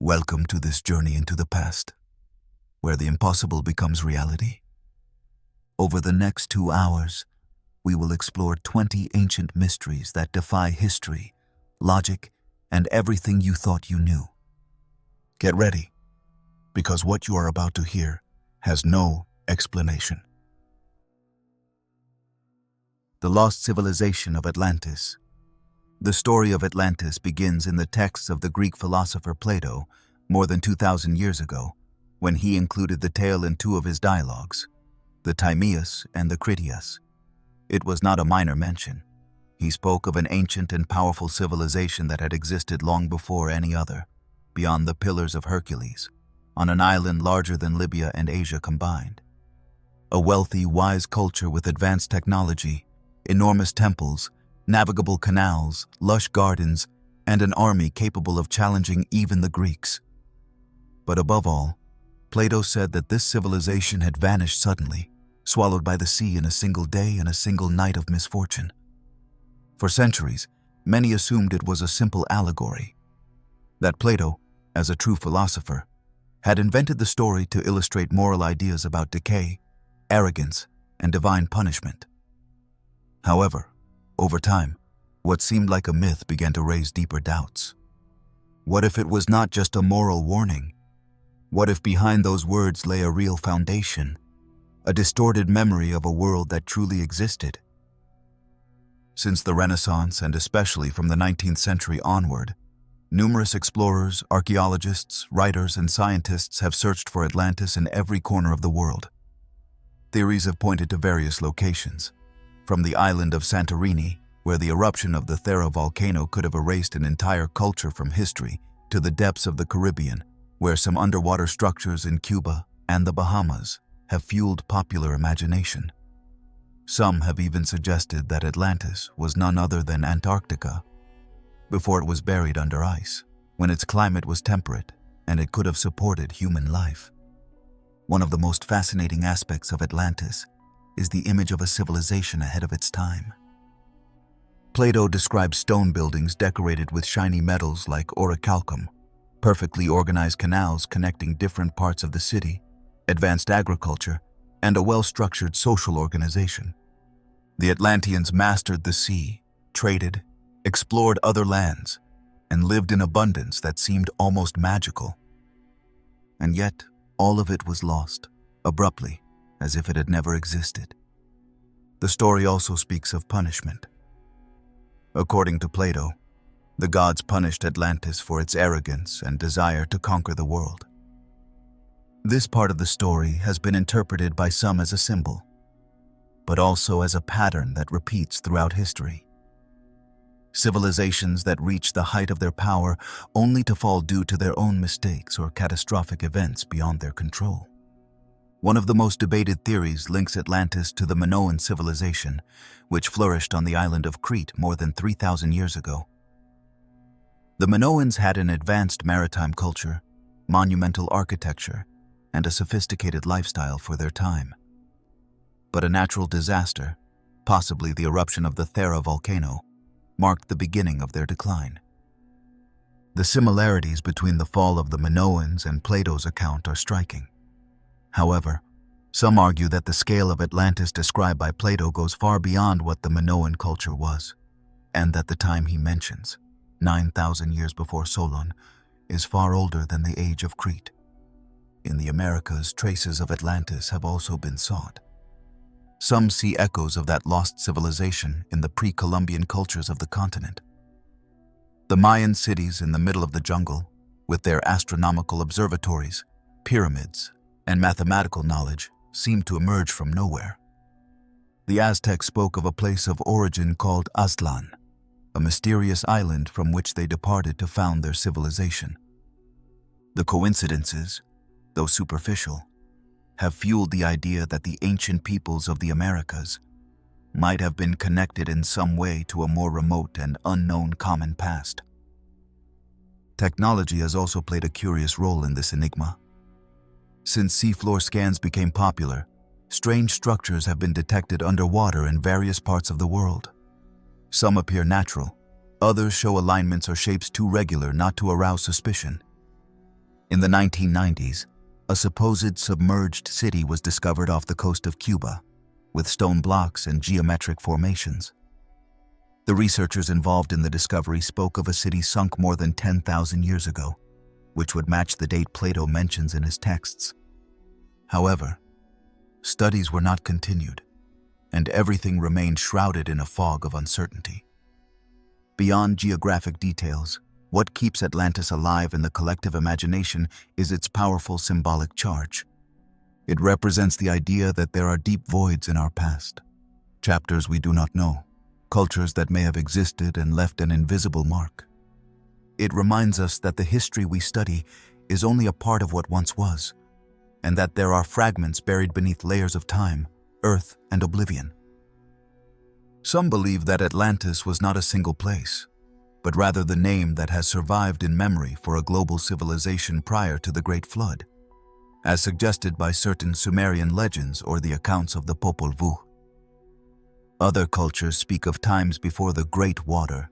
Welcome to this journey into the past, where the impossible becomes reality. Over the next 2 hours, we will explore 20 ancient mysteries that defy history, logic, and everything you thought you knew. Get ready, because what you are about to hear has no explanation. The Lost Civilization of Atlantis. The story of Atlantis begins in the texts of the Greek philosopher Plato more than 2,000 years ago, when he included the tale in 2 of his dialogues, the Timaeus and the Critias. It was not a minor mention. He spoke of an ancient and powerful civilization that had existed long before any other, beyond the Pillars of Hercules, on an island larger than Libya and Asia combined. A wealthy, wise culture with advanced technology, enormous temples, navigable canals, lush gardens, and an army capable of challenging even the Greeks. But above all, Plato said that this civilization had vanished suddenly, swallowed by the sea in a single day and a single night of misfortune. For centuries, many assumed it was a simple allegory, that Plato, as a true philosopher, had invented the story to illustrate moral ideas about decay, arrogance, and divine punishment. However, over time, what seemed like a myth began to raise deeper doubts. What if it was not just a moral warning? What if behind those words lay a real foundation, a distorted memory of a world that truly existed? Since the Renaissance, and especially from the 19th century onward, numerous explorers, archaeologists, writers, and scientists have searched for Atlantis in every corner of the world. Theories have pointed to various locations, from the island of Santorini, where the eruption of the Thera volcano could have erased an entire culture from history, to the depths of the Caribbean, where some underwater structures in Cuba and the Bahamas have fueled popular imagination. Some have even suggested that Atlantis was none other than Antarctica, before it was buried under ice, when its climate was temperate and it could have supported human life. One of the most fascinating aspects of Atlantis is the image of a civilization ahead of its time. Plato describes stone buildings decorated with shiny metals like orichalcum, perfectly organized canals connecting different parts of the city, advanced agriculture, and a well-structured social organization. The Atlanteans mastered the sea, traded, explored other lands, and lived in abundance that seemed almost magical. And yet, all of it was lost, abruptly, as if it had never existed. The story also speaks of punishment. According to Plato, the gods punished Atlantis for its arrogance and desire to conquer the world. This part of the story has been interpreted by some as a symbol, but also as a pattern that repeats throughout history. Civilizations that reach the height of their power only to fall due to their own mistakes or catastrophic events beyond their control. One of the most debated theories links Atlantis to the Minoan civilization, which flourished on the island of Crete more than 3,000 years ago. The Minoans had an advanced maritime culture, monumental architecture, and a sophisticated lifestyle for their time. But a natural disaster, possibly the eruption of the Thera volcano, marked the beginning of their decline. The similarities between the fall of the Minoans and Plato's account are striking. However, some argue that the scale of Atlantis described by Plato goes far beyond what the Minoan culture was, and that the time he mentions, 9,000 years before Solon, is far older than the age of Crete. In the Americas, traces of Atlantis have also been sought. Some see echoes of that lost civilization in the pre-Columbian cultures of the continent. The Mayan cities in the middle of the jungle, with their astronomical observatories, pyramids, and mathematical knowledge, seem to emerge from nowhere. The Aztecs spoke of a place of origin called Aztlan, a mysterious island from which they departed to found their civilization. The coincidences, though superficial, have fueled the idea that the ancient peoples of the Americas might have been connected in some way to a more remote and unknown common past. Technology has also played a curious role in this enigma. Since seafloor scans became popular, strange structures have been detected underwater in various parts of the world. Some appear natural, others show alignments or shapes too regular not to arouse suspicion. In the 1990s, a supposed submerged city was discovered off the coast of Cuba, with stone blocks and geometric formations. The researchers involved in the discovery spoke of a city sunk more than 10,000 years ago, which would match the date Plato mentions in his texts. However, studies were not continued, and everything remained shrouded in a fog of uncertainty. Beyond geographic details, what keeps Atlantis alive in the collective imagination is its powerful symbolic charge. It represents the idea that there are deep voids in our past, chapters we do not know, cultures that may have existed and left an invisible mark. It reminds us that the history we study is only a part of what once was, and that there are fragments buried beneath layers of time, earth, and oblivion. Some believe that Atlantis was not a single place, but rather the name that has survived in memory for a global civilization prior to the Great Flood, as suggested by certain Sumerian legends or the accounts of the Popol Vuh. Other cultures speak of times before the Great Water,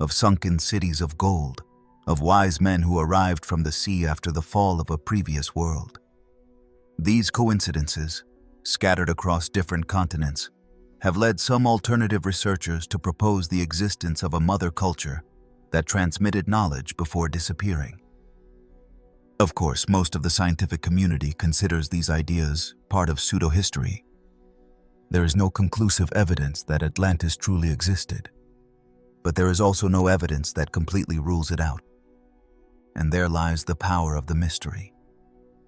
of sunken cities of gold, of wise men who arrived from the sea after the fall of a previous world. These coincidences, scattered across different continents, have led some alternative researchers to propose the existence of a mother culture that transmitted knowledge before disappearing. Of course, most of the scientific community considers these ideas part of pseudo-history. There is no conclusive evidence that Atlantis truly existed, but there is also no evidence that completely rules it out. And there lies the power of the mystery,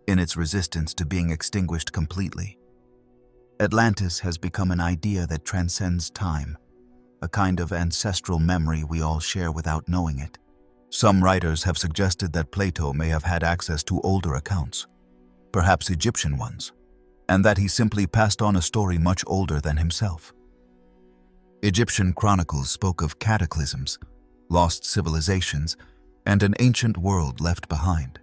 in its resistance to being extinguished completely. Atlantis has become an idea that transcends time, a kind of ancestral memory we all share without knowing it. Some writers have suggested that Plato may have had access to older accounts, perhaps Egyptian ones, and that he simply passed on a story much older than himself. Egyptian chronicles spoke of cataclysms, lost civilizations, and an ancient world left behind.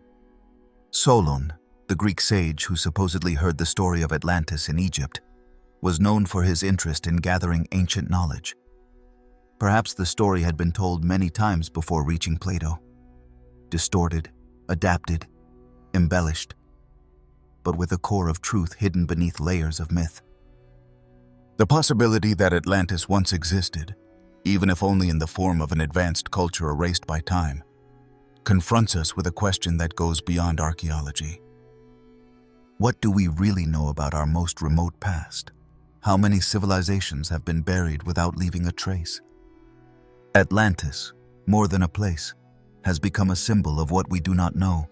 Solon, the Greek sage who supposedly heard the story of Atlantis in Egypt, was known for his interest in gathering ancient knowledge. Perhaps the story had been told many times before reaching Plato, distorted, adapted, embellished, but with a core of truth hidden beneath layers of myth. The possibility that Atlantis once existed, even if only in the form of an advanced culture erased by time, confronts us with a question that goes beyond archaeology. What do we really know about our most remote past? How many civilizations have been buried without leaving a trace? Atlantis, more than a place, has become a symbol of what we do not know,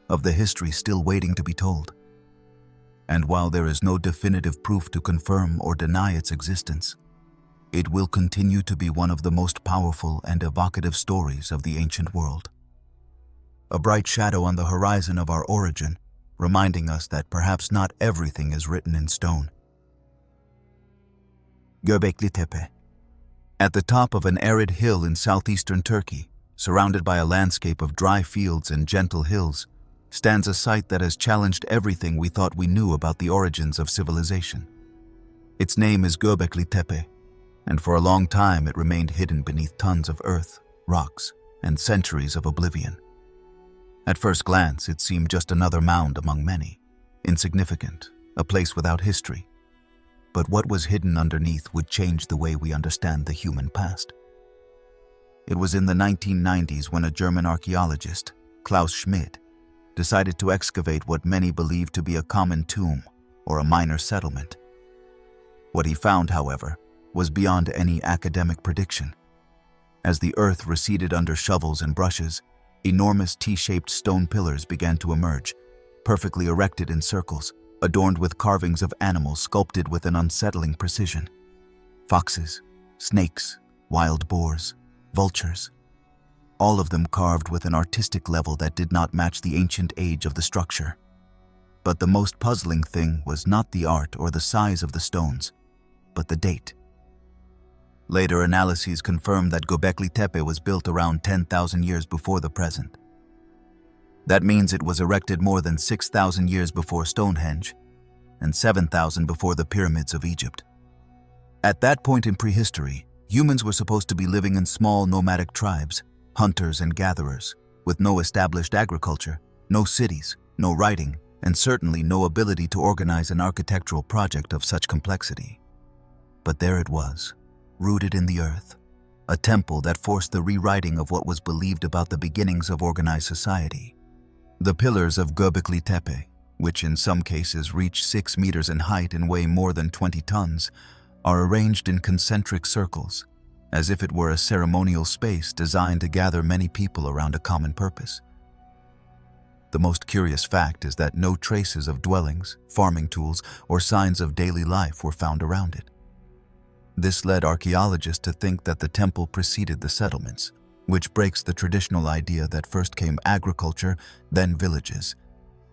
of the history still waiting to be told. And while there is no definitive proof to confirm or deny its existence, it will continue to be one of the most powerful and evocative stories of the ancient world. A bright shadow on the horizon of our origin, reminding us that perhaps not everything is written in stone. Göbekli Tepe. At the top of an arid hill in southeastern Turkey, surrounded by a landscape of dry fields and gentle hills, stands a site that has challenged everything we thought we knew about the origins of civilization. Its name is Göbekli Tepe, and for a long time it remained hidden beneath tons of earth, rocks, and centuries of oblivion. At first glance, it seemed just another mound among many, insignificant, a place without history. But what was hidden underneath would change the way we understand the human past. It was in the 1990s when a German archaeologist, Klaus Schmid, decided to excavate what many believed to be a common tomb or a minor settlement. What he found, however, was beyond any academic prediction. As the earth receded under shovels and brushes, enormous T-shaped stone pillars began to emerge, perfectly erected in circles, adorned with carvings of animals sculpted with an unsettling precision. Foxes, snakes, wild boars, vultures, all of them carved with an artistic level that did not match the ancient age of the structure. But the most puzzling thing was not the art or the size of the stones, but the date. Later analyses confirmed that Göbekli Tepe was built around 10,000 years before the present. That means it was erected more than 6,000 years before Stonehenge and 7,000 before the pyramids of Egypt. At that point in prehistory, humans were supposed to be living in small nomadic tribes, hunters and gatherers, with no established agriculture, No cities, no writing, and certainly no ability to organize an architectural project of such complexity. But there it was, rooted in the earth, a temple that forced the rewriting of what was believed about the beginnings of organized society. The pillars of Göbekli Tepe, which in some cases reach 6 meters in height and weigh more than 20 tons, are arranged in concentric circles, as if it were a ceremonial space designed to gather many people around a common purpose. The most curious fact is that no traces of dwellings, farming tools, or signs of daily life were found around it. This led archaeologists to think that the temple preceded the settlements, which breaks the traditional idea that first came agriculture, then villages,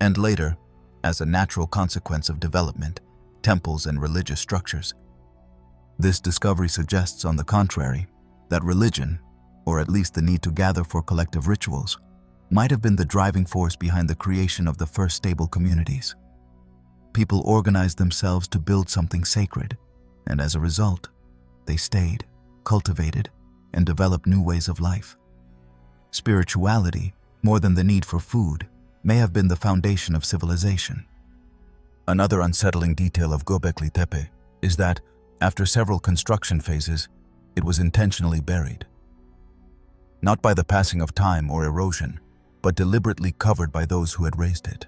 and later, as a natural consequence of development, temples and religious structures. This discovery suggests, on the contrary, that religion, or at least the need to gather for collective rituals, might have been the driving force behind the creation of the first stable communities. People organized themselves to build something sacred, and as a result, they stayed, cultivated, and developed new ways of life. Spirituality, more than the need for food, may have been the foundation of civilization. Another unsettling detail of Göbekli Tepe is that, after several construction phases, it was intentionally buried. Not by the passing of time or erosion, but deliberately covered by those who had raised it.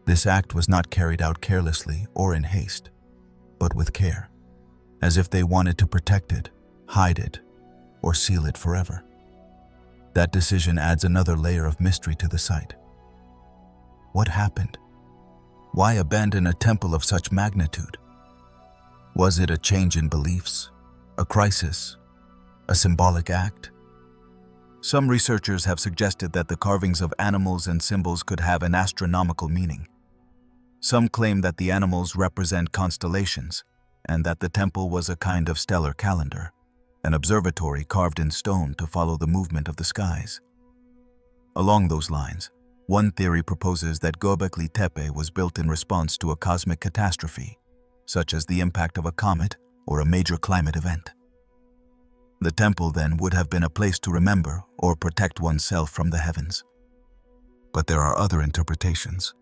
This act was not carried out carelessly or in haste, but with care, as if they wanted to protect it, hide it, or seal it forever. That decision adds another layer of mystery to the site. What happened? Why abandon a temple of such magnitude? Was it a change in beliefs, a crisis, a symbolic act? Some researchers have suggested that the carvings of animals and symbols could have an astronomical meaning. Some claim that the animals represent constellations, and that the temple was a kind of stellar calendar, an observatory carved in stone to follow the movement of the skies. Along those lines, one theory proposes that Göbekli Tepe was built in response to a cosmic catastrophe, such as the impact of a comet or a major climate event. The temple then would have been a place to remember or protect oneself from the heavens. But there are other interpretations.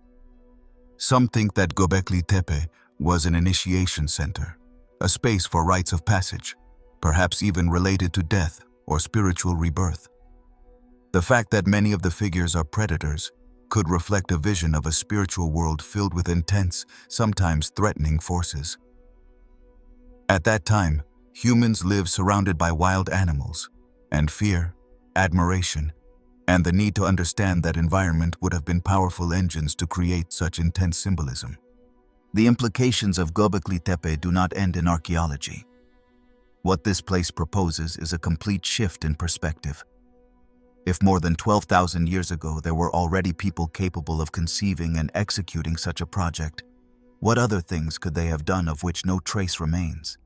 Some think that Göbekli Tepe was an initiation center, a space for rites of passage, perhaps even related to death or spiritual rebirth. The fact that many of the figures are predators could reflect a vision of a spiritual world filled with intense, sometimes threatening forces. At that time, humans lived surrounded by wild animals, and fear, admiration, and the need to understand that environment would have been powerful engines to create such intense symbolism. The implications of Göbekli Tepe do not end in archaeology. What this place proposes is a complete shift in perspective. If more than 12,000 years ago there were already people capable of conceiving and executing such a project, what other things could they have done of which no trace remains?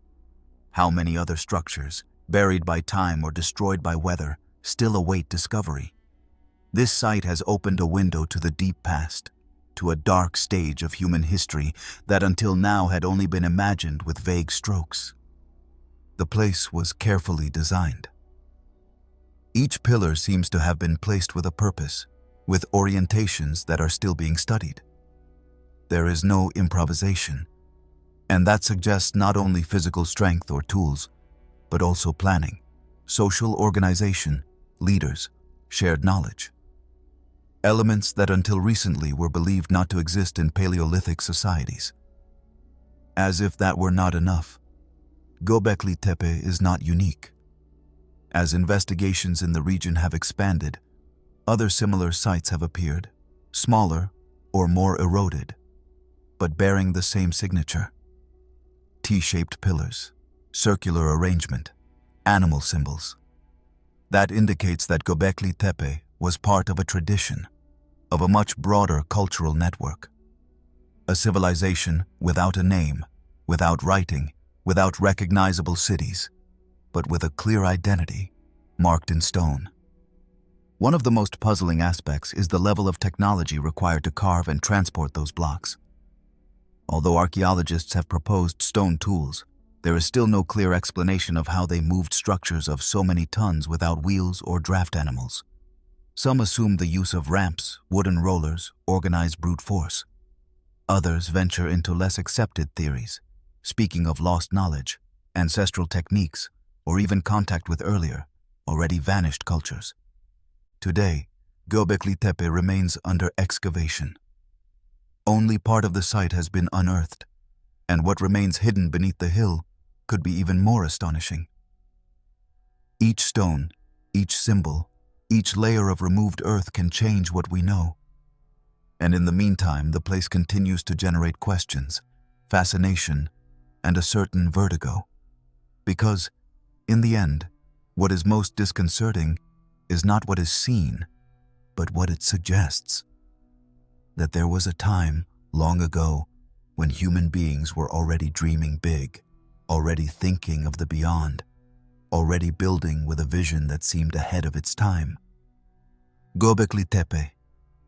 How many other structures, buried by time or destroyed by weather, still await discovery? This site has opened a window to the deep past, to a dark stage of human history that until now had only been imagined with vague strokes. The place was carefully designed. Each pillar seems to have been placed with a purpose, with orientations that are still being studied. There is no improvisation, and that suggests not only physical strength or tools, but also planning, social organization, leaders, shared knowledge. Elements that until recently were believed not to exist in Paleolithic societies. As if that were not enough, Göbekli Tepe is not unique. As investigations in the region have expanded, other similar sites have appeared, smaller or more eroded, but bearing the same signature. T-shaped pillars, circular arrangement, animal symbols. That indicates that Göbekli Tepe was part of a tradition, of a much broader cultural network. A civilization without a name, without writing, without recognizable cities, but with a clear identity, marked in stone. One of the most puzzling aspects is the level of technology required to carve and transport those blocks. Although archaeologists have proposed stone tools, there is still no clear explanation of how they moved structures of so many tons without wheels or draft animals. Some assume the use of ramps, wooden rollers, organized brute force. Others venture into less accepted theories, speaking of lost knowledge, ancestral techniques, or even contact with earlier, already vanished cultures. Today, Göbekli Tepe remains under excavation. Only part of the site has been unearthed, and what remains hidden beneath the hill could be even more astonishing. Each stone, each symbol, each layer of removed earth can change what we know. And in the meantime, the place continues to generate questions, fascination, and a certain vertigo. Because, in the end, what is most disconcerting is not what is seen, but what it suggests. That there was a time, long ago, when human beings were already dreaming big, already thinking of the beyond, already building with a vision that seemed ahead of its time. Göbekli Tepe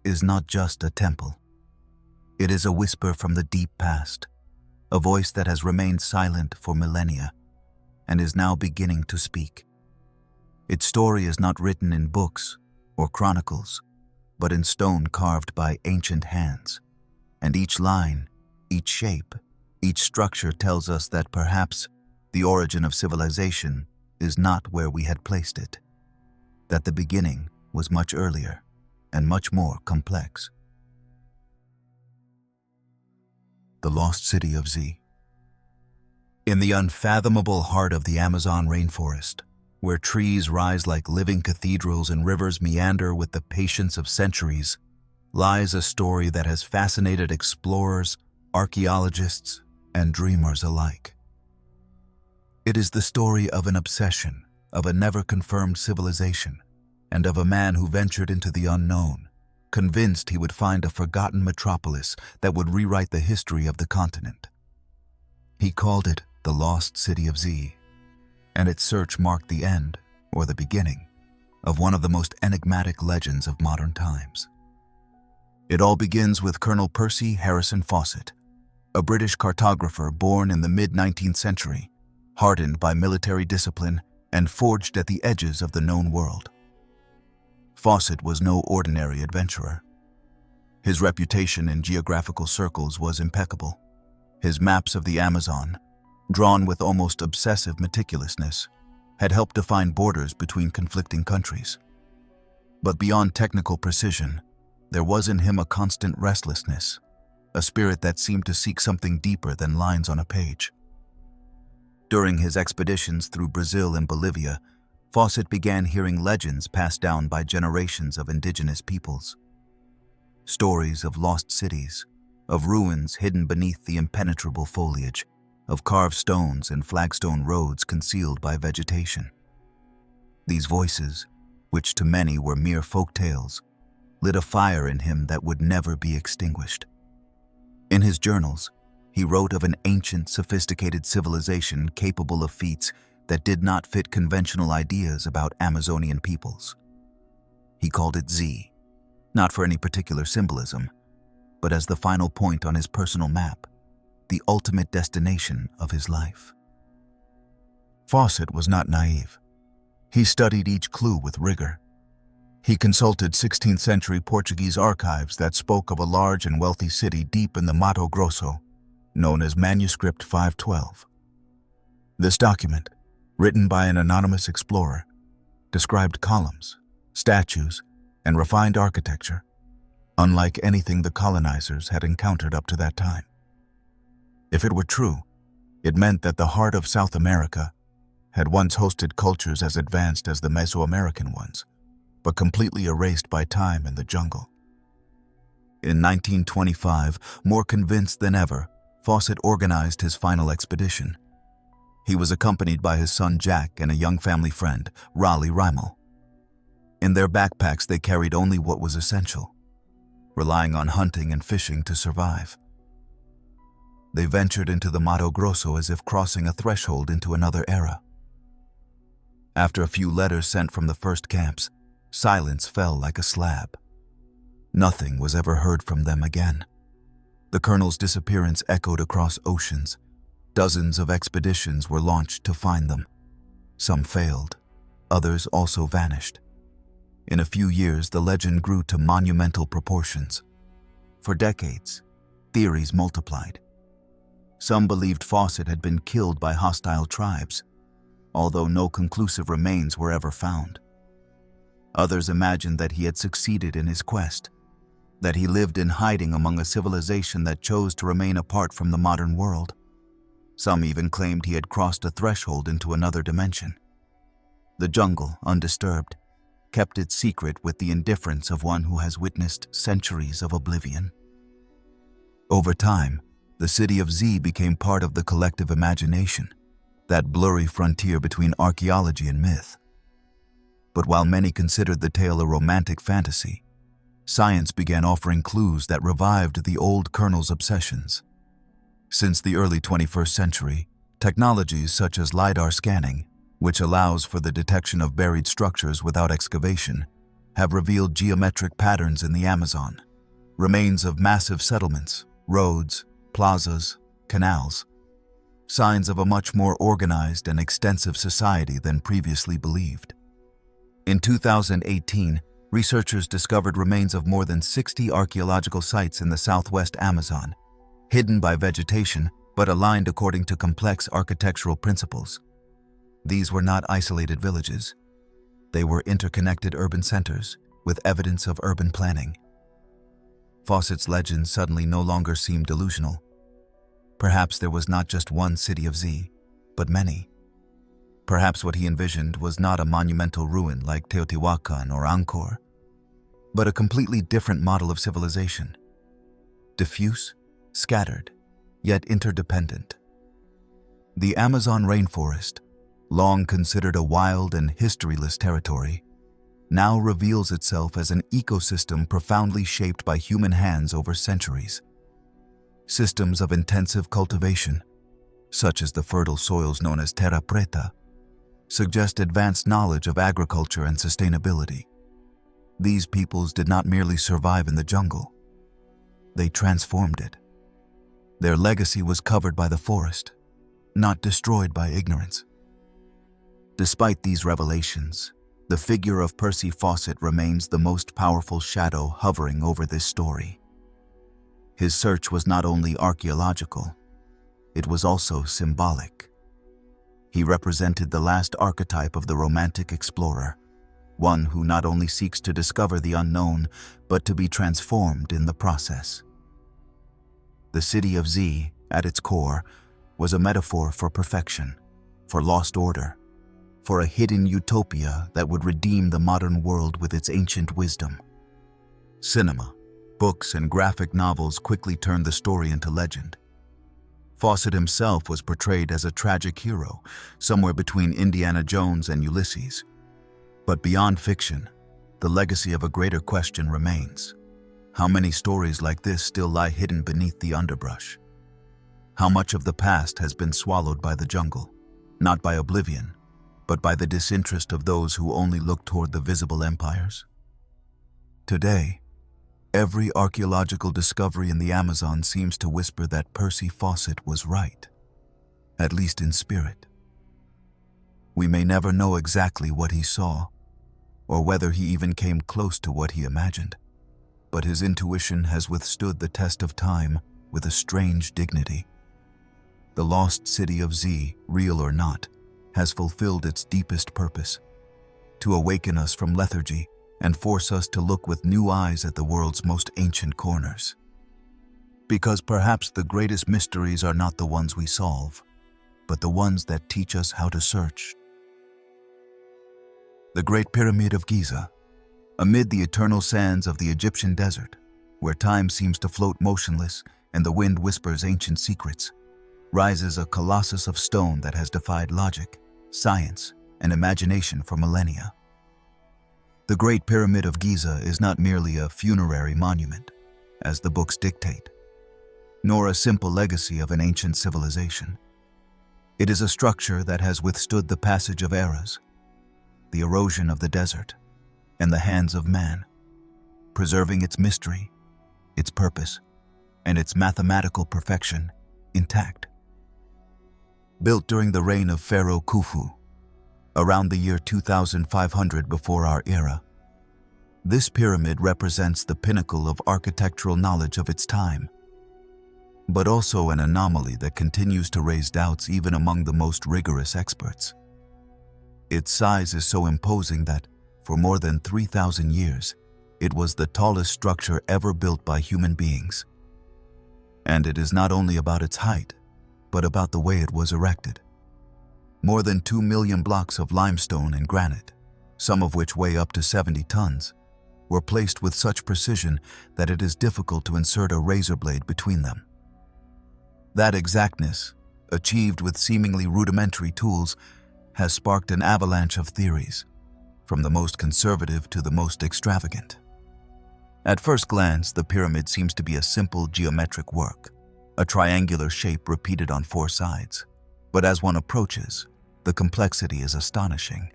is not just a temple. It is a whisper from the deep past, a voice that has remained silent for millennia and is now beginning to speak. Its story is not written in books or chronicles, but in stone carved by ancient hands. And each line, each shape, each structure tells us that perhaps the origin of civilization is not where we had placed it, that the beginning was much earlier and much more complex. The Lost City of Z. In the unfathomable heart of the Amazon rainforest, where trees rise like living cathedrals and rivers meander with the patience of centuries, lies a story that has fascinated explorers, archaeologists, and dreamers alike. It is the story of an obsession, of a never-confirmed civilization, and of a man who ventured into the unknown, convinced he would find a forgotten metropolis that would rewrite the history of the continent. He called it the Lost City of Z, and its search marked the end, or the beginning, of one of the most enigmatic legends of modern times. It all begins with Colonel Percy Harrison Fawcett, a British cartographer born in the mid-19th century, hardened by military discipline and forged at the edges of the known world. Fawcett was no ordinary adventurer. His reputation in geographical circles was impeccable. His maps of the Amazon, drawn with almost obsessive meticulousness, had helped define borders between conflicting countries. But beyond technical precision, there was in him a constant restlessness, a spirit that seemed to seek something deeper than lines on a page. During his expeditions through Brazil and Bolivia, Fawcett began hearing legends passed down by generations of indigenous peoples. Stories of lost cities, of ruins hidden beneath the impenetrable foliage, of carved stones and flagstone roads concealed by vegetation. These voices, which to many were mere folk tales, lit a fire in him that would never be extinguished. In his journals, he wrote of an ancient, sophisticated civilization capable of feats that did not fit conventional ideas about Amazonian peoples. He called it Z, not for any particular symbolism, but as the final point on his personal map, the ultimate destination of his life. Fawcett was not naive. He studied each clue with rigor. He consulted 16th century Portuguese archives that spoke of a large and wealthy city deep in the Mato Grosso, known as Manuscript 512. This document, written by an anonymous explorer, described columns, statues, and refined architecture, unlike anything the colonizers had encountered up to that time. If it were true, it meant that the heart of South America had once hosted cultures as advanced as the Mesoamerican ones, but completely erased by time and the jungle. In 1925, more convinced than ever, Fawcett organized his final expedition. He was accompanied by his son Jack and a young family friend, Raleigh Rimmel. In their backpacks, they carried only what was essential, relying on hunting and fishing to survive. They ventured into the Mato Grosso as if crossing a threshold into another era. After a few letters sent from the first camps, silence fell like a slab. Nothing was ever heard from them again. The colonel's disappearance echoed across oceans. Dozens of expeditions were launched to find them. Some failed, others also vanished. In a few years, the legend grew to monumental proportions. For decades, theories multiplied. Some believed Fawcett had been killed by hostile tribes, although no conclusive remains were ever found. Others imagined that he had succeeded in his quest, that he lived in hiding among a civilization that chose to remain apart from the modern world. Some even claimed he had crossed a threshold into another dimension. The jungle, undisturbed, kept its secret with the indifference of one who has witnessed centuries of oblivion. Over time, the city of Z became part of the collective imagination, that blurry frontier between archaeology and myth. But while many considered the tale a romantic fantasy, science began offering clues that revived the old colonel's obsessions. Since the early 21st century, technologies such as LiDAR scanning, which allows for the detection of buried structures without excavation, have revealed geometric patterns in the Amazon, remains of massive settlements, roads, plazas, canals, signs of a much more organized and extensive society than previously believed. In 2018, researchers discovered remains of more than 60 archaeological sites in the southwest Amazon, hidden by vegetation but aligned according to complex architectural principles. These were not isolated villages. They were interconnected urban centers with evidence of urban planning. Fawcett's legend suddenly no longer seemed delusional. Perhaps there was not just one city of Z, but many. Perhaps what he envisioned was not a monumental ruin like Teotihuacan or Angkor, but a completely different model of civilization. Diffuse, scattered, yet interdependent. The Amazon rainforest, long considered a wild and historyless territory, now reveals itself as an ecosystem profoundly shaped by human hands over centuries. Systems of intensive cultivation, such as the fertile soils known as terra preta, suggest advanced knowledge of agriculture and sustainability. These peoples did not merely survive in the jungle. They transformed it. Their legacy was covered by the forest, not destroyed by ignorance. Despite these revelations, the figure of Percy Fawcett remains the most powerful shadow hovering over this story. His search was not only archaeological, it was also symbolic. He represented the last archetype of the romantic explorer, one who not only seeks to discover the unknown, but to be transformed in the process. The city of Z, at its core, was a metaphor for perfection, for lost order, for a hidden utopia that would redeem the modern world with its ancient wisdom. Cinema, books, and graphic novels quickly turned the story into legend. Fawcett himself was portrayed as a tragic hero, somewhere between Indiana Jones and Ulysses. But beyond fiction, the legacy of a greater question remains. How many stories like this still lie hidden beneath the underbrush? How much of the past has been swallowed by the jungle, not by oblivion, but by the disinterest of those who only look toward the visible empires? Today, every archaeological discovery in the Amazon seems to whisper that Percy Fawcett was right, at least in spirit. We may never know exactly what he saw, or whether he even came close to what he imagined, but his intuition has withstood the test of time with a strange dignity. The lost city of Z, real or not, has fulfilled its deepest purpose: to awaken us from lethargy and force us to look with new eyes at the world's most ancient corners. Because perhaps the greatest mysteries are not the ones we solve, but the ones that teach us how to search. The Great Pyramid of Giza, amid the eternal sands of the Egyptian desert, where time seems to float motionless and the wind whispers ancient secrets, rises a colossus of stone that has defied logic, science, and imagination for millennia. The Great Pyramid of Giza is not merely a funerary monument, as the books dictate, nor a simple legacy of an ancient civilization. It is a structure that has withstood the passage of eras, the erosion of the desert, and the hands of man, preserving its mystery, its purpose, and its mathematical perfection intact. Built during the reign of Pharaoh Khufu, around the year 2500 before our era, This pyramid represents the pinnacle of architectural knowledge of its time, but also an anomaly that continues to raise doubts even among the most rigorous experts. Its size is so imposing that, for more than 3,000 years, it was the tallest structure ever built by human beings. And it is not only about its height, but about the way it was erected. More than 2 million blocks of limestone and granite, some of which weigh up to 70 tons, were placed with such precision that it is difficult to insert a razor blade between them. That exactness, achieved with seemingly rudimentary tools, has sparked an avalanche of theories, from the most conservative to the most extravagant. At first glance, the pyramid seems to be a simple geometric work, a triangular shape repeated on 4 sides. But as one approaches, the complexity is astonishing.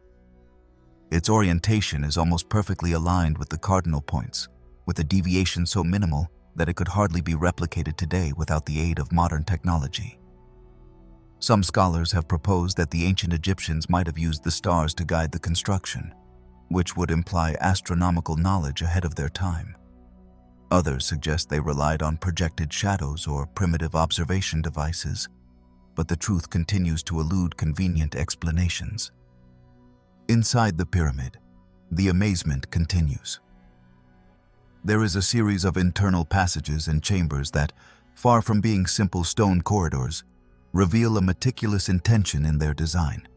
Its orientation is almost perfectly aligned with the cardinal points, with a deviation so minimal that it could hardly be replicated today without the aid of modern technology. Some scholars have proposed that the ancient Egyptians might have used the stars to guide the construction, which would imply astronomical knowledge ahead of their time. Others suggest they relied on projected shadows or primitive observation devices, but the truth continues to elude convenient explanations. Inside the pyramid, the amazement continues. There is a series of internal passages and chambers that, far from being simple stone corridors, reveal a meticulous intention in their design.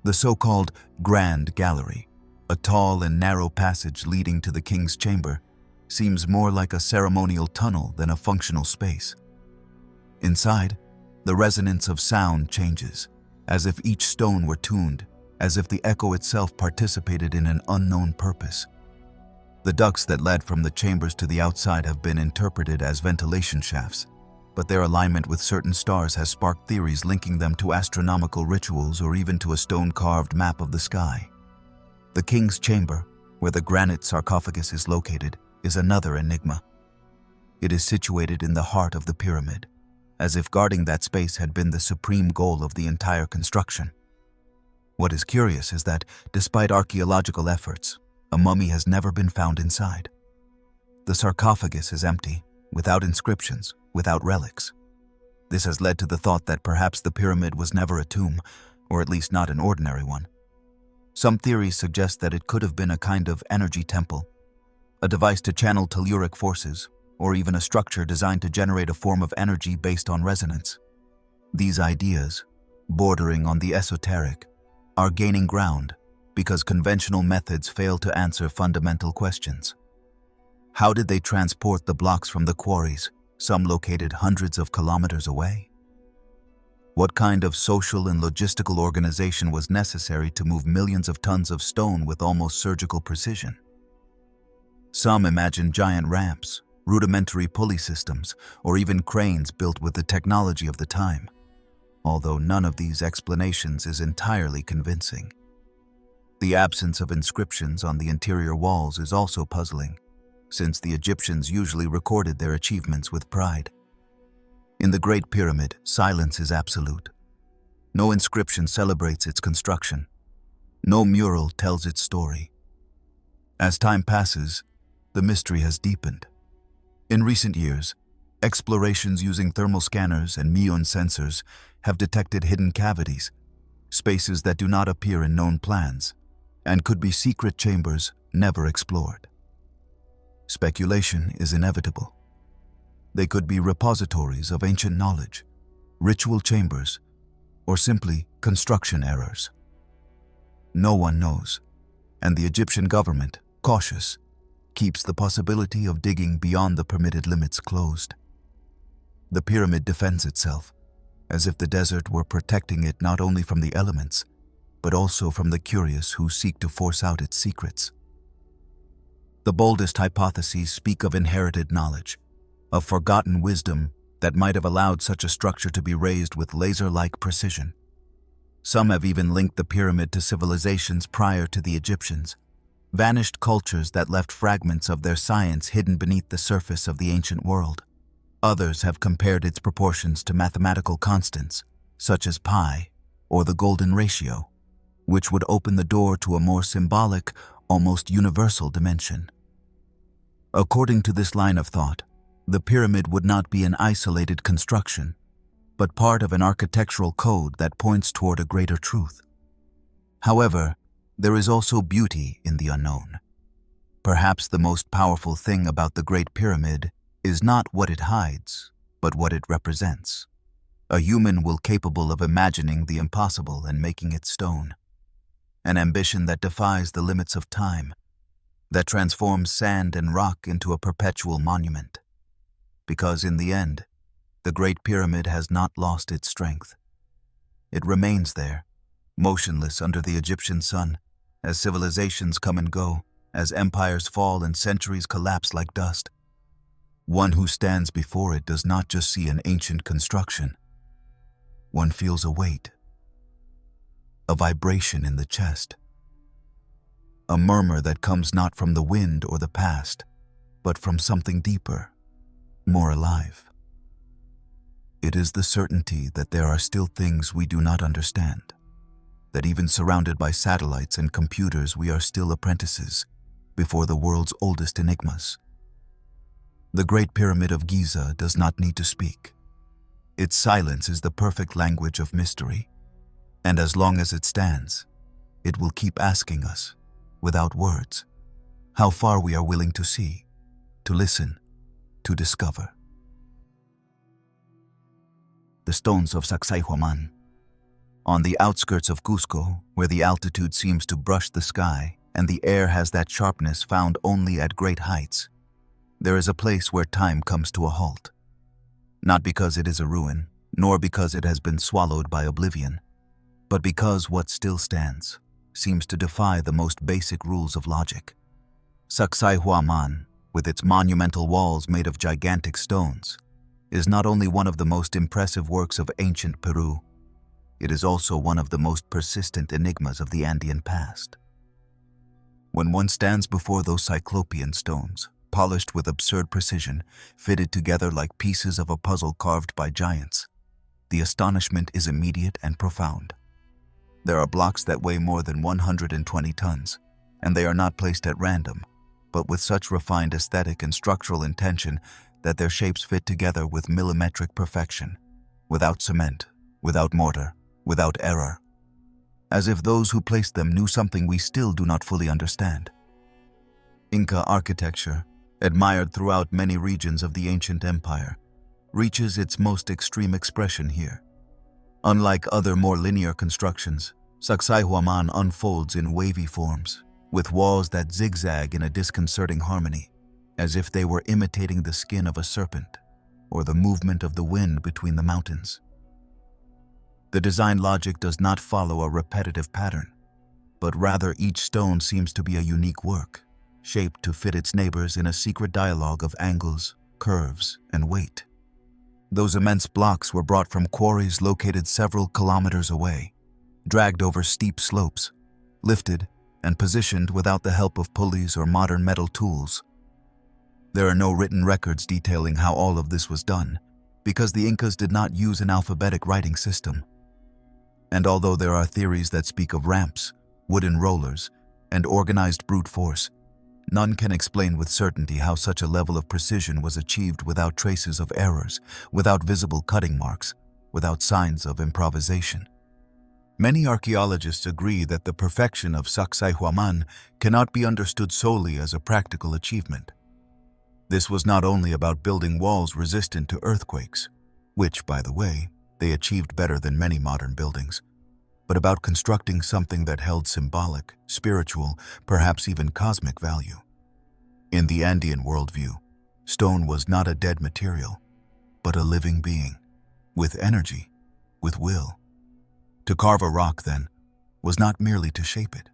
The so-called Grand Gallery, a tall and narrow passage leading to the king's chamber, seems more like a ceremonial tunnel than a functional space. Inside, the resonance of sound changes, as if each stone were tuned, as if the echo itself participated in an unknown purpose. The ducts that led from the chambers to the outside have been interpreted as ventilation shafts, but their alignment with certain stars has sparked theories linking them to astronomical rituals or even to a stone-carved map of the sky. The king's chamber, where the granite sarcophagus is located, is another enigma. It is situated in the heart of the pyramid, as if guarding that space had been the supreme goal of the entire construction. What is curious is that, despite archaeological efforts, a mummy has never been found inside. The sarcophagus is empty, without inscriptions, without relics. This has led to the thought that perhaps the pyramid was never a tomb, or at least not an ordinary one. Some theories suggest that it could have been a kind of energy temple, a device to channel telluric forces, or even a structure designed to generate a form of energy based on resonance. These ideas, bordering on the esoteric, are gaining ground because conventional methods fail to answer fundamental questions. How did they transport the blocks from the quarries, some located hundreds of kilometers away? What kind of social and logistical organization was necessary to move millions of tons of stone with almost surgical precision? Some imagine giant ramps, rudimentary pulley systems, or even cranes built with the technology of the time, although none of these explanations is entirely convincing. The absence of inscriptions on the interior walls is also puzzling, since the Egyptians usually recorded their achievements with pride. In the Great Pyramid, silence is absolute. No inscription celebrates its construction. No mural tells its story. As time passes, the mystery has deepened. In recent years, explorations using thermal scanners and muon sensors have detected hidden cavities, spaces that do not appear in known plans, and could be secret chambers never explored. Speculation is inevitable. They could be repositories of ancient knowledge, ritual chambers, or simply construction errors. No one knows, and the Egyptian government, cautious, keeps the possibility of digging beyond the permitted limits closed. The pyramid defends itself, as if the desert were protecting it not only from the elements, but also from the curious who seek to force out its secrets. The boldest hypotheses speak of inherited knowledge, of forgotten wisdom that might have allowed such a structure to be raised with laser-like precision. Some have even linked the pyramid to civilizations prior to the Egyptians, vanished cultures that left fragments of their science hidden beneath the surface of the ancient world. Others have compared its proportions to mathematical constants, such as pi or the golden ratio, which would open the door to a more symbolic almost universal dimension. According to this line of thought, the pyramid would not be an isolated construction, but part of an architectural code that points toward a greater truth. However, there is also beauty in the unknown. Perhaps the most powerful thing about the Great Pyramid is not what it hides, but what it represents. A human will capable of imagining the impossible and making it stone. An ambition that defies the limits of time, that transforms sand and rock into a perpetual monument. Because in the end, the Great Pyramid has not lost its strength. It remains there, motionless under the Egyptian sun, as civilizations come and go, as empires fall and centuries collapse like dust. One who stands before it does not just see an ancient construction. One feels a weight, a vibration in the chest, a murmur that comes not from the wind or the past, but from something deeper, more alive. It is the certainty that there are still things we do not understand, that even surrounded by satellites and computers we are still apprentices before the world's oldest enigmas. The Great Pyramid of Giza does not need to speak. Its silence is the perfect language of mystery, and as long as it stands, it will keep asking us, without words, how far we are willing to see, to listen, to discover. The Stones of Sacsayhuamán. On the outskirts of Cusco, where the altitude seems to brush the sky and the air has that sharpness found only at great heights, there is a place where time comes to a halt. Not because it is a ruin, nor because it has been swallowed by oblivion, but because what still stands seems to defy the most basic rules of logic. Sacsayhuamán, with its monumental walls made of gigantic stones, is not only one of the most impressive works of ancient Peru, it is also one of the most persistent enigmas of the Andean past. When one stands before those cyclopean stones, polished with absurd precision, fitted together like pieces of a puzzle carved by giants, the astonishment is immediate and profound. There are blocks that weigh more than 120 tons, and they are not placed at random, but with such refined aesthetic and structural intention that their shapes fit together with millimetric perfection, without cement, without mortar, without error, as if those who placed them knew something we still do not fully understand. Inca architecture, admired throughout many regions of the ancient empire, reaches its most extreme expression here. Unlike other more linear constructions, Sacsayhuamán unfolds in wavy forms, with walls that zigzag in a disconcerting harmony, as if they were imitating the skin of a serpent or the movement of the wind between the mountains. The design logic does not follow a repetitive pattern, but rather each stone seems to be a unique work, shaped to fit its neighbors in a secret dialogue of angles, curves, and weight. Those immense blocks were brought from quarries located several kilometers away, dragged over steep slopes, lifted, and positioned without the help of pulleys or modern metal tools. There are no written records detailing how all of this was done, because the Incas did not use an alphabetic writing system. And although there are theories that speak of ramps, wooden rollers, and organized brute force, none can explain with certainty how such a level of precision was achieved without traces of errors, without visible cutting marks, without signs of improvisation. Many archaeologists agree that the perfection of Sacsayhuamán cannot be understood solely as a practical achievement. This was not only about building walls resistant to earthquakes, which, by the way, they achieved better than many modern buildings, but about constructing something that held symbolic, spiritual, perhaps even cosmic value. In the Andean worldview, stone was not a dead material, but a living being, with energy, with will. To carve a rock, then, was not merely to shape it.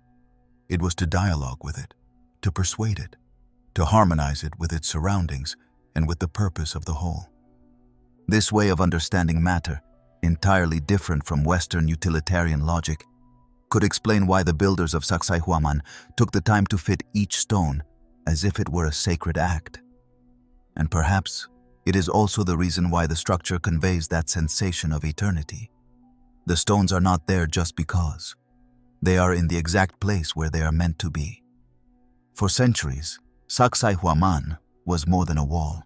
It was to dialogue with it, to persuade it, to harmonize it with its surroundings and with the purpose of the whole. This way of understanding matter, entirely different from Western utilitarian logic, could explain why the builders of Sacsayhuamán took the time to fit each stone as if it were a sacred act. And perhaps it is also the reason why the structure conveys that sensation of eternity. The stones are not there just because. They are in the exact place where they are meant to be, For centuries, Sacsayhuamán was more than a wall.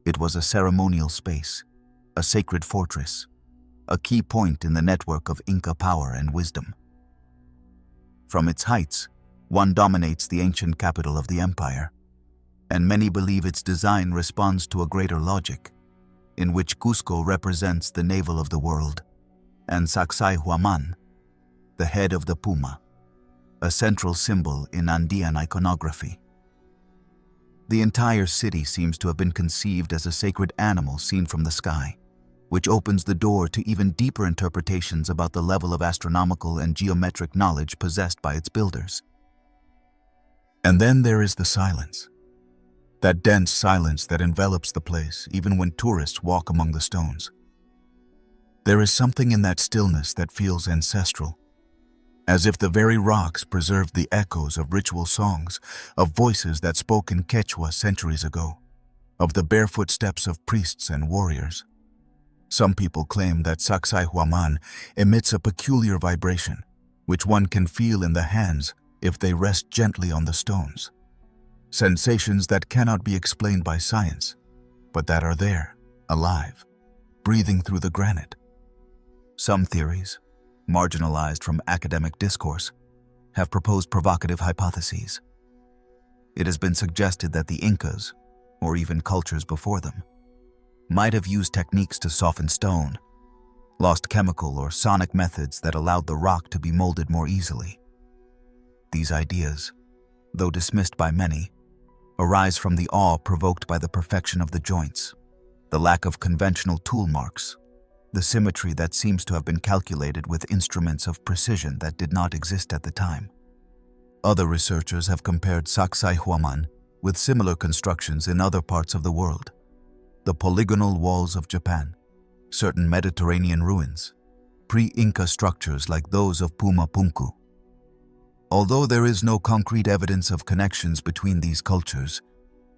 It was a ceremonial space, a sacred fortress, a key point in the network of Inca power and wisdom. From its heights, one dominates the ancient capital of the empire, and many believe its design responds to a greater logic, in which Cusco represents the navel of the world, and Sacsayhuamán, the head of the puma, a central symbol in Andean iconography. The entire city seems to have been conceived as a sacred animal seen from the sky, which opens the door to even deeper interpretations about the level of astronomical and geometric knowledge possessed by its builders. And then there is the silence. That dense silence that envelops the place even when tourists walk among the stones. There is something in that stillness that feels ancestral, as if the very rocks preserved the echoes of ritual songs, of voices that spoke in Quechua centuries ago, of the barefoot steps of priests and warriors. Some people claim that Sacsayhuamán emits a peculiar vibration, which one can feel in the hands if they rest gently on the stones. Sensations that cannot be explained by science, but that are there, alive, breathing through the granite. Some theories, marginalized from academic discourse, have proposed provocative hypotheses. It has been suggested that the Incas, or even cultures before them, might have used techniques to soften stone, lost chemical or sonic methods that allowed the rock to be molded more easily. These ideas, though dismissed by many, arise from the awe provoked by the perfection of the joints, the lack of conventional tool marks, the symmetry that seems to have been calculated with instruments of precision that did not exist at the time. Other researchers have compared Sacsayhuamán with similar constructions in other parts of the world: the polygonal walls of Japan, certain Mediterranean ruins, pre-Inca structures like those of Pumapunku. Although there is no concrete evidence of connections between these cultures,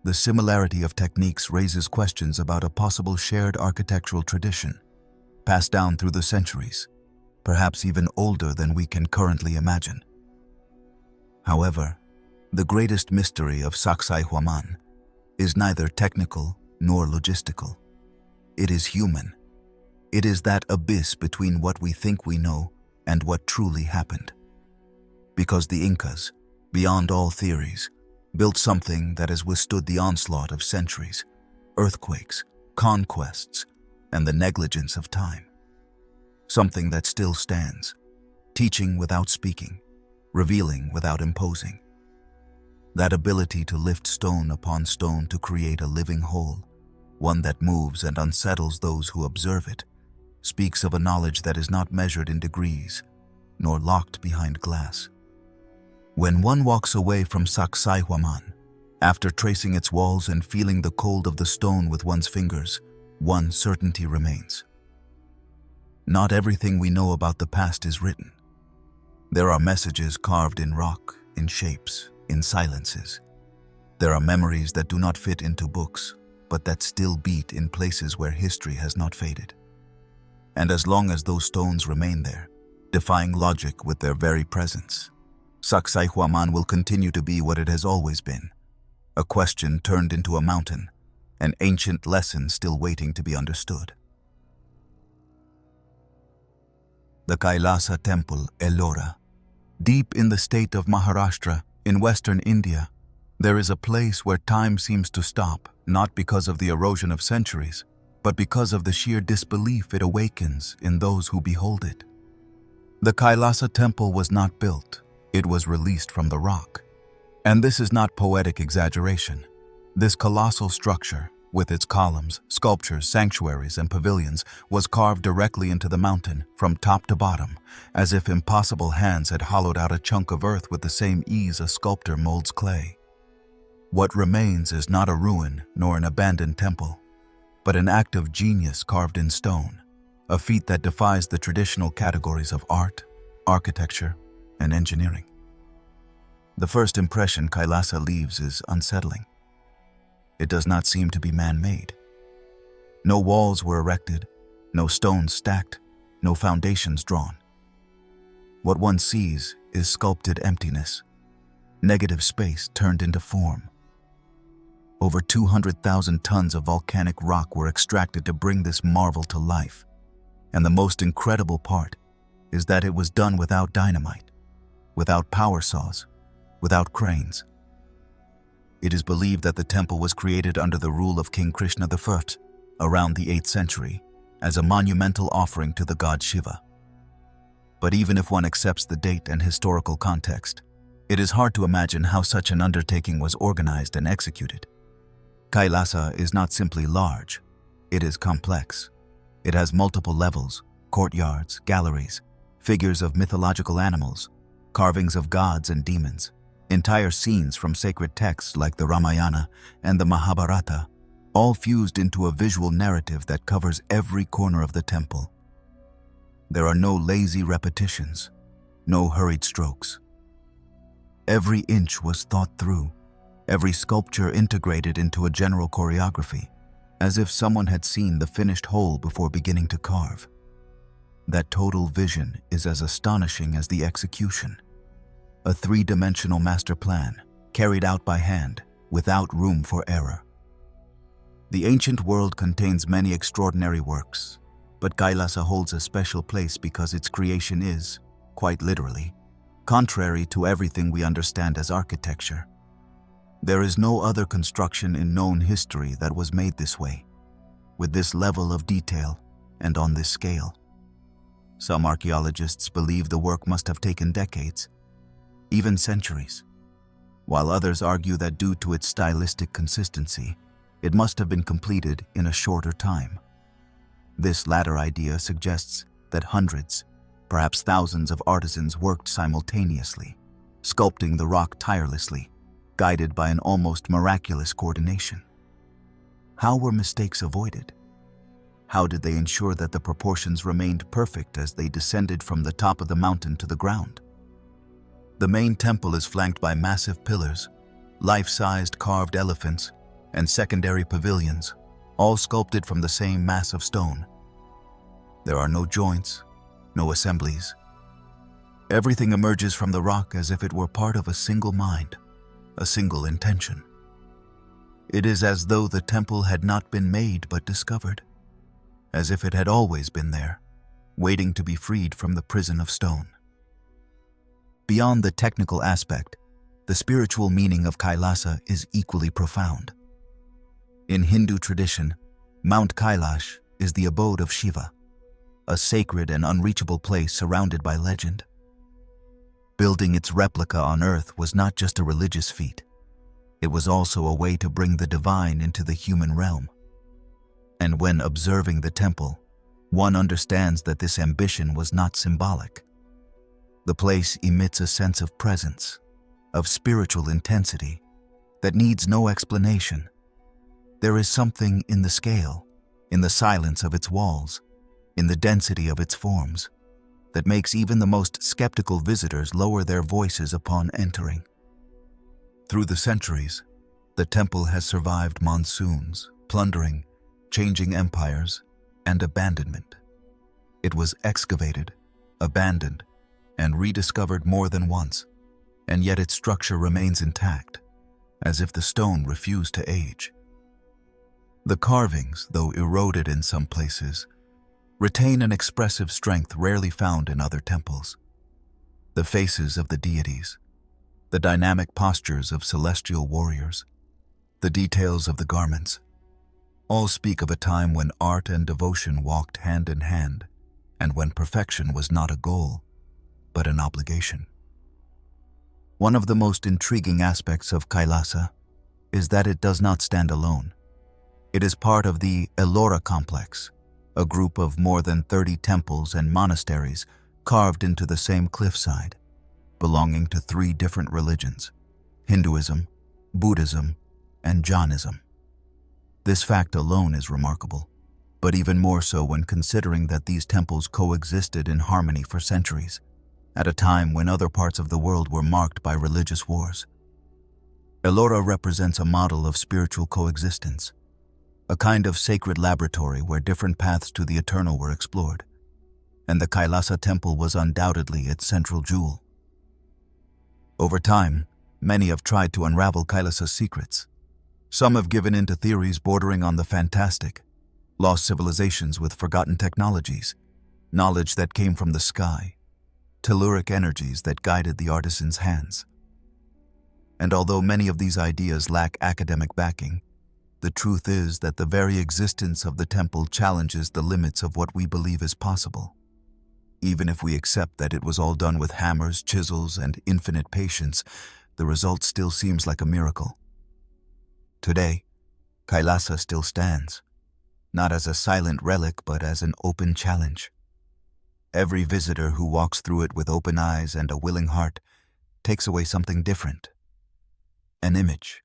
the similarity of techniques raises questions about a possible shared architectural tradition, passed down through the centuries, perhaps even older than we can currently imagine. However, the greatest mystery of Sacsayhuamán is neither technical nor logistical. It is human. It is that abyss between what we think we know and what truly happened. Because the Incas, beyond all theories, built something that has withstood the onslaught of centuries, earthquakes, conquests, and the negligence of time. Something that still stands, teaching without speaking, revealing without imposing. That ability to lift stone upon stone to create a living whole, one that moves and unsettles those who observe it, speaks of a knowledge that is not measured in degrees, nor locked behind glass. When one walks away from Sacsayhuamán, after tracing its walls and feeling the cold of the stone with one's fingers, one certainty remains. Not everything we know about the past is written. There are messages carved in rock, in shapes, in silences. There are memories that do not fit into books, but that still beat in places where history has not faded. And as long as those stones remain there, defying logic with their very presence, Sacsayhuamán will continue to be what it has always been: a question turned into a mountain, an ancient lesson still waiting to be understood. The Kailasa Temple, Ellora. Deep in the state of Maharashtra, in western India, there is a place where time seems to stop, not because of the erosion of centuries, but because of the sheer disbelief it awakens in those who behold it. The Kailasa Temple was not built, it was released from the rock. And this is not poetic exaggeration. This colossal structure, with its columns, sculptures, sanctuaries, and pavilions, was carved directly into the mountain, from top to bottom, as if impossible hands had hollowed out a chunk of earth with the same ease a sculptor molds clay. What remains is not a ruin nor an abandoned temple, but an act of genius carved in stone, a feat that defies the traditional categories of art, architecture, and engineering. The first impression Kailasa leaves is unsettling. It does not seem to be man-made. No walls were erected, no stones stacked, no foundations drawn. What one sees is sculpted emptiness, Negative space turned into form. Over 200,000 tons of volcanic rock were extracted to bring this marvel to life. And the most incredible part is that it was done without dynamite, without power saws, without cranes. It is believed that the temple was created under the rule of King Krishna I around the 8th century as a monumental offering to the god Shiva. But even if one accepts the date and historical context, it is hard to imagine how such an undertaking was organized and executed. Kailasa is not simply large, it is complex. It has multiple levels, courtyards, galleries, figures of mythological animals, carvings of gods and demons, entire scenes from sacred texts like the Ramayana and the Mahabharata, all fused into a visual narrative that covers every corner of the temple. There are no lazy repetitions, no hurried strokes. Every inch was thought through, every sculpture integrated into a general choreography, as if someone had seen the finished whole before beginning to carve. That total vision is as astonishing as the execution. A three-dimensional master plan, carried out by hand, without room for error. The ancient world contains many extraordinary works, but Kailasa holds a special place because its creation is, quite literally, contrary to everything we understand as architecture. There is no other construction in known history that was made this way, with this level of detail and on this scale. Some archaeologists believe the work must have taken decades, even centuries, while others argue that due to its stylistic consistency, it must have been completed in a shorter time. This latter idea suggests that hundreds, perhaps thousands of artisans worked simultaneously, sculpting the rock tirelessly, guided by an almost miraculous coordination. How were mistakes avoided? How did they ensure that the proportions remained perfect as they descended from the top of the mountain to the ground? The main temple is flanked by massive pillars, life-sized carved elephants, and secondary pavilions, all sculpted from the same mass of stone. There are no joints, no assemblies. Everything emerges from the rock as if it were part of a single mind, a single intention. It is as though the temple had not been made but discovered, as if it had always been there, waiting to be freed from the prison of stone. Beyond the technical aspect, the spiritual meaning of Kailasa is equally profound. In Hindu tradition, Mount Kailash is the abode of Shiva, a sacred and unreachable place surrounded by legend. Building its replica on Earth was not just a religious feat. It was also a way to bring the divine into the human realm. And when observing the temple, one understands that this ambition was not symbolic. The place emits a sense of presence, of spiritual intensity, that needs no explanation. There is something in the scale, in the silence of its walls, in the density of its forms, that makes even the most skeptical visitors lower their voices upon entering. Through the centuries, the temple has survived monsoons, plundering, changing empires, and abandonment. It was excavated, abandoned, and rediscovered more than once, and yet its structure remains intact, as if the stone refused to age. The carvings, though eroded in some places, retain an expressive strength rarely found in other temples. The faces of the deities, the dynamic postures of celestial warriors, the details of the garments, all speak of a time when art and devotion walked hand in hand, and when perfection was not a goal, but an obligation. One of the most intriguing aspects of Kailasa is that it does not stand alone. It is part of the Ellora complex, a group of more than 30 temples and monasteries carved into the same cliffside, belonging to 3 different religions: Hinduism, Buddhism, and Jainism. This fact alone is remarkable, but even more so when considering that these temples coexisted in harmony for centuries, at a time when other parts of the world were marked by religious wars. Ellora represents a model of spiritual coexistence, a kind of sacred laboratory where different paths to the eternal were explored, and the Kailasa temple was undoubtedly its central jewel. Over time, many have tried to unravel Kailasa's secrets. Some have given in to theories bordering on the fantastic, lost civilizations with forgotten technologies, knowledge that came from the sky, telluric energies that guided the artisan's hands. And although many of these ideas lack academic backing, the truth is that the very existence of the temple challenges the limits of what we believe is possible. Even if we accept that it was all done with hammers, chisels, and infinite patience, the result still seems like a miracle. Today, Kailasa still stands, not as a silent relic but as an open challenge. Every visitor who walks through it with open eyes and a willing heart takes away something different. An image,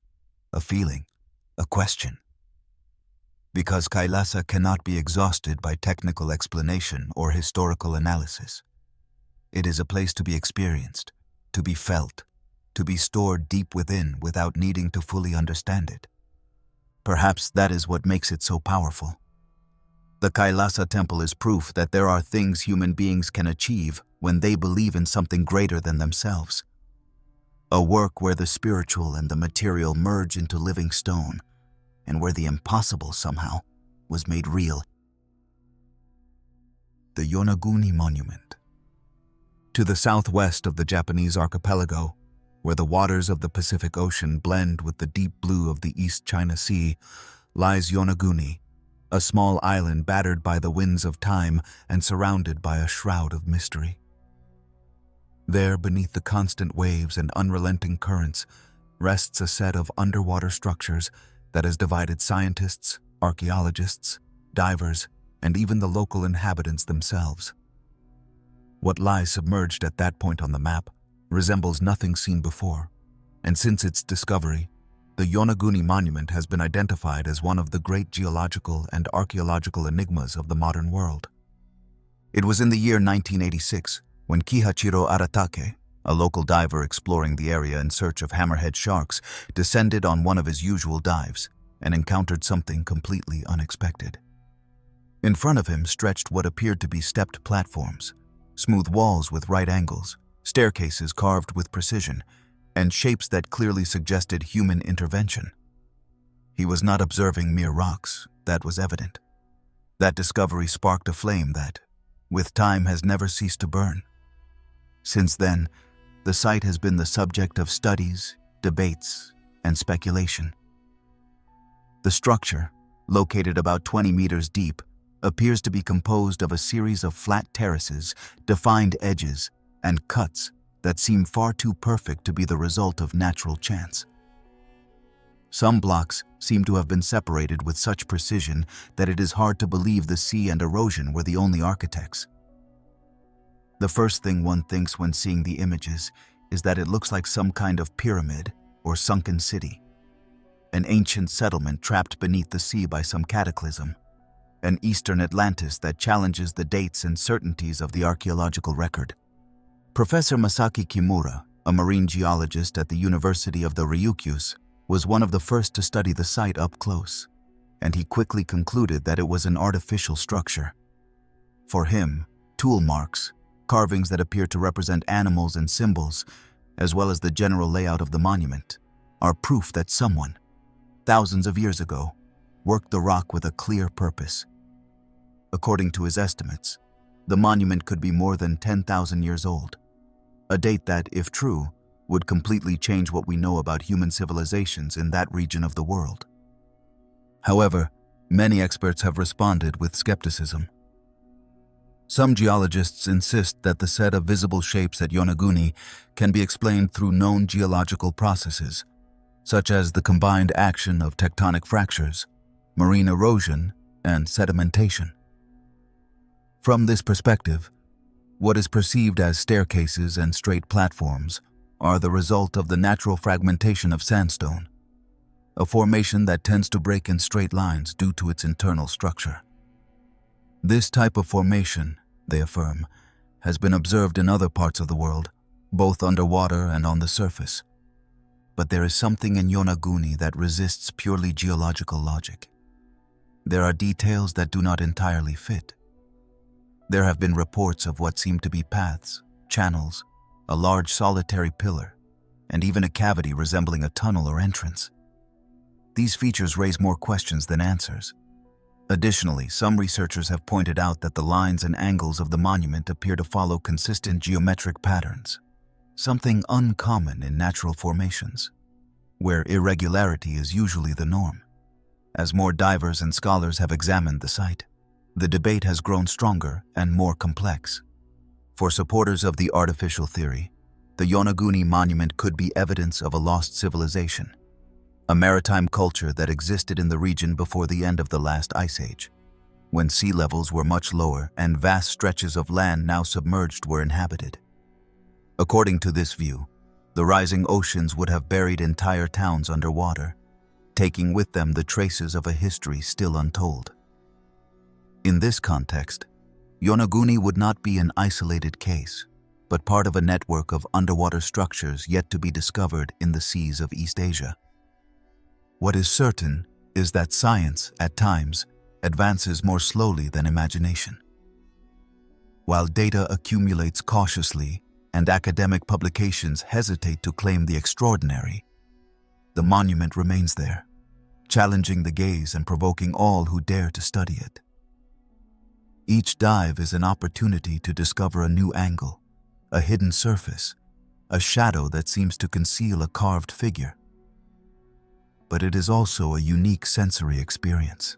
a feeling, a question. Because Kailasa cannot be exhausted by technical explanation or historical analysis. It is a place to be experienced, to be felt, to be stored deep within without needing to fully understand it. Perhaps that is what makes it so powerful. The Kailasa temple is proof that there are things human beings can achieve when they believe in something greater than themselves. A work where the spiritual and the material merge into living stone, and where the impossible somehow was made real. The Yonaguni Monument. To the southwest of the Japanese archipelago, where the waters of the Pacific Ocean blend with the deep blue of the East China Sea, lies Yonaguni, a small island battered by the winds of time and surrounded by a shroud of mystery. There, beneath the constant waves and unrelenting currents, rests a set of underwater structures that has divided scientists, archaeologists, divers, and even the local inhabitants themselves. What lies submerged at that point on the map resembles nothing seen before, and since its discovery, the Yonaguni Monument has been identified as one of the great geological and archaeological enigmas of the modern world. It was in the year 1986 when Kihachiro Aratake, a local diver exploring the area in search of hammerhead sharks, descended on one of his usual dives and encountered something completely unexpected. In front of him stretched what appeared to be stepped platforms, smooth walls with right angles, staircases carved with precision, and shapes that clearly suggested human intervention. He was not observing mere rocks, that was evident. That discovery sparked a flame that, with time, has never ceased to burn. Since then, the site has been the subject of studies, debates, and speculation. The structure, located about 20 meters deep, appears to be composed of a series of flat terraces, defined edges, and cuts that seem far too perfect to be the result of natural chance. Some blocks seem to have been separated with such precision that it is hard to believe the sea and erosion were the only architects. The first thing one thinks when seeing the images is that it looks like some kind of pyramid or sunken city, an ancient settlement trapped beneath the sea by some cataclysm, an eastern Atlantis that challenges the dates and certainties of the archaeological record. Professor Masaki Kimura, a marine geologist at the University of the Ryukyus, was one of the first to study the site up close, and he quickly concluded that it was an artificial structure. For him, tool marks, carvings that appear to represent animals and symbols, as well as the general layout of the monument, are proof that someone, thousands of years ago, worked the rock with a clear purpose. According to his estimates, the monument could be more than 10,000 years old, a date that, if true, would completely change what we know about human civilizations in that region of the world. However, many experts have responded with skepticism. Some geologists insist that the set of visible shapes at Yonaguni can be explained through known geological processes, such as the combined action of tectonic fractures, marine erosion, and sedimentation. From this perspective, what is perceived as staircases and straight platforms are the result of the natural fragmentation of sandstone, a formation that tends to break in straight lines due to its internal structure. This type of formation, they affirm, has been observed in other parts of the world, both underwater and on the surface. But there is something in Yonaguni that resists purely geological logic. There are details that do not entirely fit. There have been reports of what seem to be paths, channels, a large solitary pillar, and even a cavity resembling a tunnel or entrance. These features raise more questions than answers. Additionally, some researchers have pointed out that the lines and angles of the monument appear to follow consistent geometric patterns, something uncommon in natural formations, where irregularity is usually the norm. As more divers and scholars have examined the site, the debate has grown stronger and more complex. For supporters of the artificial theory, the Yonaguni Monument could be evidence of a lost civilization, a maritime culture that existed in the region before the end of the last ice age, when sea levels were much lower and vast stretches of land now submerged were inhabited. According to this view, the rising oceans would have buried entire towns underwater, taking with them the traces of a history still untold. In this context, Yonaguni would not be an isolated case, but part of a network of underwater structures yet to be discovered in the seas of East Asia. What is certain is that science, at times, advances more slowly than imagination. While data accumulates cautiously and academic publications hesitate to claim the extraordinary, the monument remains there, challenging the gaze and provoking all who dare to study it. Each dive is an opportunity to discover a new angle, a hidden surface, a shadow that seems to conceal a carved figure. But it is also a unique sensory experience.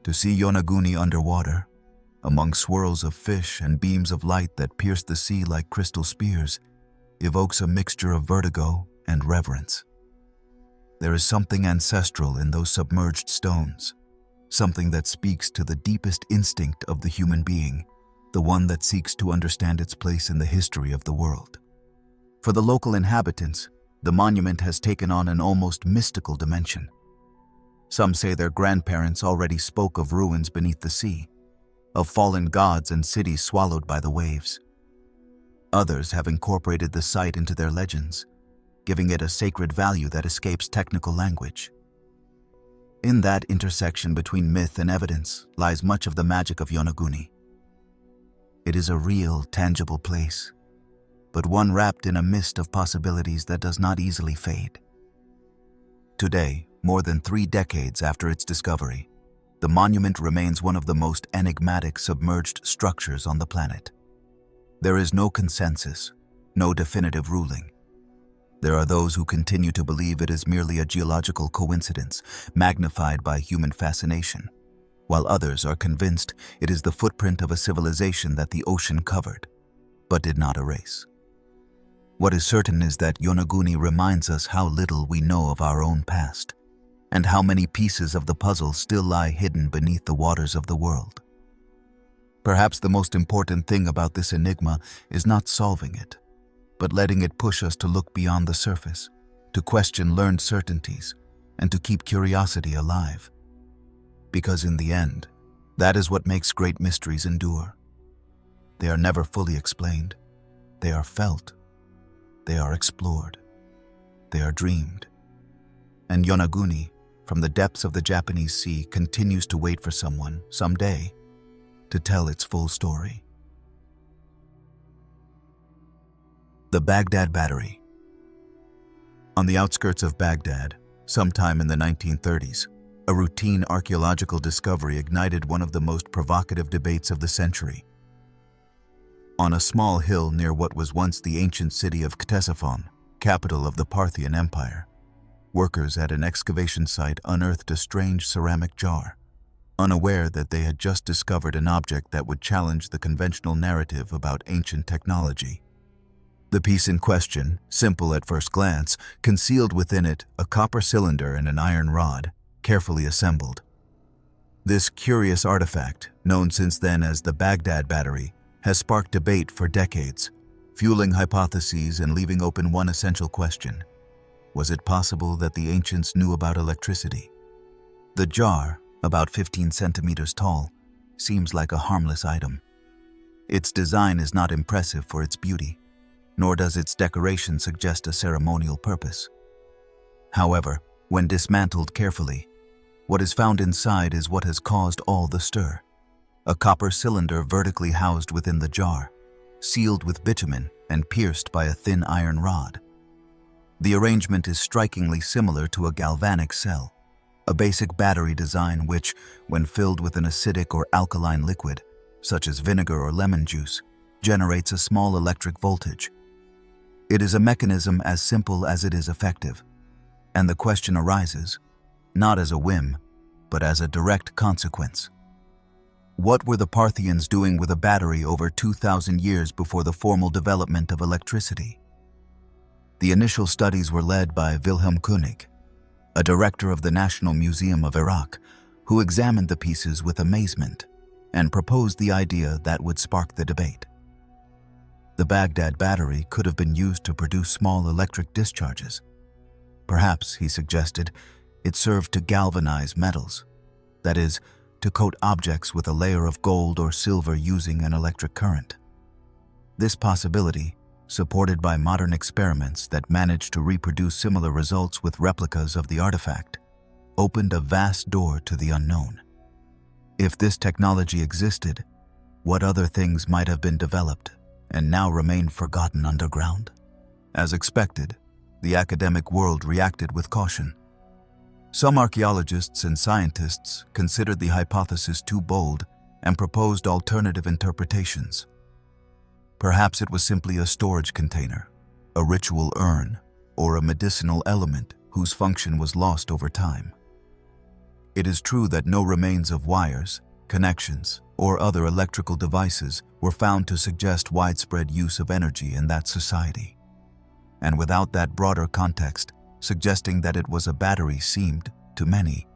To see Yonaguni underwater, among swirls of fish and beams of light that pierce the sea like crystal spears, evokes a mixture of vertigo and reverence. There is something ancestral in those submerged stones, something that speaks to the deepest instinct of the human being, the one that seeks to understand its place in the history of the world. For the local inhabitants, the monument has taken on an almost mystical dimension. Some say their grandparents already spoke of ruins beneath the sea, of fallen gods and cities swallowed by the waves. Others have incorporated the site into their legends, giving it a sacred value that escapes technical language. In that intersection between myth and evidence lies much of the magic of Yonaguni. It is a real, tangible place, but one wrapped in a mist of possibilities that does not easily fade. Today, more than 3 decades after its discovery, the monument remains one of the most enigmatic submerged structures on the planet. There is no consensus, no definitive ruling. There are those who continue to believe it is merely a geological coincidence magnified by human fascination, while others are convinced it is the footprint of a civilization that the ocean covered, but did not erase. What is certain is that Yonaguni reminds us how little we know of our own past, and how many pieces of the puzzle still lie hidden beneath the waters of the world. Perhaps the most important thing about this enigma is not solving it, but letting it push us to look beyond the surface, to question learned certainties, and to keep curiosity alive. Because in the end, that is what makes great mysteries endure. They are never fully explained. They are felt. They are explored. They are dreamed. And Yonaguni, from the depths of the Japanese Sea, continues to wait for someone, someday, to tell its full story. The Baghdad Battery. On the outskirts of Baghdad, sometime in the 1930s, a routine archaeological discovery ignited one of the most provocative debates of the century. On a small hill near what was once the ancient city of Ctesiphon, capital of the Parthian Empire, workers at an excavation site unearthed a strange ceramic jar, unaware that they had just discovered an object that would challenge the conventional narrative about ancient technology. The piece in question, simple at first glance, concealed within it a copper cylinder and an iron rod, carefully assembled. This curious artifact, known since then as the Baghdad Battery, has sparked debate for decades, fueling hypotheses and leaving open one essential question. Was it possible that the ancients knew about electricity? The jar, about 15 centimeters tall, seems like a harmless item. Its design is not impressive for its beauty, nor does its decoration suggest a ceremonial purpose. However, when dismantled carefully, what is found inside is what has caused all the stir. A copper cylinder vertically housed within the jar, sealed with bitumen and pierced by a thin iron rod. The arrangement is strikingly similar to a galvanic cell, a basic battery design which, when filled with an acidic or alkaline liquid, such as vinegar or lemon juice, generates a small electric voltage. It is a mechanism as simple as it is effective, and the question arises, not as a whim, but as a direct consequence. What were the Parthians doing with a battery over 2,000 years before the formal development of electricity? The initial studies were led by Wilhelm König, a director of the National Museum of Iraq, who examined the pieces with amazement and proposed the idea that would spark the debate. The Baghdad Battery could have been used to produce small electric discharges. Perhaps, he suggested, it served to galvanize metals, that is, to coat objects with a layer of gold or silver using an electric current. This possibility, supported by modern experiments that managed to reproduce similar results with replicas of the artifact, opened a vast door to the unknown. If this technology existed, what other things might have been developed and now remain forgotten underground? As expected, the academic world reacted with caution. Some archaeologists and scientists considered the hypothesis too bold and proposed alternative interpretations. Perhaps it was simply a storage container, a ritual urn, or a medicinal element whose function was lost over time. It is true that no remains of wires, connections, or other electrical devices were found to suggest widespread use of energy in that society. And without that broader context, suggesting that it was a battery seemed, to many,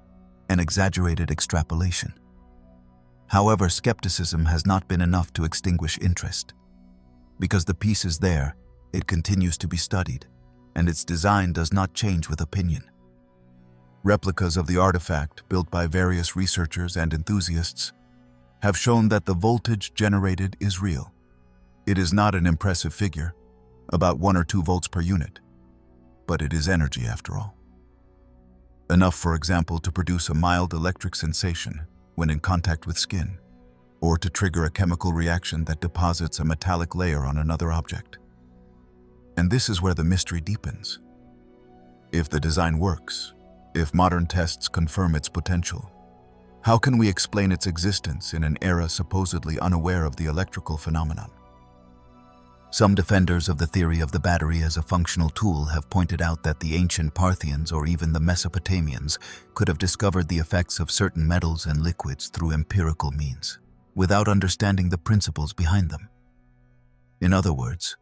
an exaggerated extrapolation. However, skepticism has not been enough to extinguish interest. Because the piece is there, it continues to be studied, and its design does not change with opinion. Replicas of the artifact, built by various researchers and enthusiasts, have shown that the voltage generated is real. It is not an impressive figure, about 1 or 2 volts per unit, but it is energy after all. Enough, for example, to produce a mild electric sensation when in contact with skin, or to trigger a chemical reaction that deposits a metallic layer on another object. And this is where the mystery deepens. If the design works, if modern tests confirm its potential, how can we explain its existence in an era supposedly unaware of the electrical phenomenon? Some defenders of the theory of the battery as a functional tool have pointed out that the ancient Parthians or even the Mesopotamians could have discovered the effects of certain metals and liquids through empirical means, without understanding the principles behind them. In other words,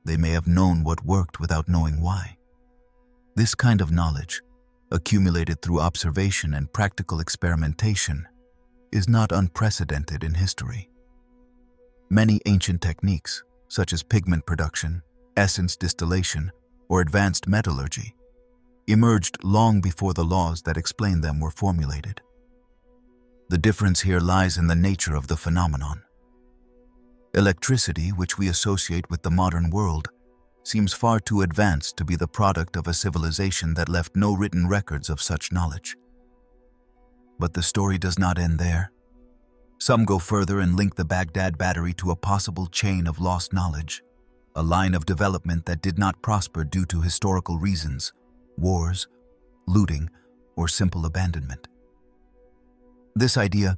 they may have known what worked without knowing why. This kind of knowledge, accumulated through observation and practical experimentation, is not unprecedented in history. Many ancient techniques, such as pigment production, essence distillation, or advanced metallurgy, emerged long before the laws that explain them were formulated. The difference here lies in the nature of the phenomenon. Electricity, which we associate with the modern world, seems far too advanced to be the product of a civilization that left no written records of such knowledge. But the story does not end there. Some go further and link the Baghdad Battery to a possible chain of lost knowledge, a line of development that did not prosper due to historical reasons, wars, looting, or simple abandonment. This idea,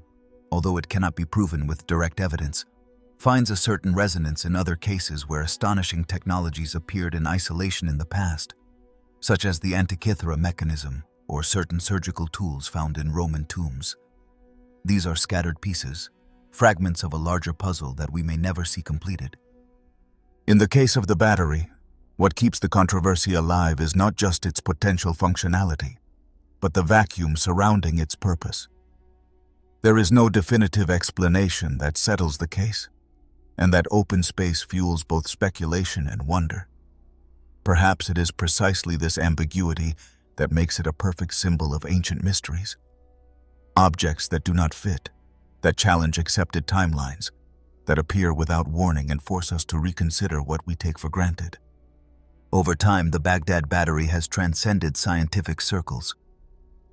although it cannot be proven with direct evidence, finds a certain resonance in other cases where astonishing technologies appeared in isolation in the past, such as the Antikythera Mechanism or certain surgical tools found in Roman tombs. These are scattered pieces, fragments of a larger puzzle that we may never see completed. In the case of the battery, what keeps the controversy alive is not just its potential functionality, but the vacuum surrounding its purpose. There is no definitive explanation that settles the case, and that open space fuels both speculation and wonder. Perhaps it is precisely this ambiguity that makes it a perfect symbol of ancient mysteries. Objects that do not fit, that challenge accepted timelines, that appear without warning and force us to reconsider what we take for granted. Over time, the Baghdad Battery has transcended scientific circles.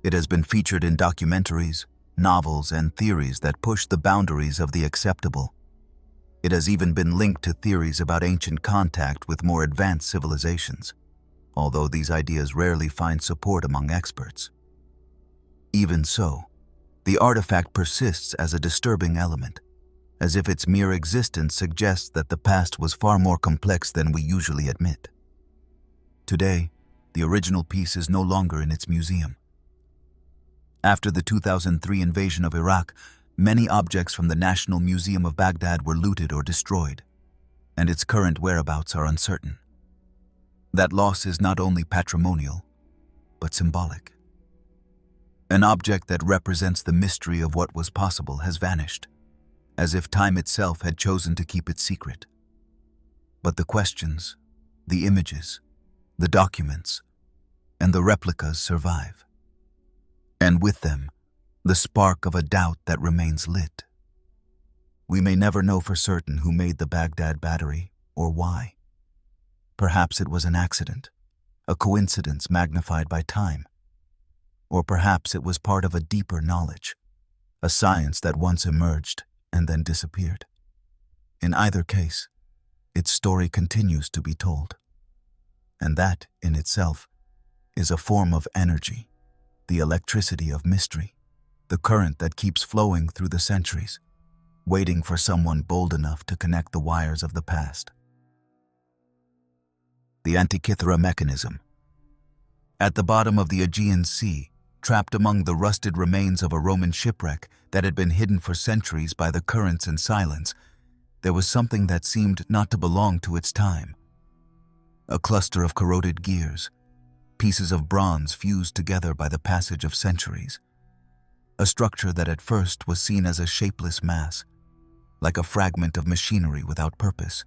It has been featured in documentaries, novels, and theories that push the boundaries of the acceptable. It has even been linked to theories about ancient contact with more advanced civilizations, although these ideas rarely find support among experts. Even so, the artifact persists as a disturbing element, as if its mere existence suggests that the past was far more complex than we usually admit. Today, the original piece is no longer in its museum. After the 2003 invasion of Iraq, many objects from the National Museum of Baghdad were looted or destroyed, and its current whereabouts are uncertain. That loss is not only patrimonial, but symbolic. An object that represents the mystery of what was possible has vanished, as if time itself had chosen to keep it secret. But the questions, the images, the documents, and the replicas survive. And with them, the spark of a doubt that remains lit. We may never know for certain who made the Baghdad Battery or why. Perhaps it was an accident, a coincidence magnified by time. Or perhaps it was part of a deeper knowledge, a science that once emerged and then disappeared. In either case, its story continues to be told. And that, in itself, is a form of energy, the electricity of mystery, the current that keeps flowing through the centuries, waiting for someone bold enough to connect the wires of the past. The Antikythera Mechanism. At the bottom of the Aegean Sea, trapped among the rusted remains of a Roman shipwreck that had been hidden for centuries by the currents and silence, there was something that seemed not to belong to its time. A cluster of corroded gears, pieces of bronze fused together by the passage of centuries. A structure that at first was seen as a shapeless mass, like a fragment of machinery without purpose.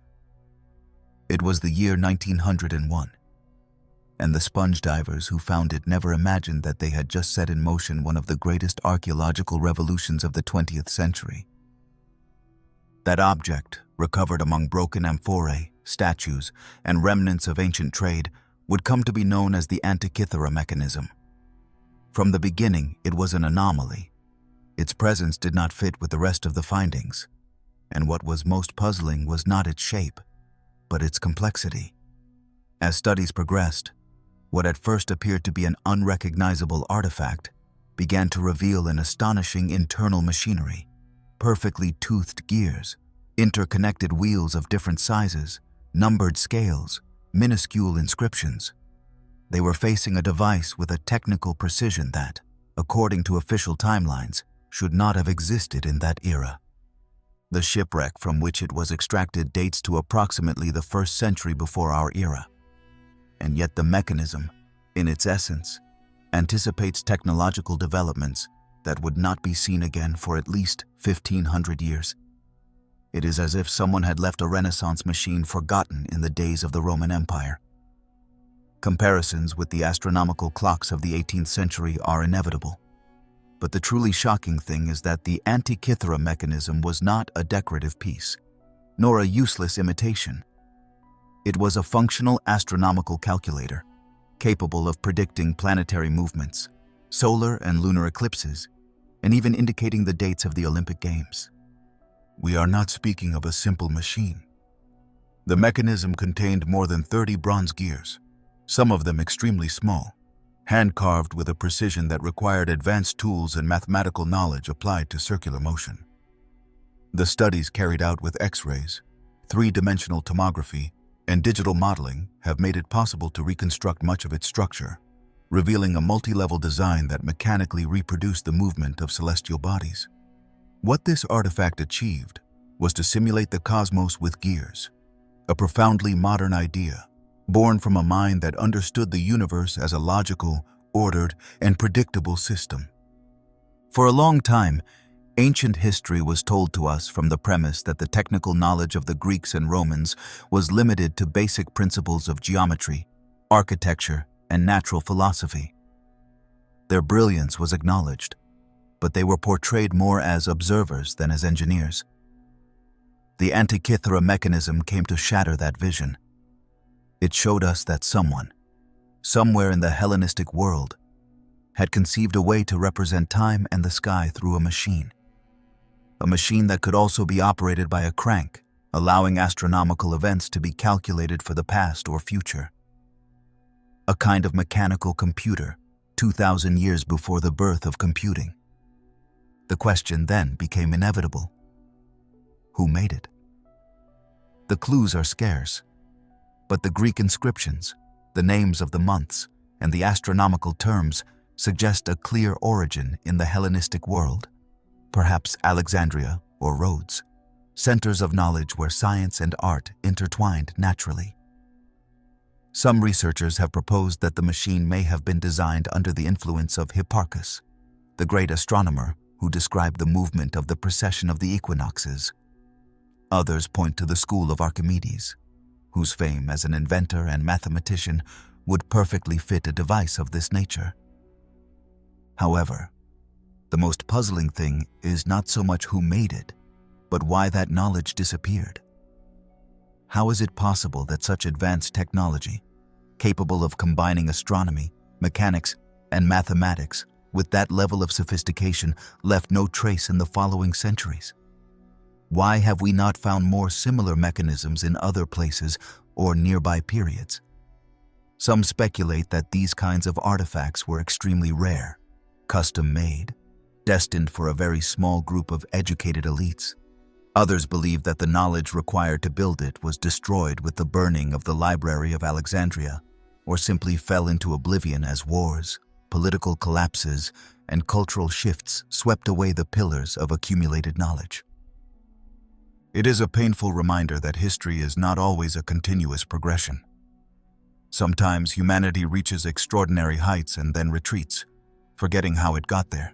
It was the year 1901, and the sponge divers who found it never imagined that they had just set in motion one of the greatest archaeological revolutions of the 20th century. That object, recovered among broken amphorae, statues, and remnants of ancient trade, would come to be known as the Antikythera Mechanism. From the beginning, it was an anomaly. Its presence did not fit with the rest of the findings, and what was most puzzling was not its shape, but its complexity. As studies progressed, what at first appeared to be an unrecognizable artifact began to reveal an astonishing internal machinery, perfectly toothed gears, interconnected wheels of different sizes, numbered scales, minuscule inscriptions. They were facing a device with a technical precision that, according to official timelines, should not have existed in that era. The shipwreck from which it was extracted dates to approximately the 1st century before our era. And yet the mechanism, in its essence, anticipates technological developments that would not be seen again for at least 1,500 years. It is as if someone had left a Renaissance machine forgotten in the days of the Roman Empire. Comparisons with the astronomical clocks of the 18th century are inevitable. But the truly shocking thing is that the Antikythera Mechanism was not a decorative piece, nor a useless imitation. It was a functional astronomical calculator, capable of predicting planetary movements, solar and lunar eclipses, and even indicating the dates of the Olympic Games. We are not speaking of a simple machine. The mechanism contained more than 30 bronze gears, some of them extremely small, hand-carved with a precision that required advanced tools and mathematical knowledge applied to circular motion. The studies carried out with X-rays, three-dimensional tomography, and digital modeling have made it possible to reconstruct much of its structure, revealing a multi-level design that mechanically reproduced the movement of celestial bodies. What this artifact achieved was to simulate the cosmos with gears, a profoundly modern idea, born from a mind that understood the universe as a logical, ordered, and predictable system. For a long time, ancient history was told to us from the premise that the technical knowledge of the Greeks and Romans was limited to basic principles of geometry, architecture, and natural philosophy. Their brilliance was acknowledged, but they were portrayed more as observers than as engineers. The Antikythera Mechanism came to shatter that vision. It showed us that someone, somewhere in the Hellenistic world, had conceived a way to represent time and the sky through a machine that could also be operated by a crank, allowing astronomical events to be calculated for the past or future. a kind of mechanical computer 2,000 years before the birth of computing. The question then became inevitable. Who made it? The clues are scarce, but the Greek inscriptions, the names of the months, and the astronomical terms suggest a clear origin in the Hellenistic world, perhaps Alexandria or Rhodes, centers of knowledge where science and art intertwined naturally. Some researchers have proposed that the machine may have been designed under the influence of Hipparchus, the great astronomer who described the movement of the precession of the equinoxes. Others point to the school of Archimedes, whose fame as an inventor and mathematician would perfectly fit a device of this nature. However, the most puzzling thing is not so much who made it, but why that knowledge disappeared. How is it possible that such advanced technology, capable of combining astronomy, mechanics, and mathematics with that level of sophistication, left no trace in the following centuries? Why have we not found more similar mechanisms in other places or nearby periods? Some speculate that these kinds of artifacts were extremely rare, custom-made, destined for a very small group of educated elites. Others believe that the knowledge required to build it was destroyed with the burning of the Library of Alexandria, or simply fell into oblivion as wars, political collapses, and cultural shifts swept away the pillars of accumulated knowledge. It is a painful reminder that history is not always a continuous progression. Sometimes humanity reaches extraordinary heights and then retreats, forgetting how it got there.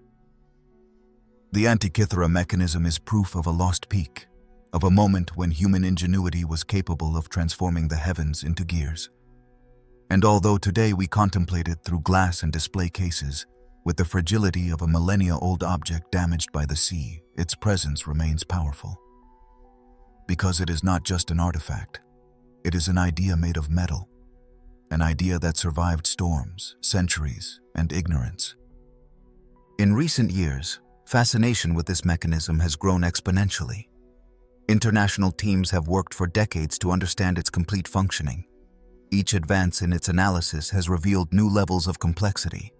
The Antikythera Mechanism is proof of a lost peak, of a moment when human ingenuity was capable of transforming the heavens into gears. And although today we contemplate it through glass and display cases, with the fragility of a millennia-old object damaged by the sea, its presence remains powerful. Because it is not just an artifact, it is an idea made of metal, an idea that survived storms, centuries, and ignorance. In recent years, fascination with this mechanism has grown exponentially. International teams have worked for decades to understand its complete functioning. Each advance in its analysis has revealed new levels of complexity.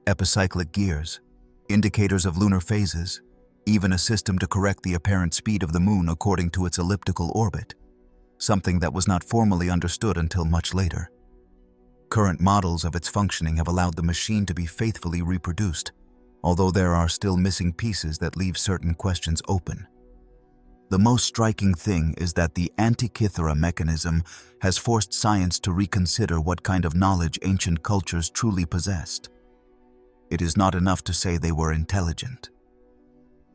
Epicyclic gears, indicators of lunar phases, even a system to correct the apparent speed of the moon according to its elliptical orbit, something that was not formally understood until much later. Current models of its functioning have allowed the machine to be faithfully reproduced, although there are still missing pieces that leave certain questions open. The most striking thing is that the Antikythera Mechanism has forced science to reconsider what kind of knowledge ancient cultures truly possessed. It is not enough to say they were intelligent.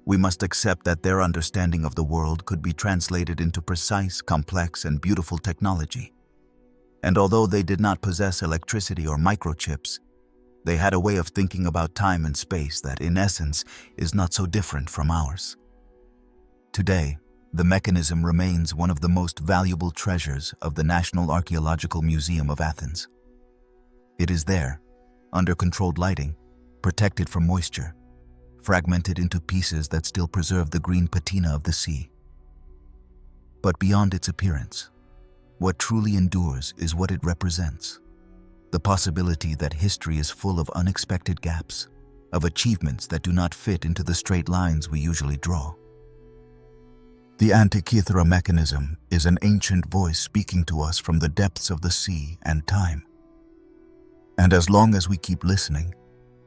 We must accept that their understanding of the world could be translated into precise, complex, and beautiful technology. And although they did not possess electricity or microchips, they had a way of thinking about time and space that, in essence, is not so different from ours. Today, the mechanism remains one of the most valuable treasures of the National Archaeological Museum of Athens. It is there, under controlled lighting, protected from moisture, fragmented into pieces that still preserve the green patina of the sea. But beyond its appearance, what truly endures is what it represents. The possibility that history is full of unexpected gaps, of achievements that do not fit into the straight lines we usually draw. The Antikythera Mechanism is an ancient voice speaking to us from the depths of the sea and time. And as long as we keep listening,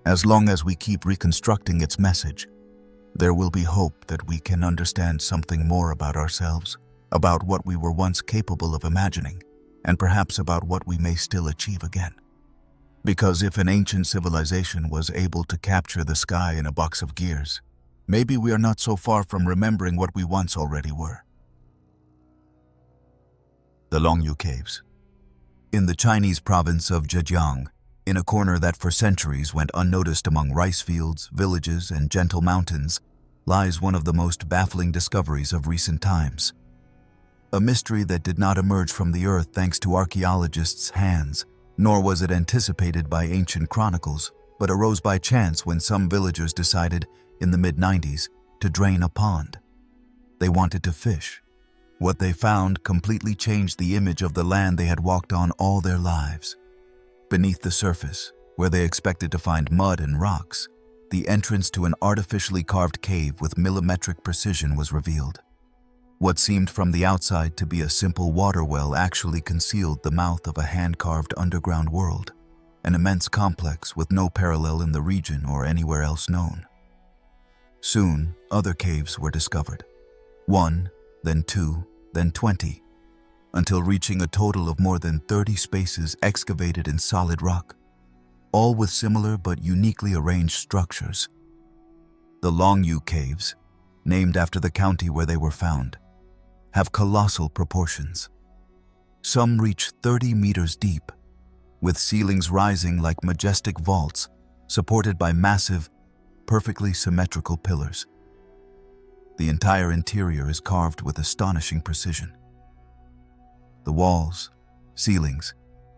as long as we keep reconstructing its message, there will be hope that we can understand something more about ourselves, about what we were once capable of imagining, and perhaps about what we may still achieve again. Because if an ancient civilization was able to capture the sky in a box of gears, maybe we are not so far from remembering what we once already were. The Longyou Caves. In the Chinese province of Zhejiang, in a corner that for centuries went unnoticed among rice fields, villages, and gentle mountains, lies one of the most baffling discoveries of recent times. A mystery that did not emerge from the earth thanks to archaeologists' hands, nor was it anticipated by ancient chronicles, but arose by chance when some villagers decided, in the mid-90s, to drain a pond. They wanted to fish. What they found completely changed the image of the land they had walked on all their lives. Beneath the surface, where they expected to find mud and rocks, the entrance to an artificially carved cave with millimetric precision was revealed. What seemed from the outside to be a simple water well actually concealed the mouth of a hand-carved underground world, an immense complex with no parallel in the region or anywhere else known. Soon, other caves were discovered. 1, then 2, then 20, until reaching a total of more than 30 spaces excavated in solid rock, all with similar but uniquely arranged structures. The Longyou Caves, named after the county where they were found, have colossal proportions. Some reach 30 meters deep, with ceilings rising like majestic vaults supported by massive, perfectly symmetrical pillars. The entire interior is carved with astonishing precision. The walls, ceilings,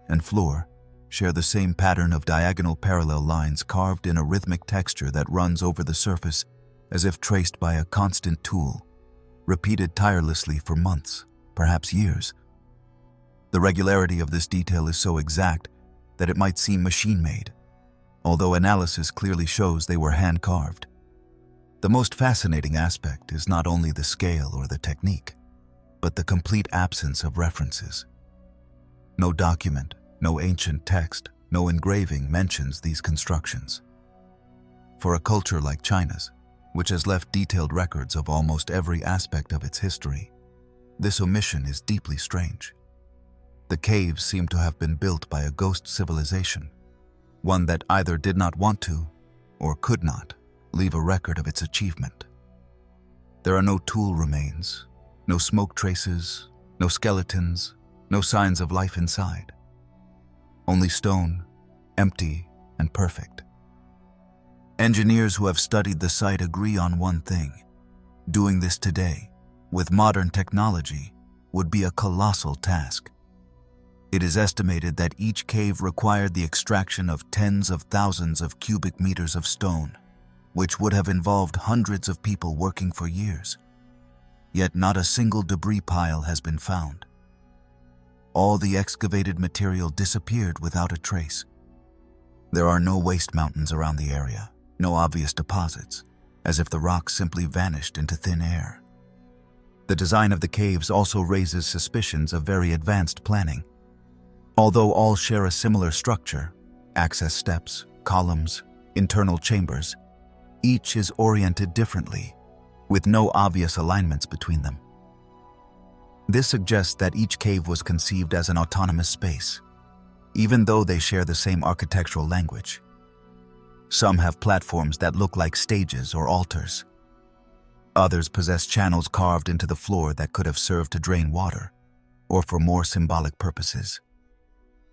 and floor share the same pattern of diagonal parallel lines carved in a rhythmic texture that runs over the surface as if traced by a constant tool, repeated tirelessly for months, perhaps years. The regularity of this detail is so exact that it might seem machine-made, although analysis clearly shows they were hand-carved. The most fascinating aspect is not only the scale or the technique, but the complete absence of references. No document, no ancient text, no engraving mentions these constructions. For a culture like China's, which has left detailed records of almost every aspect of its history, this omission is deeply strange. The caves seem to have been built by a ghost civilization, one that either did not want to, or could not, leave a record of its achievement. There are no tool remains, no smoke traces, no skeletons, no signs of life inside. Only stone, empty and perfect. Engineers who have studied the site agree on one thing: doing this today, with modern technology, would be a colossal task. It is estimated that each cave required the extraction of tens of thousands of cubic meters of stone, which would have involved hundreds of people working for years. Yet not a single debris pile has been found. All the excavated material disappeared without a trace. There are no waste mountains around the area, no obvious deposits, as if the rocks simply vanished into thin air. The design of the caves also raises suspicions of very advanced planning. Although all share a similar structure, access steps, columns, internal chambers, each is oriented differently, with no obvious alignments between them. This suggests that each cave was conceived as an autonomous space, even though they share the same architectural language. Some have platforms that look like stages or altars. Others possess channels carved into the floor that could have served to drain water, or for more symbolic purposes.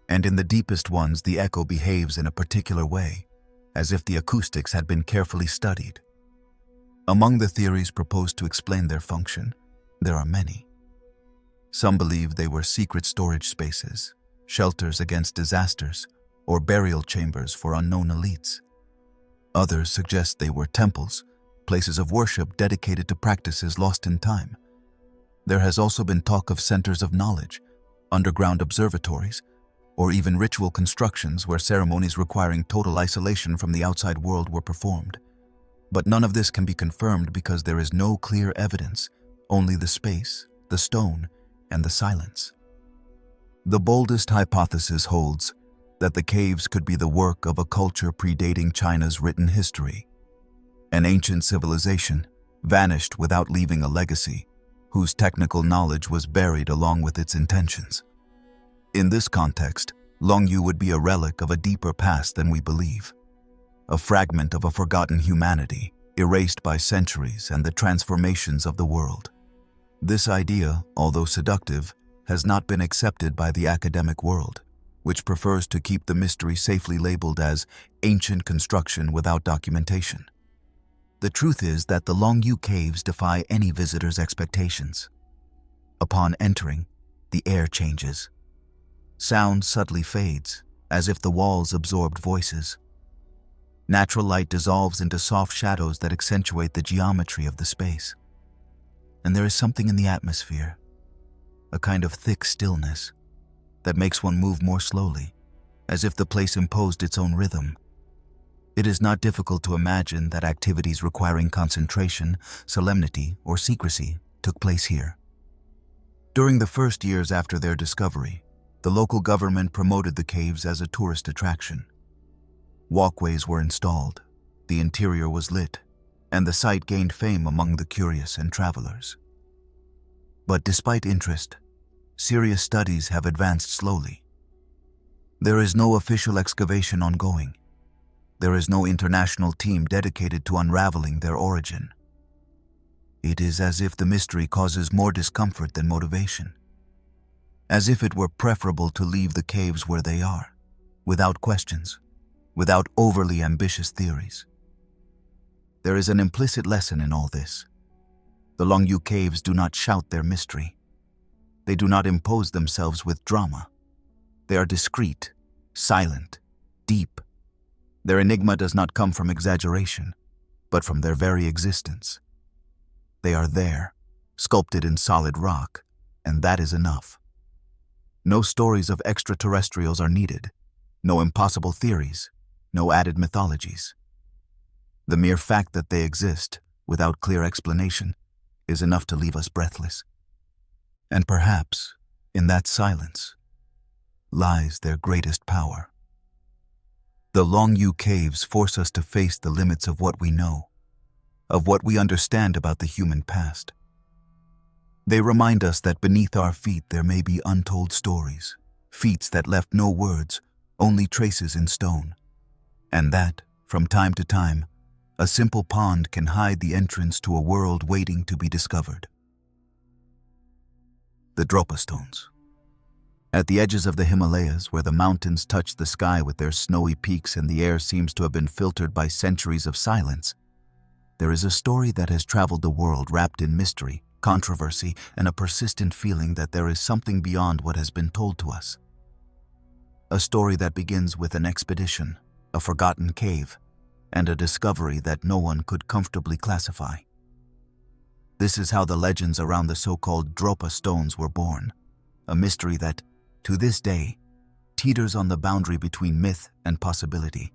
And in the deepest ones, the echo behaves in a particular way, as if the acoustics had been carefully studied. Among the theories proposed to explain their function, there are many. Some believe they were secret storage spaces, shelters against disasters, or burial chambers for unknown elites. Others suggest they were temples, places of worship dedicated to practices lost in time. There has also been talk of centers of knowledge, underground observatories, or even ritual constructions where ceremonies requiring total isolation from the outside world were performed. But none of this can be confirmed because there is no clear evidence, only the space, the stone, and the silence. The boldest hypothesis holds that the caves could be the work of a culture predating China's written history, an ancient civilization vanished without leaving a legacy, whose technical knowledge was buried along with its intentions. In this context, Longyou would be a relic of a deeper past than we believe, a fragment of a forgotten humanity, erased by centuries and the transformations of the world. This idea, although seductive, has not been accepted by the academic world, which prefers to keep the mystery safely labeled as ancient construction without documentation. The truth is that the Longyou Caves defy any visitor's expectations. Upon entering, the air changes. Sound subtly fades, as if the walls absorbed voices. Natural light dissolves into soft shadows that accentuate the geometry of the space. And there is something in the atmosphere, a kind of thick stillness, that makes one move more slowly, as if the place imposed its own rhythm. It is not difficult to imagine that activities requiring concentration, solemnity, or secrecy took place here. During the first years after their discovery, the local government promoted the caves as a tourist attraction. Walkways were installed, the interior was lit, and the site gained fame among the curious and travelers. But despite interest, serious studies have advanced slowly. There is no official excavation ongoing. There is no international team dedicated to unraveling their origin. It is as if the mystery causes more discomfort than motivation. As if it were preferable to leave the caves where they are, without questions, without overly ambitious theories. There is an implicit lesson in all this. The Longyou Caves do not shout their mystery. They do not impose themselves with drama. They are discreet, silent, deep. Their enigma does not come from exaggeration, but from their very existence. They are there, sculpted in solid rock, and that is enough. No stories of extraterrestrials are needed, no impossible theories, no added mythologies. The mere fact that they exist, without clear explanation, is enough to leave us breathless. And perhaps, in that silence, lies their greatest power. The Longyou Caves force us to face the limits of what we know, of what we understand about the human past. They remind us that beneath our feet there may be untold stories, feats that left no words, only traces in stone, and that, from time to time, a simple pond can hide the entrance to a world waiting to be discovered. The Dropa Stones. At the edges of the Himalayas, where the mountains touch the sky with their snowy peaks and the air seems to have been filtered by centuries of silence, there is a story that has traveled the world wrapped in mystery, controversy, and a persistent feeling that there is something beyond what has been told to us. A story that begins with an expedition, a forgotten cave, and a discovery that no one could comfortably classify. This is how the legends around the so-called Dropa Stones were born, a mystery that, to this day, teeters on the boundary between myth and possibility.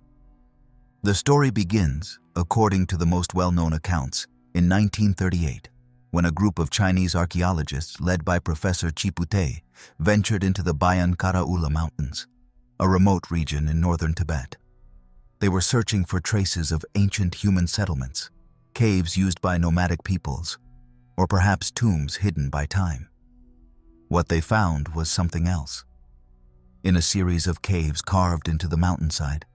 The story begins, according to the most well-known accounts, in 1938, when a group of Chinese archaeologists led by Professor Chipute ventured into the Bayan Karaula Mountains, a remote region in northern Tibet. They were searching for traces of ancient human settlements, caves used by nomadic peoples, or perhaps tombs hidden by time. What they found was something else. In a series of caves carved into the mountainside,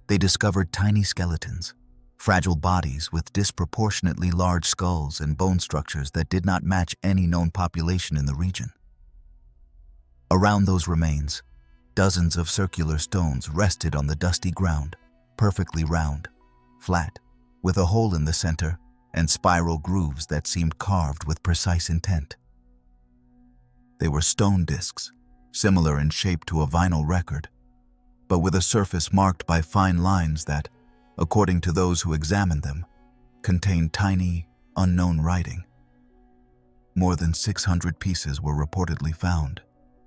they discovered tiny skeletons, fragile bodies with disproportionately large skulls and bone structures that did not match any known population in the region. Around those remains, dozens of circular stones rested on the dusty ground, perfectly round, flat, with a hole in the center and spiral grooves that seemed carved with precise intent. They were stone discs, similar in shape to a vinyl record, but with a surface marked by fine lines that, according to those who examined them, contained tiny, unknown writing. More than 600 pieces were reportedly found,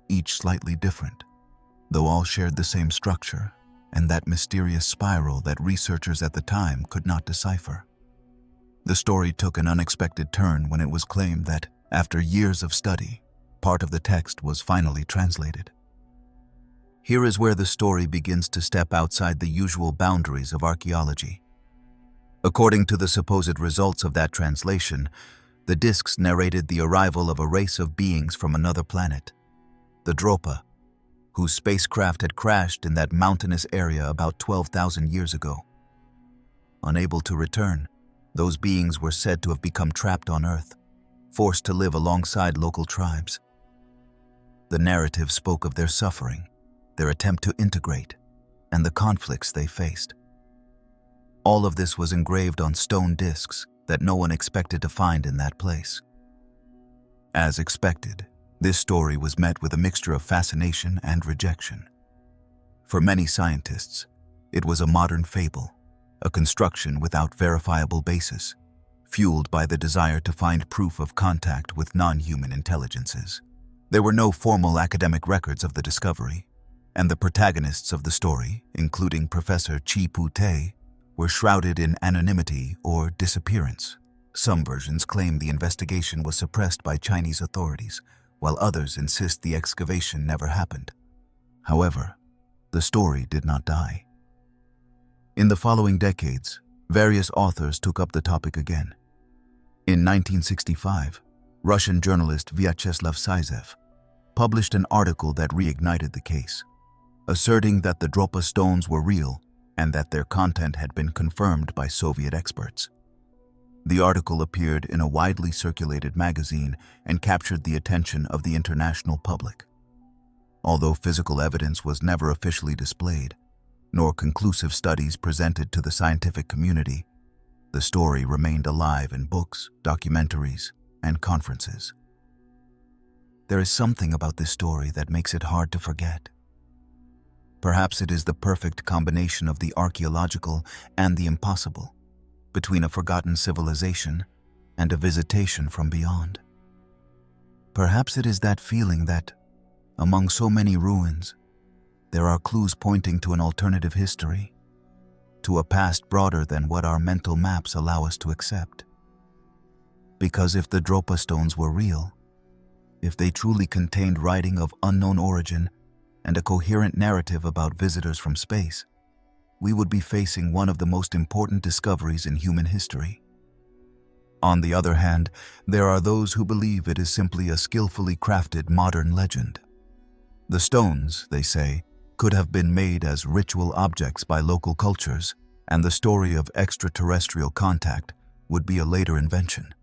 each slightly different, though all shared the same structure and that mysterious spiral that researchers at the time could not decipher. The story took an unexpected turn when it was claimed that, after years of study, part of the text was finally translated. Here is where the story begins to step outside the usual boundaries of archaeology. According to the supposed results of that translation, the discs narrated the arrival of a race of beings from another planet, the Dropa, whose spacecraft had crashed in that mountainous area about 12,000 years ago. Unable to return, those beings were said to have become trapped on Earth, forced to live alongside local tribes. The narrative spoke of their suffering, their attempt to integrate, and the conflicts they faced. All of this was engraved on stone discs that no one expected to find in that place. As expected, this story was met with a mixture of fascination and rejection. For many scientists, it was a modern fable, a construction without verifiable basis, fueled by the desire to find proof of contact with non-human intelligences. There were no formal academic records of the discovery, and the protagonists of the story, including Professor Chi Pu-te, were shrouded in anonymity or disappearance. Some versions claim the investigation was suppressed by Chinese authorities, while others insist the excavation never happened. However, the story did not die. In the following decades, various authors took up the topic again. In 1965, Russian journalist Vyacheslav Syzev published an article that reignited the case, asserting that the Dropa stones were real and that their content had been confirmed by Soviet experts. The article appeared in a widely circulated magazine and captured the attention of the international public. Although physical evidence was never officially displayed, nor conclusive studies presented to the scientific community, the story remained alive in books, documentaries, and conferences. There is something about this story that makes it hard to forget. Perhaps it is the perfect combination of the archaeological and the impossible, between a forgotten civilization and a visitation from beyond. Perhaps it is that feeling that, among so many ruins, there are clues pointing to an alternative history, to a past broader than what our mental maps allow us to accept. Because if the Dropa stones were real, if they truly contained writing of unknown origin and a coherent narrative about visitors from space, we would be facing one of the most important discoveries in human history. On the other hand, there are those who believe it is simply a skillfully crafted modern legend. The stones, they say, could have been made as ritual objects by local cultures, and the story of extraterrestrial contact would be a later invention,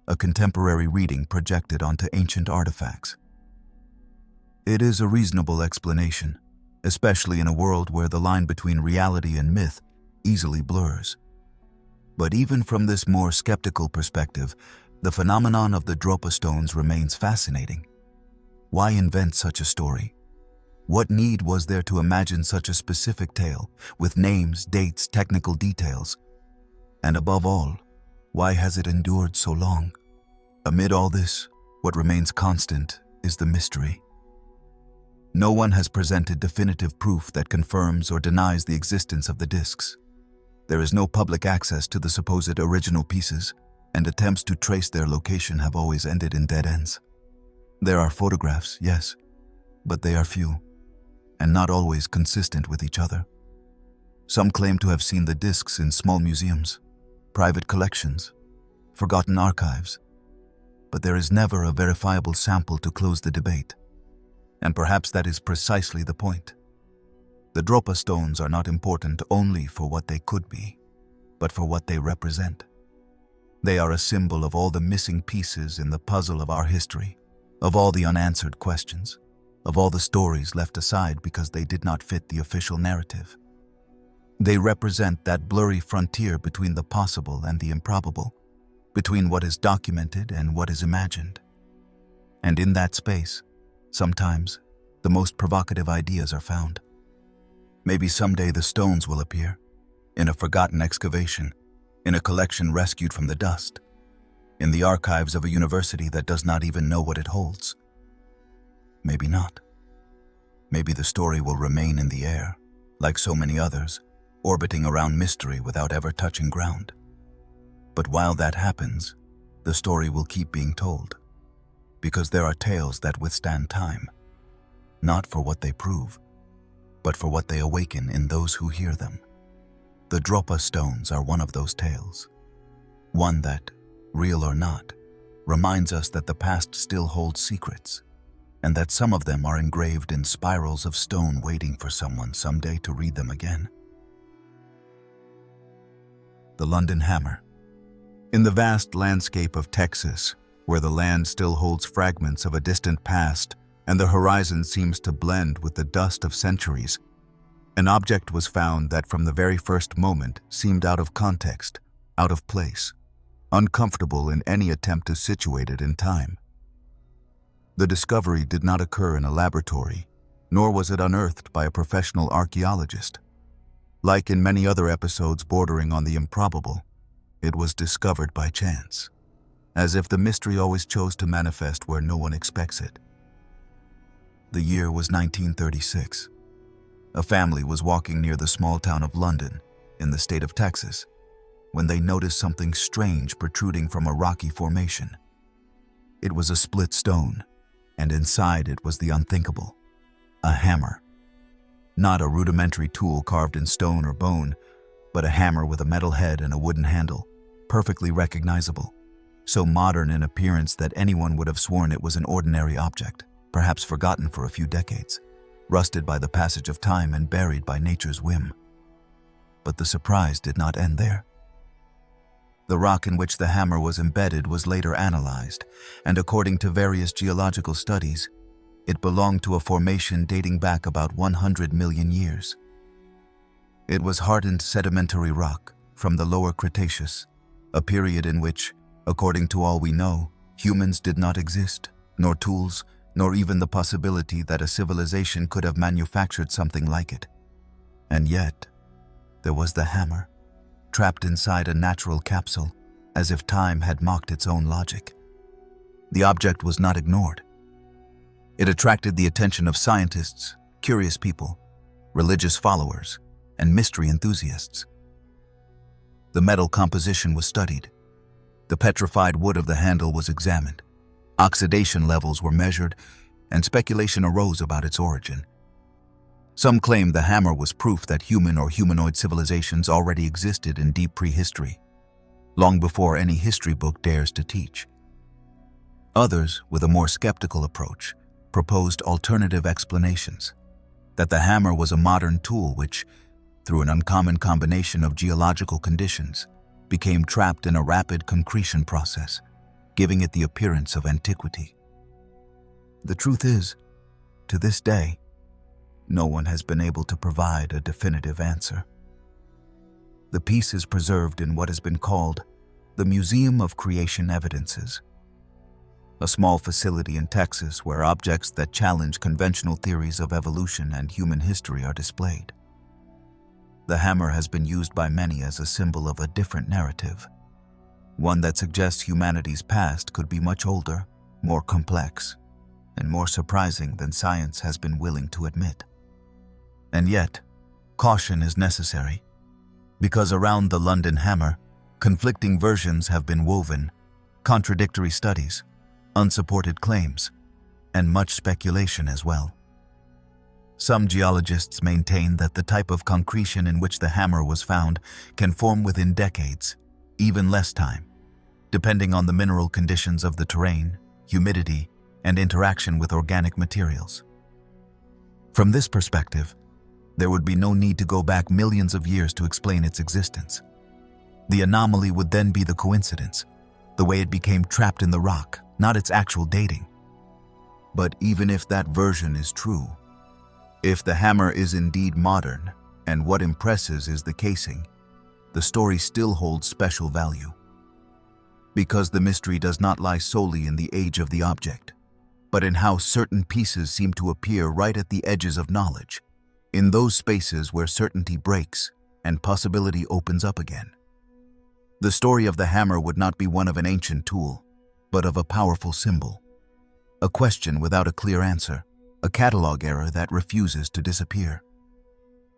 a contemporary reading projected onto ancient artifacts. It is a reasonable explanation, especially in a world where the line between reality and myth easily blurs. But even from this more skeptical perspective, the phenomenon of the Dropa stones remains fascinating. Why invent such a story? What need was there to imagine such a specific tale, with names, dates, technical details? And above all, why has it endured so long? Amid all this, what remains constant is the mystery. No one has presented definitive proof that confirms or denies the existence of the discs. There is no public access to the supposed original pieces, and attempts to trace their location have always ended in dead ends. There are photographs, yes, but they are few, and not always consistent with each other. Some claim to have seen the discs in small museums, private collections, forgotten archives, but there is never a verifiable sample to close the debate. And perhaps that is precisely the point. The Dropa stones are not important only for what they could be, but for what they represent. They are a symbol of all the missing pieces in the puzzle of our history, of all the unanswered questions, of all the stories left aside because they did not fit the official narrative. They represent that blurry frontier between the possible and the improbable, between what is documented and what is imagined. And in that space, sometimes, the most provocative ideas are found. Maybe someday the stones will appear, in a forgotten excavation, in a collection rescued from the dust, in the archives of a university that does not even know what it holds. Maybe not. Maybe the story will remain in the air, like so many others, orbiting around mystery without ever touching ground. But while that happens, the story will keep being told, because there are tales that withstand time, not for what they prove, but for what they awaken in those who hear them. The Dropa stones are one of those tales, one that, real or not, reminds us that the past still holds secrets, and that some of them are engraved in spirals of stone waiting for someone someday to read them again. The London Hammer. In the vast landscape of Texas, where the land still holds fragments of a distant past and the horizon seems to blend with the dust of centuries, an object was found that from the very first moment seemed out of context, out of place, uncomfortable in any attempt to situate it in time. The discovery did not occur in a laboratory, nor was it unearthed by a professional archaeologist. Like in many other episodes bordering on the improbable, it was discovered by chance, as if the mystery always chose to manifest where no one expects it. The year was 1936, A family was walking near the small town of London, in the state of Texas, when they noticed something strange protruding from a rocky formation. It was a split stone, and inside it was the unthinkable: a hammer. Not a rudimentary tool carved in stone or bone, but a hammer with a metal head and a wooden handle, perfectly recognizable, so modern in appearance that anyone would have sworn it was an ordinary object, perhaps forgotten for a few decades, rusted by the passage of time and buried by nature's whim. But the surprise did not end there. The rock in which the hammer was embedded was later analyzed, and according to various geological studies, it belonged to a formation dating back about 100 million years. It was hardened sedimentary rock from the Lower Cretaceous, a period in which, according to all we know, humans did not exist, nor tools, nor even the possibility that a civilization could have manufactured something like it. And yet, there was the hammer, trapped inside a natural capsule, as if time had mocked its own logic. The object was not ignored. It attracted the attention of scientists, curious people, religious followers, and mystery enthusiasts. The metal composition was studied. The petrified wood of the handle was examined. Oxidation levels were measured, and speculation arose about its origin. Some claimed the hammer was proof that human or humanoid civilizations already existed in deep prehistory, long before any history book dares to teach. Others, with a more skeptical approach, proposed alternative explanations, that the hammer was a modern tool which, through an uncommon combination of geological conditions, became trapped in a rapid concretion process, giving it the appearance of antiquity. The truth is, to this day, no one has been able to provide a definitive answer. The piece is preserved in what has been called the Museum of Creation Evidences, a small facility in Texas where objects that challenge conventional theories of evolution and human history are displayed. The hammer has been used by many as a symbol of a different narrative, one that suggests humanity's past could be much older, more complex, and more surprising than science has been willing to admit. And yet, caution is necessary, because around the London hammer, conflicting versions have been woven, contradictory studies, unsupported claims, and much speculation as well. Some geologists maintain that the type of concretion in which the hammer was found can form within decades, even less time, depending on the mineral conditions of the terrain, humidity, and interaction with organic materials. From this perspective, there would be no need to go back millions of years to explain its existence. The anomaly would then be the coincidence, the way it became trapped in the rock, not its actual dating. But even if that version is true, if the hammer is indeed modern, and what impresses is the casing, the story still holds special value. Because the mystery does not lie solely in the age of the object, but in how certain pieces seem to appear right at the edges of knowledge, in those spaces where certainty breaks and possibility opens up again. The story of the hammer would not be one of an ancient tool, but of a powerful symbol, a question without a clear answer, a catalog error that refuses to disappear.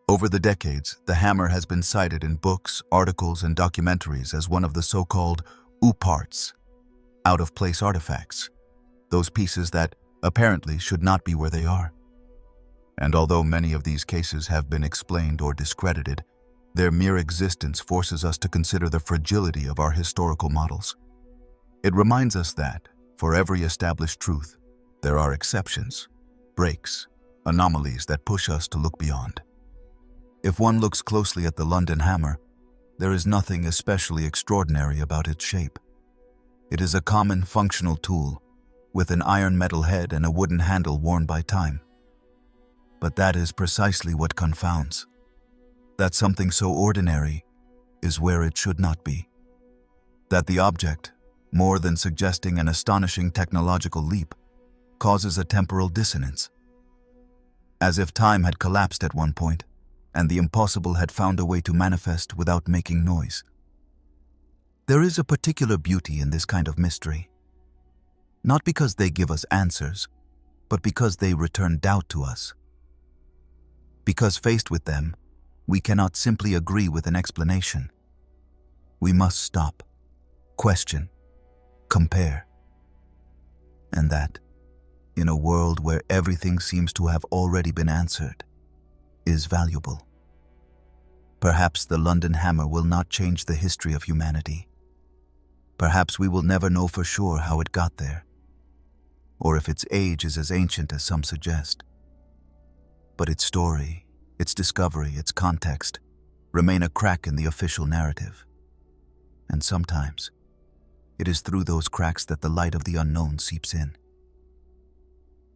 Over the decades, the hammer has been cited in books, articles, and documentaries as one of the so-called parts, out-of-place artifacts, those pieces that apparently should not be where they are. And although many of these cases have been explained or discredited, their mere existence forces us to consider the fragility of our historical models. It reminds us that, for every established truth, there are exceptions, breaks, anomalies that push us to look beyond. If one looks closely at the London hammer, there is nothing especially extraordinary about its shape. It is a common functional tool, with an iron metal head and a wooden handle worn by time. But that is precisely what confounds. That something so ordinary is where it should not be. That the object, more than suggesting an astonishing technological leap, causes a temporal dissonance. As if time had collapsed at one point, and the impossible had found a way to manifest without making noise. There is a particular beauty in this kind of mystery, not because they give us answers, but because they return doubt to us. because faced with them, we cannot simply agree with an explanation. We must stop, question, compare. And that, in a world where everything seems to have already been answered, is valuable. Perhaps the London Hammer will not change the history of humanity. Perhaps we will never know for sure how it got there, or if its age is as ancient as some suggest. But its story, its discovery, its context remain a crack in the official narrative. And sometimes, it is through those cracks that the light of the unknown seeps in.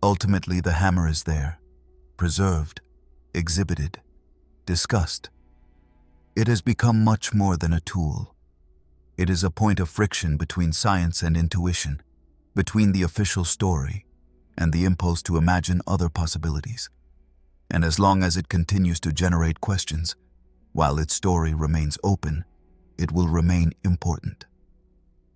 Ultimately, the hammer is there, preserved, exhibited, discussed. It has become much more than a tool. It is a point of friction between science and intuition, between the official story and the impulse to imagine other possibilities. And as long as it continues to generate questions, while its story remains open, it will remain important.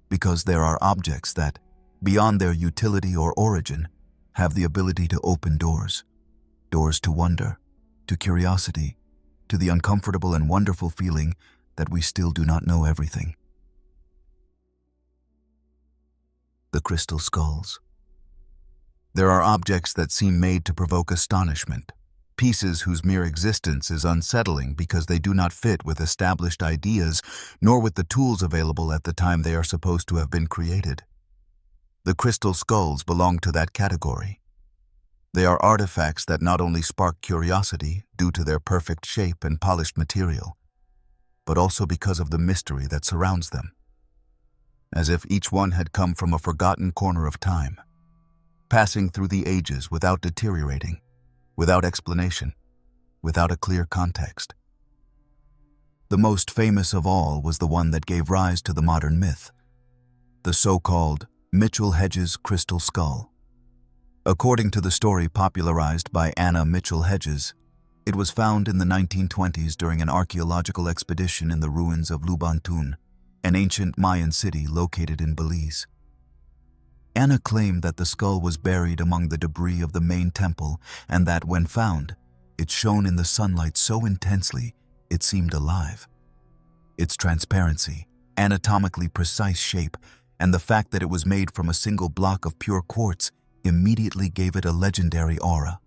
Because there are objects that, beyond their utility or origin, have the ability to open doors. Doors to wonder, to curiosity, to the uncomfortable and wonderful feeling that we still do not know everything. The crystal skulls. There are objects that seem made to provoke astonishment, pieces whose mere existence is unsettling because they do not fit with established ideas nor with the tools available at the time they are supposed to have been created. The crystal skulls belong to that category. They are artifacts that not only spark curiosity due to their perfect shape and polished material, but also because of the mystery that surrounds them. As if each one had come from a forgotten corner of time, passing through the ages without deteriorating, without explanation, without a clear context. The most famous of all was the one that gave rise to the modern myth, the so-called Mitchell-Hedges crystal skull. According to the story popularized by Anna Mitchell-Hedges, it was found in the 1920s during an archaeological expedition in the ruins of Lubantun, an ancient Mayan city located in Belize. Anna claimed that the skull was buried among the debris of the main temple and that, when found, it shone in the sunlight so intensely it seemed alive. Its transparency, anatomically precise shape, and the fact that it was made from a single block of pure quartz immediately gave it a legendary aura.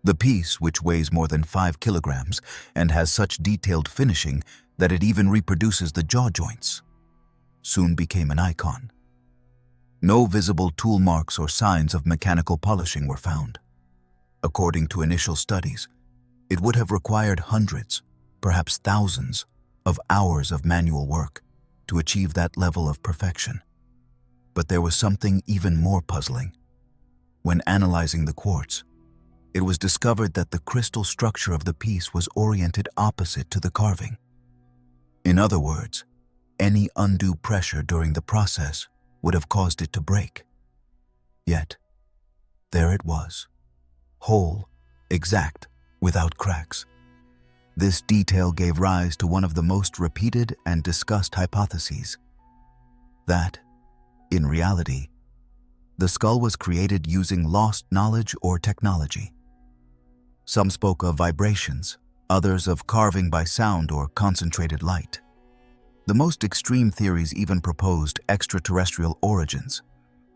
The piece, which weighs more than 5 kilograms and has such detailed finishing that it even reproduces the jaw joints, soon became an icon. No visible tool marks or signs of mechanical polishing were found. According to initial studies, it would have required hundreds, perhaps thousands, of hours of manual work to achieve that level of perfection. But there was something even more puzzling. When analyzing the quartz, it was discovered that the crystal structure of the piece was oriented opposite to the carving. In other words, any undue pressure during the process would have caused it to break. Yet, there it was, whole, exact, without cracks. This detail gave rise to one of the most repeated and discussed hypotheses, that, in reality, the skull was created using lost knowledge or technology. Some spoke of vibrations, others of carving by sound or concentrated light. The most extreme theories even proposed extraterrestrial origins,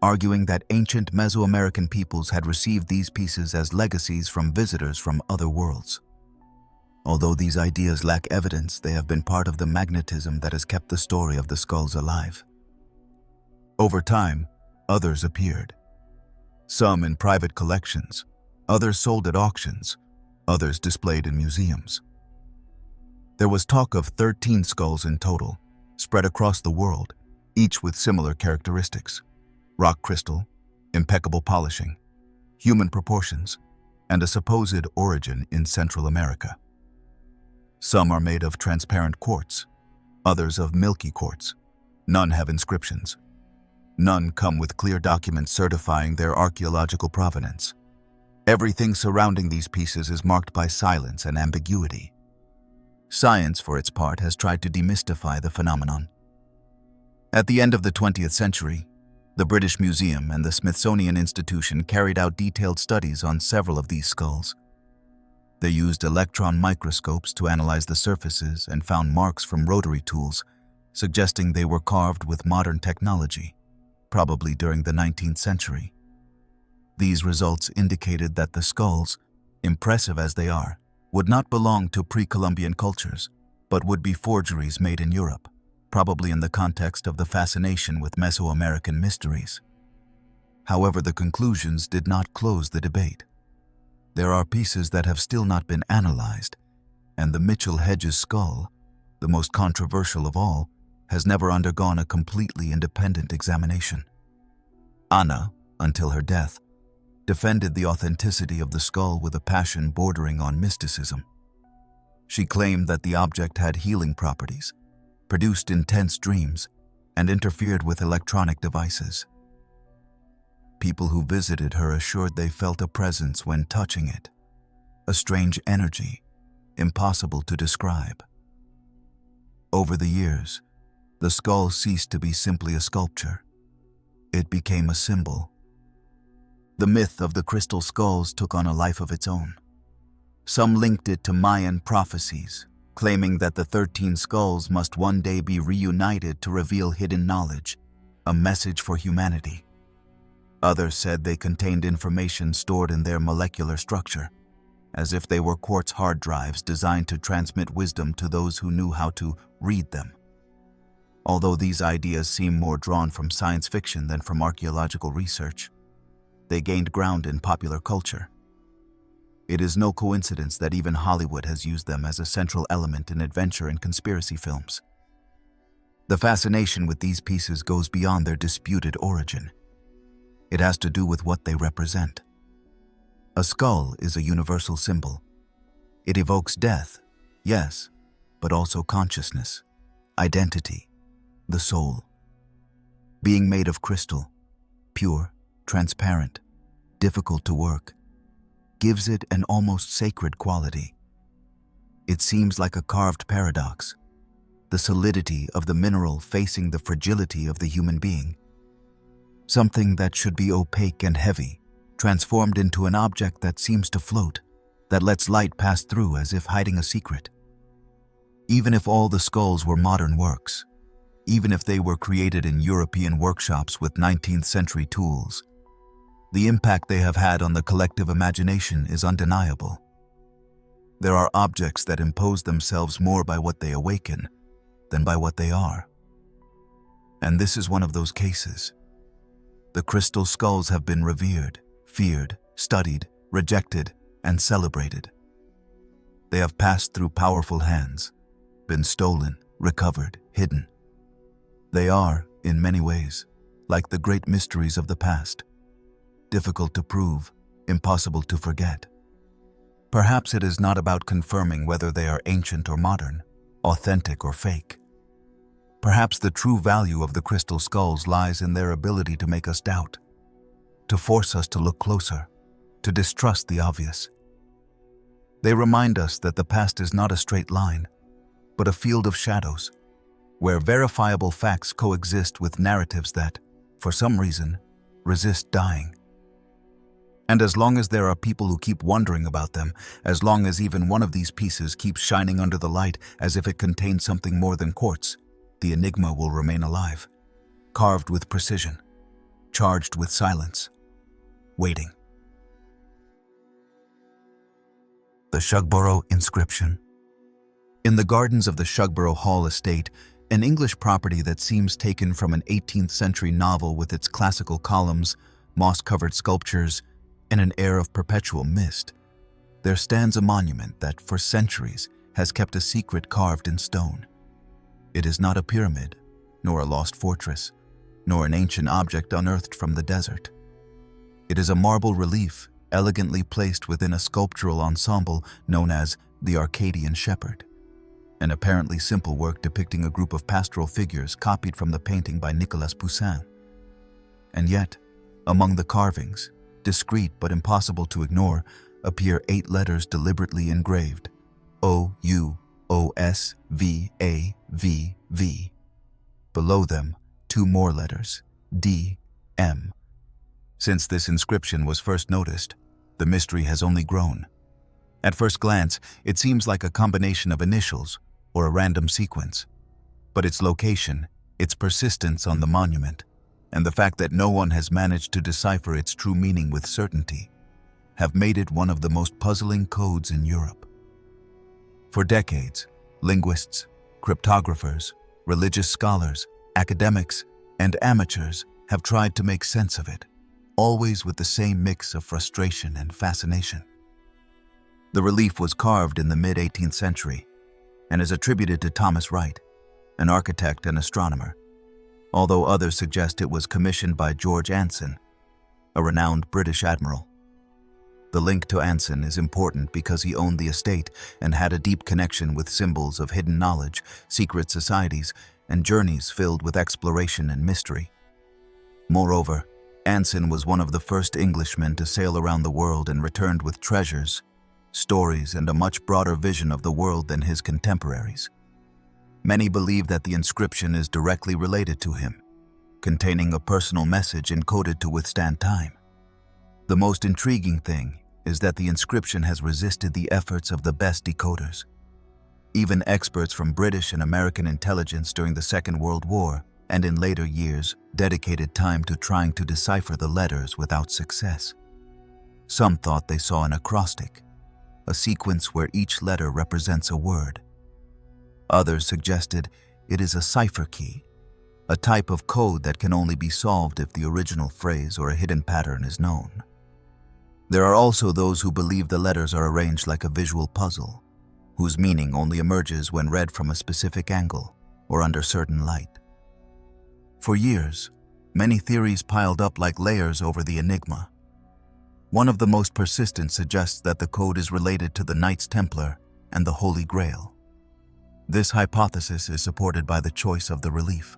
arguing that ancient Mesoamerican peoples had received these pieces as legacies from visitors from other worlds. Although these ideas lack evidence, they have been part of the magnetism that has kept the story of the skulls alive. Over time, others appeared. Some in private collections, others sold at auctions, others displayed in museums. There was talk of 13 skulls in total, spread across the world, each with similar characteristics: rock crystal, impeccable polishing, human proportions, and a supposed origin in Central America. Some are made of transparent quartz, others of milky quartz. None have inscriptions. None come with clear documents certifying their archaeological provenance. Everything surrounding these pieces is marked by silence and ambiguity. Science, for its part, has tried to demystify the phenomenon. At the end of the 20th century, the British Museum and the Smithsonian Institution carried out detailed studies on several of these skulls. They used electron microscopes to analyze the surfaces and found marks from rotary tools, suggesting they were carved with modern technology, probably during the 19th century. These results indicated that the skulls, impressive as they are, would not belong to pre-Columbian cultures, but would be forgeries made in Europe, probably in the context of the fascination with Mesoamerican mysteries. However, the conclusions did not close the debate. There are pieces that have still not been analyzed, and the Mitchell-Hedges skull, the most controversial of all, has never undergone a completely independent examination. Anna, until her death, defended the authenticity of the skull with a passion bordering on mysticism. She claimed that the object had healing properties, produced intense dreams, and interfered with electronic devices. People who visited her assured they felt a presence when touching it, a strange energy, impossible to describe. Over the years, the skull ceased to be simply a sculpture. It became a symbol. The myth of the crystal skulls took on a life of its own. Some linked it to Mayan prophecies, claiming that the 13 skulls must one day be reunited to reveal hidden knowledge, a message for humanity. Others said they contained information stored in their molecular structure, as if they were quartz hard drives designed to transmit wisdom to those who knew how to read them. Although these ideas seem more drawn from science fiction than from archaeological research, they gained ground in popular culture. It is no coincidence that even Hollywood has used them as a central element in adventure and conspiracy films. The fascination with these pieces goes beyond their disputed origin. It has to do with what they represent. A skull is a universal symbol. It evokes death, yes, but also consciousness, identity, the soul. Being made of crystal, pure, transparent, difficult to work, gives it an almost sacred quality. It seems like a carved paradox, the solidity of the mineral facing the fragility of the human being. Something that should be opaque and heavy, transformed into an object that seems to float, that lets light pass through as if hiding a secret. Even if all the skulls were modern works, even if they were created in European workshops with 19th century tools, the impact they have had on the collective imagination is undeniable. There are objects that impose themselves more by what they awaken than by what they are. And this is one of those cases. The crystal skulls have been revered, feared, studied, rejected, and celebrated. They have passed through powerful hands, been stolen, recovered, hidden. They are, in many ways, like the great mysteries of the past, difficult to prove, impossible to forget. Perhaps it is not about confirming whether they are ancient or modern, authentic or fake. Perhaps the true value of the crystal skulls lies in their ability to make us doubt, to force us to look closer, to distrust the obvious. They remind us that the past is not a straight line, but a field of shadows, where verifiable facts coexist with narratives that, for some reason, resist dying. And as long as there are people who keep wondering about them, as long as even one of these pieces keeps shining under the light as if it contains something more than quartz, the enigma will remain alive, carved with precision, charged with silence, waiting. The Shugborough Inscription. In the gardens of the Shugborough Hall estate, an English property that seems taken from an 18th century novel with its classical columns, moss-covered sculptures, and an air of perpetual mist, there stands a monument that, for centuries, has kept a secret carved in stone. It is not a pyramid, nor a lost fortress, nor an ancient object unearthed from the desert. It is a marble relief elegantly placed within a sculptural ensemble known as the Arcadian Shepherd, an apparently simple work depicting a group of pastoral figures copied from the painting by Nicolas Poussin. And yet, among the carvings, discreet but impossible to ignore, appear 8 letters deliberately engraved: O-U-O-S-V-A-V-V. Below them, 2 more letters, D-M. Since this inscription was first noticed, the mystery has only grown. At first glance, it seems like a combination of initials or a random sequence. But its location, its persistence on the monument, and the fact that no one has managed to decipher its true meaning with certainty have made it one of the most puzzling codes in Europe. For decades, linguists, cryptographers, religious scholars, academics, and amateurs have tried to make sense of it, always with the same mix of frustration and fascination. The relief was carved in the mid-18th century and is attributed to Thomas Wright, an architect and astronomer, although others suggest it was commissioned by George Anson, a renowned British admiral. The link to Anson is important because he owned the estate and had a deep connection with symbols of hidden knowledge, secret societies, and journeys filled with exploration and mystery. Moreover, Anson was one of the first Englishmen to sail around the world and returned with treasures, stories, and a much broader vision of the world than his contemporaries. Many believe that the inscription is directly related to him, containing a personal message encoded to withstand time. The most intriguing thing is that the inscription has resisted the efforts of the best decoders. Even experts from British and American intelligence during the Second World War and in later years dedicated time to trying to decipher the letters without success. Some thought they saw an acrostic, a sequence where each letter represents a word. Others suggested it is a cipher key, a type of code that can only be solved if the original phrase or a hidden pattern is known. There are also those who believe the letters are arranged like a visual puzzle, whose meaning only emerges when read from a specific angle or under certain light. For years, many theories piled up like layers over the enigma. One of the most persistent suggests that the code is related to the Knights Templar and the Holy Grail. This hypothesis is supported by the choice of the relief,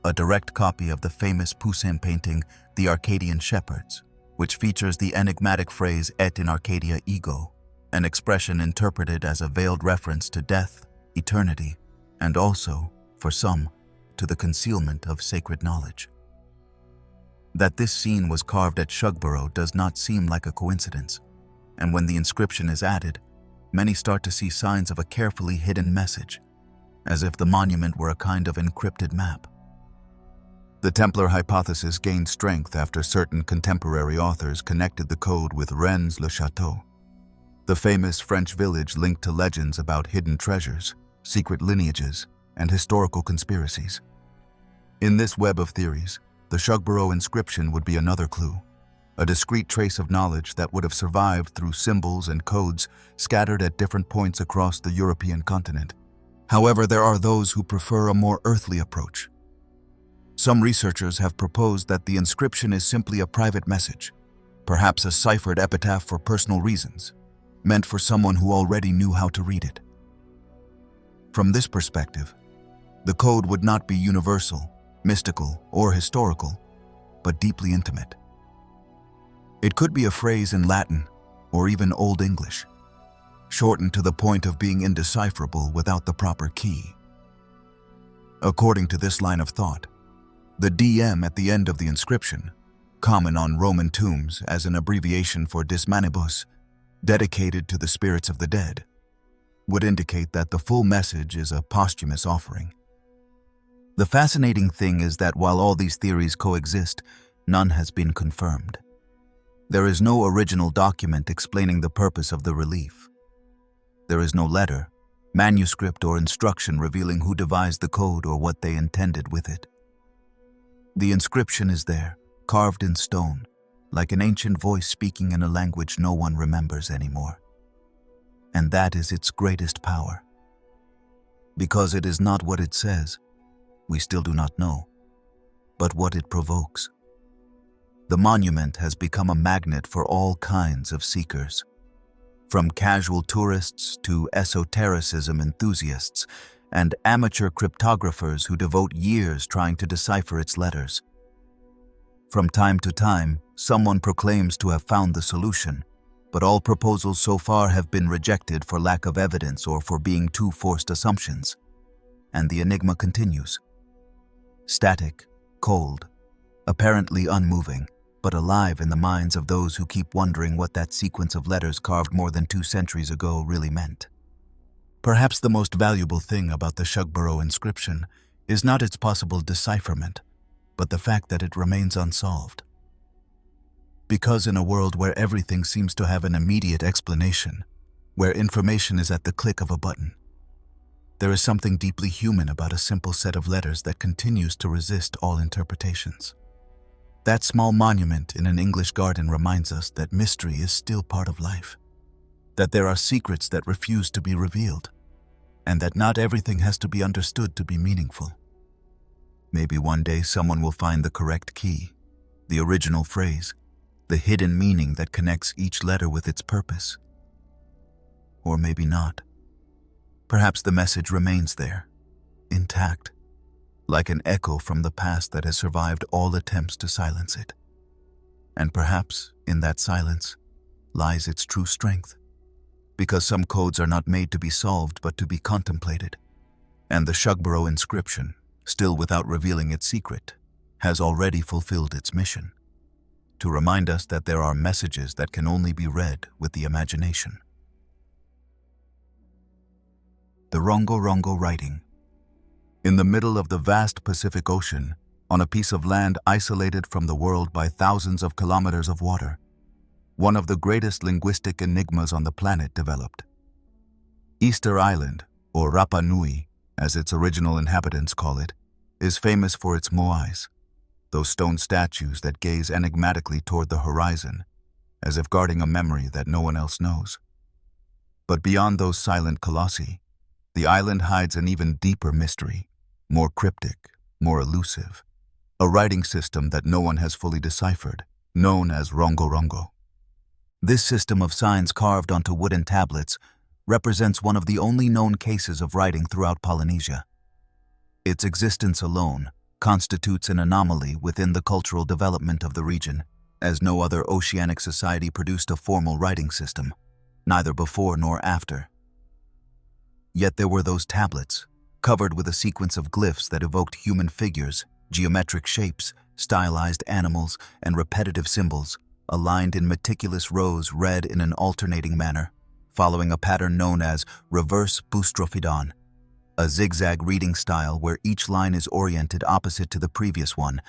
a direct copy of the famous Poussin painting, The Arcadian Shepherds, which features the enigmatic phrase "Et in Arcadia ego," an expression interpreted as a veiled reference to death, eternity, and also, for some, to the concealment of sacred knowledge. That this scene was carved at Shugborough does not seem like a coincidence, and when the inscription is added, many start to see signs of a carefully hidden message, as if the monument were a kind of encrypted map. The Templar hypothesis gained strength after certain contemporary authors connected the code with Rennes-le-Château, the famous French village linked to legends about hidden treasures, secret lineages, and historical conspiracies. In this web of theories, the Shugborough inscription would be another clue, a discrete trace of knowledge that would have survived through symbols and codes scattered at different points across the European continent. However, there are those who prefer a more earthly approach. Some researchers have proposed that the inscription is simply a private message, perhaps a ciphered epitaph for personal reasons, meant for someone who already knew how to read it. From this perspective, the code would not be universal, mystical, or historical, but deeply intimate. It could be a phrase in Latin or even Old English, shortened to the point of being indecipherable without the proper key. According to this line of thought, the DM at the end of the inscription, common on Roman tombs as an abbreviation for Dismanibus, dedicated to the spirits of the dead, would indicate that the full message is a posthumous offering. The fascinating thing is that while all these theories coexist, none has been confirmed. There is no original document explaining the purpose of the relief. There is no letter, manuscript, or instruction revealing who devised the code or what they intended with it. The inscription is there, carved in stone, like an ancient voice speaking in a language no one remembers anymore. And that is its greatest power. Because it is not what it says, we still do not know, but what it provokes. The monument has become a magnet for all kinds of seekers, from casual tourists to esotericism enthusiasts and amateur cryptographers who devote years trying to decipher its letters. From time to time, someone proclaims to have found the solution, but all proposals so far have been rejected for lack of evidence or for being too forced assumptions. And the enigma continues. Static, cold, apparently unmoving, but alive in the minds of those who keep wondering what that sequence of letters carved more than 2 centuries ago really meant. Perhaps the most valuable thing about the Shugborough inscription is not its possible decipherment, but the fact that it remains unsolved. Because in a world where everything seems to have an immediate explanation, where information is at the click of a button, there is something deeply human about a simple set of letters that continues to resist all interpretations. That small monument in an English garden reminds us that mystery is still part of life, that there are secrets that refuse to be revealed, and that not everything has to be understood to be meaningful. Maybe one day someone will find the correct key, the original phrase, the hidden meaning that connects each letter with its purpose. Or maybe not. Perhaps the message remains there, intact, like an echo from the past that has survived all attempts to silence it. And perhaps, in that silence, lies its true strength, because some codes are not made to be solved but to be contemplated, and the Shugborough inscription, still without revealing its secret, has already fulfilled its mission, to remind us that there are messages that can only be read with the imagination. The RongoRongo Writing. In the middle of the vast Pacific Ocean, on a piece of land isolated from the world by thousands of kilometers of water, one of the greatest linguistic enigmas on the planet developed. Easter Island, or Rapa Nui, as its original inhabitants call it, is famous for its moais, those stone statues that gaze enigmatically toward the horizon, as if guarding a memory that no one else knows. But beyond those silent colossi, the island hides an even deeper mystery, more cryptic, more elusive, a writing system that no one has fully deciphered, known as RongoRongo. This system of signs carved onto wooden tablets represents one of the only known cases of writing throughout Polynesia. Its existence alone constitutes an anomaly within the cultural development of the region, as no other oceanic society produced a formal writing system, neither before nor after. Yet there were those tablets, covered with a sequence of glyphs that evoked human figures, geometric shapes, stylized animals, and repetitive symbols, aligned in meticulous rows read in an alternating manner, following a pattern known as reverse boustrophodon, a zigzag reading style where each line is oriented opposite to the previous one,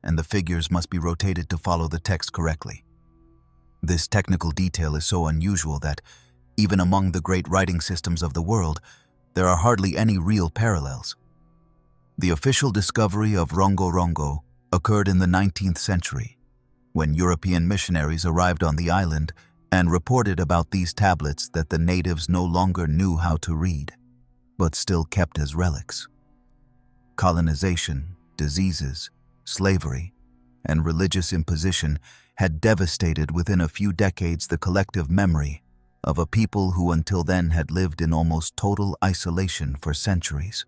and the figures must be rotated to follow the text correctly. This technical detail is so unusual that, even among the great writing systems of the world, there are hardly any real parallels. The official discovery of RongoRongo occurred in the 19th century, when European missionaries arrived on the island and reported about these tablets that the natives no longer knew how to read, but still kept as relics. Colonization, diseases, slavery, and religious imposition had devastated within a few decades the collective memory of a people who until then had lived in almost total isolation for centuries.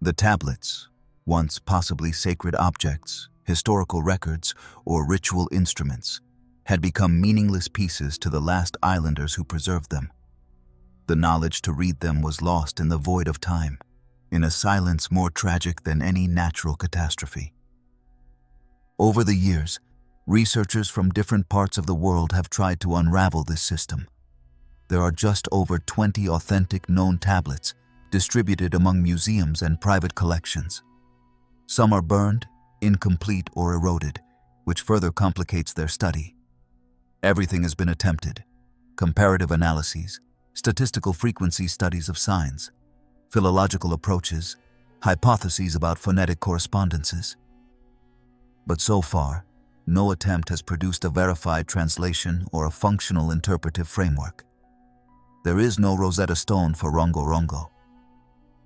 The tablets, once possibly sacred objects, historical records, or ritual instruments, had become meaningless pieces to the last islanders who preserved them. The knowledge to read them was lost in the void of time, in a silence more tragic than any natural catastrophe. Over the years, researchers from different parts of the world have tried to unravel this system. There are just over 20 authentic known tablets distributed among museums and private collections. Some are burned, incomplete, or eroded, which further complicates their study. Everything has been attempted: comparative analyses, statistical frequency studies of signs, philological approaches, hypotheses about phonetic correspondences. But so far, no attempt has produced a verified translation or a functional interpretive framework. There is no Rosetta Stone for RongoRongo.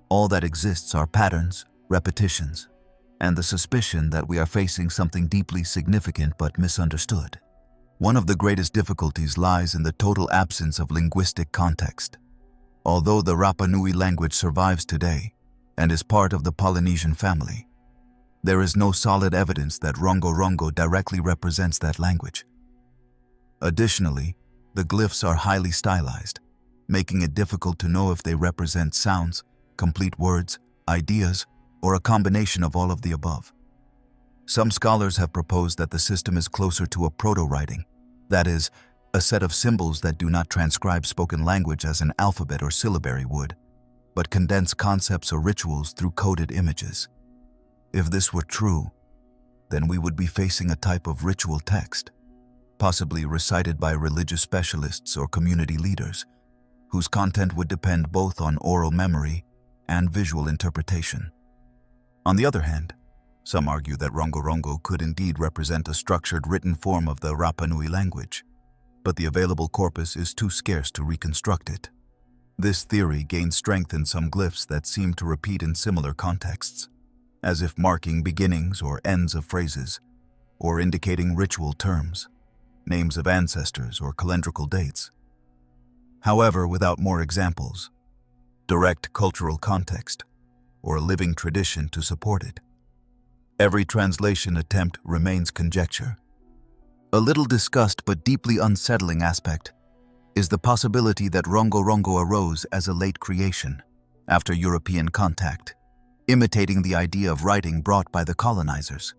All that exists are patterns, repetitions, and the suspicion that we are facing something deeply significant but misunderstood. One of the greatest difficulties lies in the total absence of linguistic context. Although the Rapa Nui language survives today and is part of the Polynesian family, there is no solid evidence that RongoRongo directly represents that language. Additionally, the glyphs are highly stylized, making it difficult to know if they represent sounds, complete words, ideas, or a combination of all of the above. Some scholars have proposed that the system is closer to a proto-writing, that is, a set of symbols that do not transcribe spoken language as an alphabet or syllabary would, but condense concepts or rituals through coded images. If this were true, then we would be facing a type of ritual text, possibly recited by religious specialists or community leaders, whose content would depend both on oral memory and visual interpretation. On the other hand, some argue that RongoRongo could indeed represent a structured written form of the Rapa Nui language, but the available corpus is too scarce to reconstruct it. This theory gains strength in some glyphs that seem to repeat in similar contexts, as if marking beginnings or ends of phrases, or indicating ritual terms, names of ancestors or calendrical dates. However, without more examples, direct cultural context, or a living tradition to support it, every translation attempt remains conjecture. A little discussed but deeply unsettling aspect is the possibility that RongoRongo arose as a late creation, after European contact, imitating the idea of writing brought by the colonizers.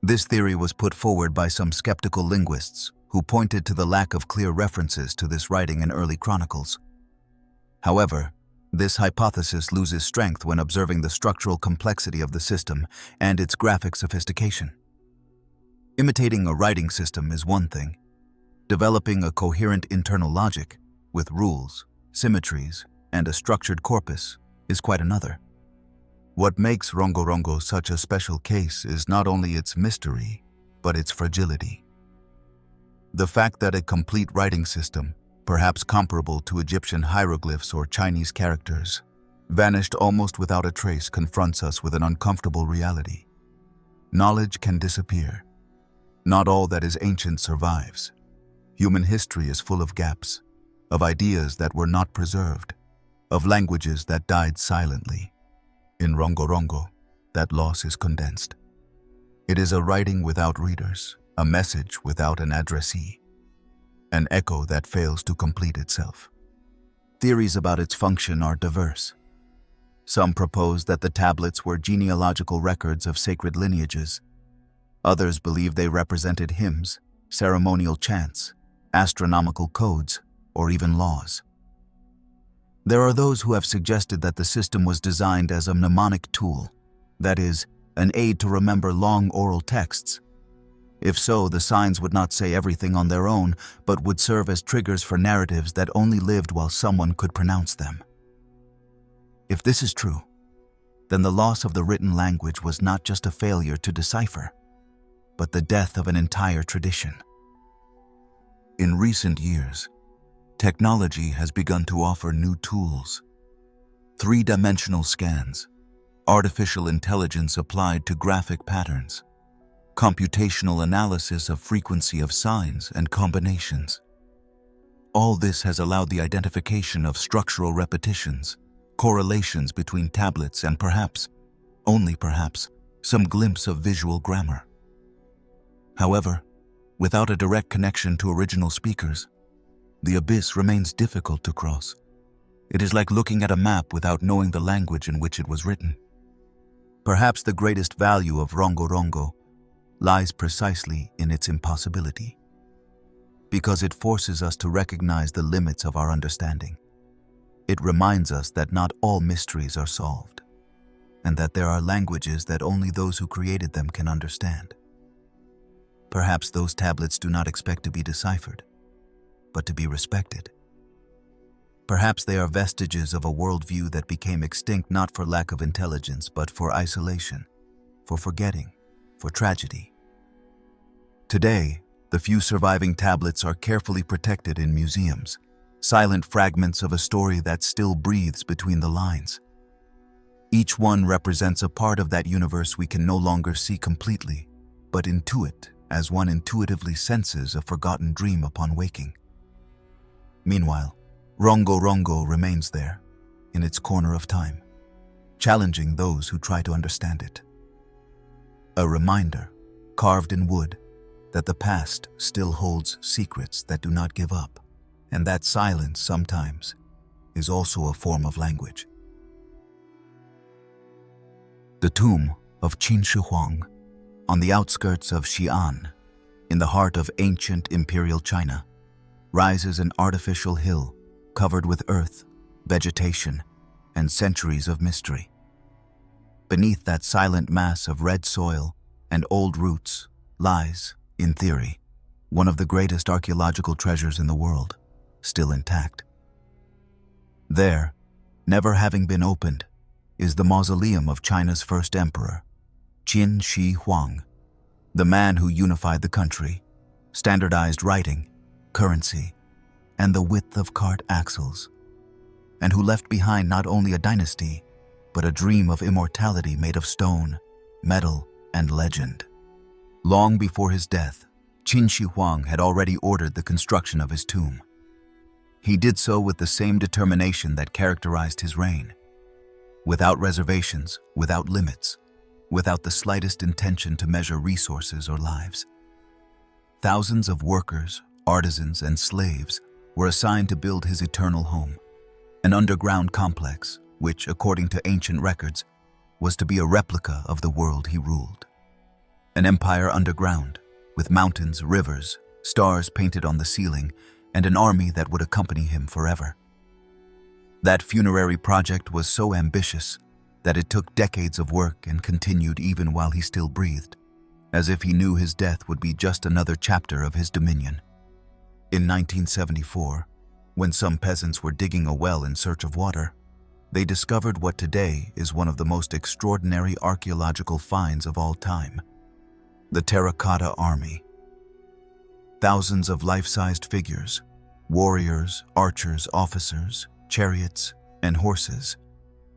This theory was put forward by some skeptical linguists who pointed to the lack of clear references to this writing in early chronicles. However, this hypothesis loses strength when observing the structural complexity of the system and its graphic sophistication. Imitating a writing system is one thing. Developing a coherent internal logic, with rules, symmetries, and a structured corpus, is quite another. What makes RongoRongo such a special case is not only its mystery, but its fragility. The fact that a complete writing system, perhaps comparable to Egyptian hieroglyphs or Chinese characters, vanished almost without a trace confronts us with an uncomfortable reality. Knowledge can disappear. Not all that is ancient survives. Human history is full of gaps, of ideas that were not preserved, of languages that died silently. In RongoRongo, that loss is condensed. It is a writing without readers, a message without an addressee, an echo that fails to complete itself. Theories about its function are diverse. Some propose that the tablets were genealogical records of sacred lineages. Others believe they represented hymns, ceremonial chants, astronomical codes, or even laws. There are those who have suggested that the system was designed as a mnemonic tool, that is, an aid to remember long oral texts. If so, the signs would not say everything on their own, but would serve as triggers for narratives that only lived while someone could pronounce them. If this is true, then the loss of the written language was not just a failure to decipher, but the death of an entire tradition. In recent years, technology has begun to offer new tools. Three-dimensional scans, artificial intelligence applied to graphic patterns, computational analysis of frequency of signs and combinations. All this has allowed the identification of structural repetitions, correlations between tablets, and perhaps, only perhaps, some glimpse of visual grammar. However, without a direct connection to original speakers, the abyss remains difficult to cross. It is like looking at a map without knowing the language in which it was written. Perhaps the greatest value of RongoRongo lies precisely in its impossibility, because it forces us to recognize the limits of our understanding. It reminds us that not all mysteries are solved, and that there are languages that only those who created them can understand. Perhaps those tablets do not expect to be deciphered, but to be respected. Perhaps they are vestiges of a worldview that became extinct not for lack of intelligence, but for isolation, for forgetting, for tragedy. Today, the few surviving tablets are carefully protected in museums, silent fragments of a story that still breathes between the lines. Each one represents a part of that universe we can no longer see completely, but intuit as one intuitively senses a forgotten dream upon waking. Meanwhile, RongoRongo remains there, in its corner of time, challenging those who try to understand it. A reminder, carved in wood, that the past still holds secrets that do not give up, and that silence sometimes is also a form of language. The tomb of Qin Shi Huang On the outskirts of Xi'an, in the heart of ancient imperial China, rises an artificial hill covered with earth, vegetation, and centuries of mystery. Beneath that silent mass of red soil and old roots lies, in theory, one of the greatest archaeological treasures in the world, still intact. There, never having been opened, is the mausoleum of China's first emperor, Qin Shi Huang, the man who unified the country, standardized writing, currency, and the width of cart axles, and who left behind not only a dynasty, but a dream of immortality made of stone, metal, and legend. Long before his death, Qin Shi Huang had already ordered the construction of his tomb. He did so with the same determination that characterized his reign, without reservations, without limits, without the slightest intention to measure resources or lives. Thousands of workers, artisans, and slaves were assigned to build his eternal home, an underground complex which, according to ancient records, was to be a replica of the world he ruled. An empire underground, with mountains, rivers, stars painted on the ceiling, and an army that would accompany him forever. That funerary project was so ambitious that it took decades of work and continued even while he still breathed, as if he knew his death would be just another chapter of his dominion. In 1974, when some peasants were digging a well in search of water, they discovered what today is one of the most extraordinary archaeological finds of all time: the terracotta army. Thousands of life-sized figures, warriors, archers, officers, chariots, and horses,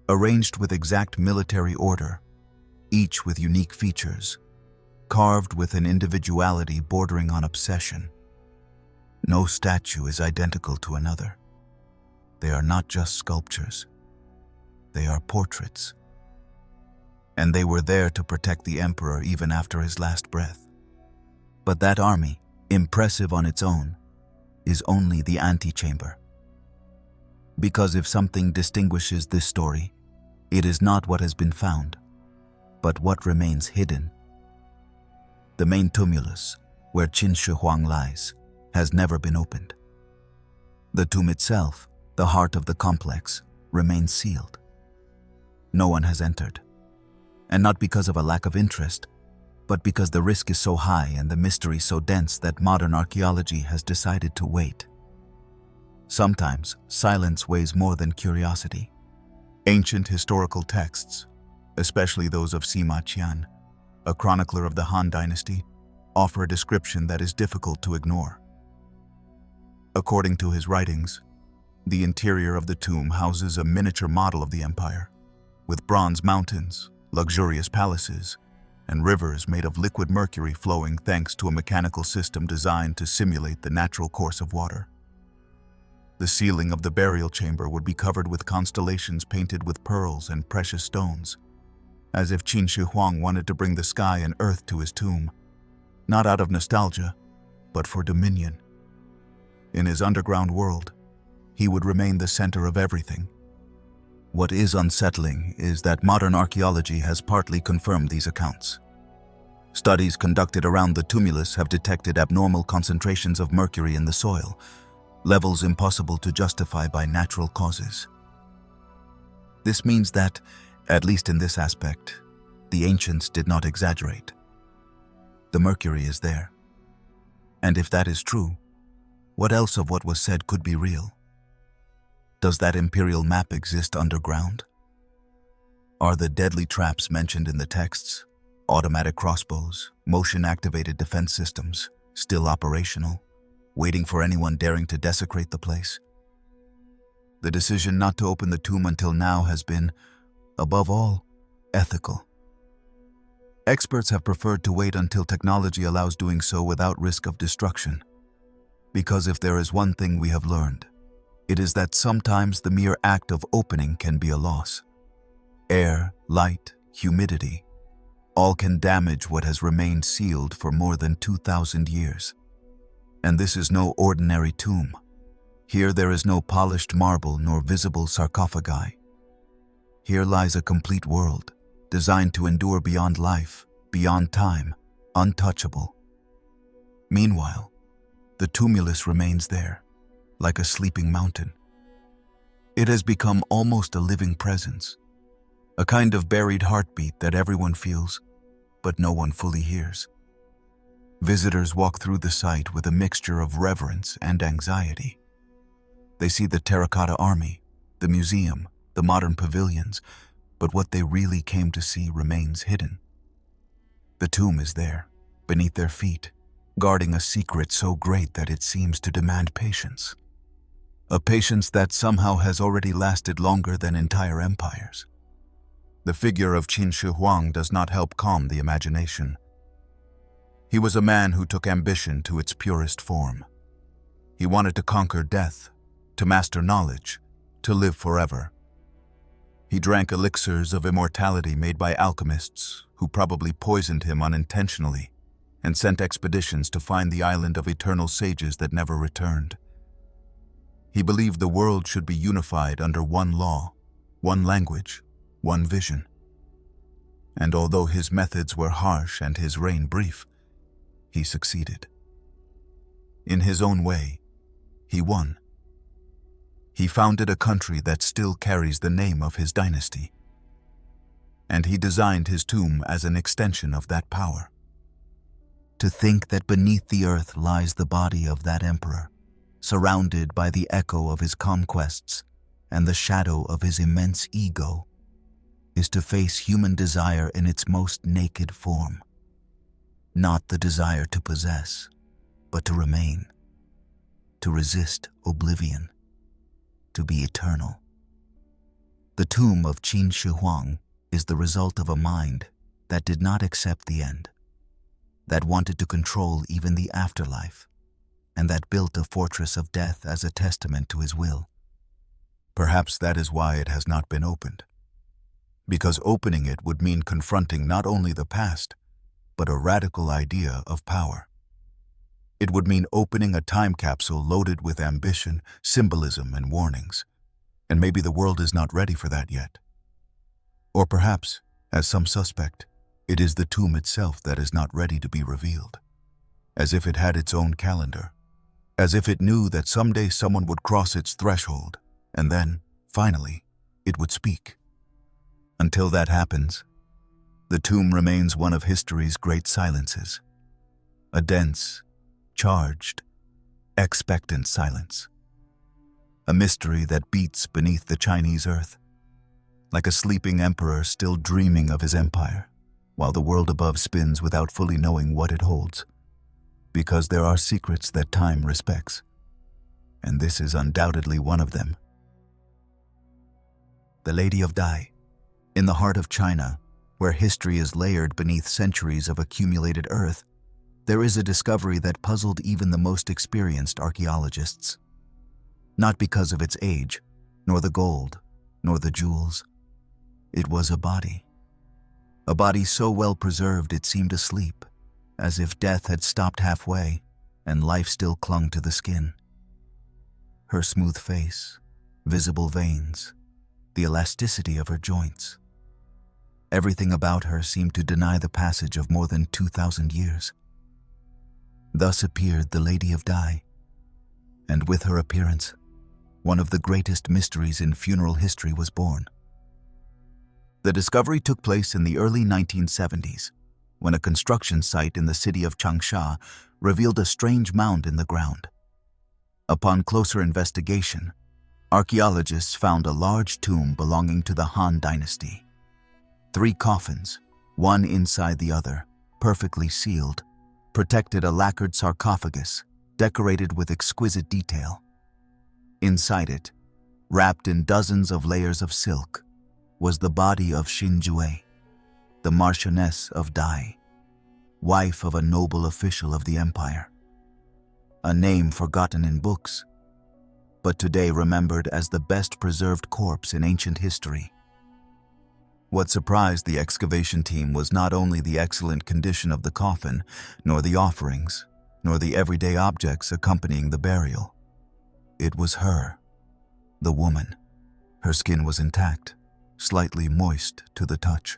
arranged with exact military order, each with unique features, carved with an individuality bordering on obsession. No statue is identical to another. They are not just sculptures. They are portraits. And they were there to protect the emperor even after his last breath. But that army, impressive on its own, is only the antechamber. Because if something distinguishes this story, it is not what has been found, but what remains hidden. The main tumulus, where Qin Shi Huang lies, has never been opened. The tomb itself, the heart of the complex, remains sealed. No one has entered, and not because of a lack of interest, but because the risk is so high and the mystery so dense that modern archaeology has decided to wait. Sometimes silence weighs more than curiosity. Ancient historical texts, especially those of Sima Qian, a chronicler of the Han Dynasty, offer a description that is difficult to ignore. According to his writings, the interior of the tomb houses a miniature model of the empire, with bronze mountains, luxurious palaces, and rivers made of liquid mercury flowing thanks to a mechanical system designed to simulate the natural course of water. The ceiling of the burial chamber would be covered with constellations painted with pearls and precious stones, as if Qin Shi Huang wanted to bring the sky and earth to his tomb, not out of nostalgia, but for dominion. In his underground world, he would remain the center of everything. What is unsettling is that modern archaeology has partly confirmed these accounts. Studies conducted around the tumulus have detected abnormal concentrations of mercury in the soil, levels impossible to justify by natural causes. This means that, at least in this aspect, the ancients did not exaggerate. The mercury is there. And if that is true, what else of what was said could be real? Does that imperial map exist underground? Are the deadly traps mentioned in the texts, automatic crossbows, motion-activated defense systems, still operational, waiting for anyone daring to desecrate the place? The decision not to open the tomb until now has been, above all, ethical. Experts have preferred to wait until technology allows doing so without risk of destruction. Because if there is one thing we have learned, it is that sometimes the mere act of opening can be a loss. Air, light, humidity, all can damage what has remained sealed for more than 2,000 years. And this is no ordinary tomb. Here there is no polished marble nor visible sarcophagi. Here lies a complete world, designed to endure beyond life, beyond time, untouchable. Meanwhile, the tumulus remains there, like a sleeping mountain. It has become almost a living presence, a kind of buried heartbeat that everyone feels, but no one fully hears. Visitors walk through the site with a mixture of reverence and anxiety. They see the terracotta army, the museum, the modern pavilions, but what they really came to see remains hidden. The tomb is there, beneath their feet, guarding a secret so great that it seems to demand patience. A patience that somehow has already lasted longer than entire empires. The figure of Qin Shi Huang does not help calm the imagination. He was a man who took ambition to its purest form. He wanted to conquer death, to master knowledge, to live forever. He drank elixirs of immortality made by alchemists who probably poisoned him unintentionally and sent expeditions to find the island of eternal sages that never returned. He believed the world should be unified under one law, one language, one vision. And although his methods were harsh and his reign brief, he succeeded. In his own way, he won. He founded a country that still carries the name of his dynasty. And he designed his tomb as an extension of that power. To think that beneath the earth lies the body of that emperor, surrounded by the echo of his conquests and the shadow of his immense ego, is to face human desire in its most naked form. Not the desire to possess, but to remain, to resist oblivion, to be eternal. The tomb of Qin Shi Huang is the result of a mind that did not accept the end, that wanted to control even the afterlife, and that built a fortress of death as a testament to his will. Perhaps that is why it has not been opened, because opening it would mean confronting not only the past, but a radical idea of power. It would mean opening a time capsule loaded with ambition, symbolism, and warnings. And maybe the world is not ready for that yet. Or perhaps, as some suspect, it is the tomb itself that is not ready to be revealed. As if it had its own calendar. As if it knew that someday someone would cross its threshold, and then, finally, it would speak. Until that happens, the tomb remains one of history's great silences. A dense, charged, expectant silence. A mystery that beats beneath the Chinese earth, like a sleeping emperor still dreaming of his empire, while the world above spins without fully knowing what it holds. Because there are secrets that time respects, and this is undoubtedly one of them. The Lady of Dai, in the heart of China, where history is layered beneath centuries of accumulated earth, there is a discovery that puzzled even the most experienced archaeologists. Not because of its age, nor the gold, nor the jewels. It was a body so well preserved it seemed asleep, as if death had stopped halfway and life still clung to the skin. Her smooth face, visible veins, the elasticity of her joints. Everything about her seemed to deny the passage of more than 2,000 years. Thus appeared the Lady of Dai, and with her appearance, one of the greatest mysteries in funeral history was born. The discovery took place in the early 1970s, when a construction site in the city of Changsha revealed a strange mound in the ground. Upon closer investigation, archaeologists found a large tomb belonging to the Han Dynasty. 3 coffins, one inside the other, perfectly sealed, protected a lacquered sarcophagus decorated with exquisite detail. Inside it, wrapped in dozens of layers of silk, was the body of Xinjue, the Marchioness of Dai, wife of a noble official of the empire. A name forgotten in books, but today remembered as the best preserved corpse in ancient history. What surprised the excavation team was not only the excellent condition of the coffin, nor the offerings, nor the everyday objects accompanying the burial. It was her, the woman. Her skin was intact, slightly moist to the touch.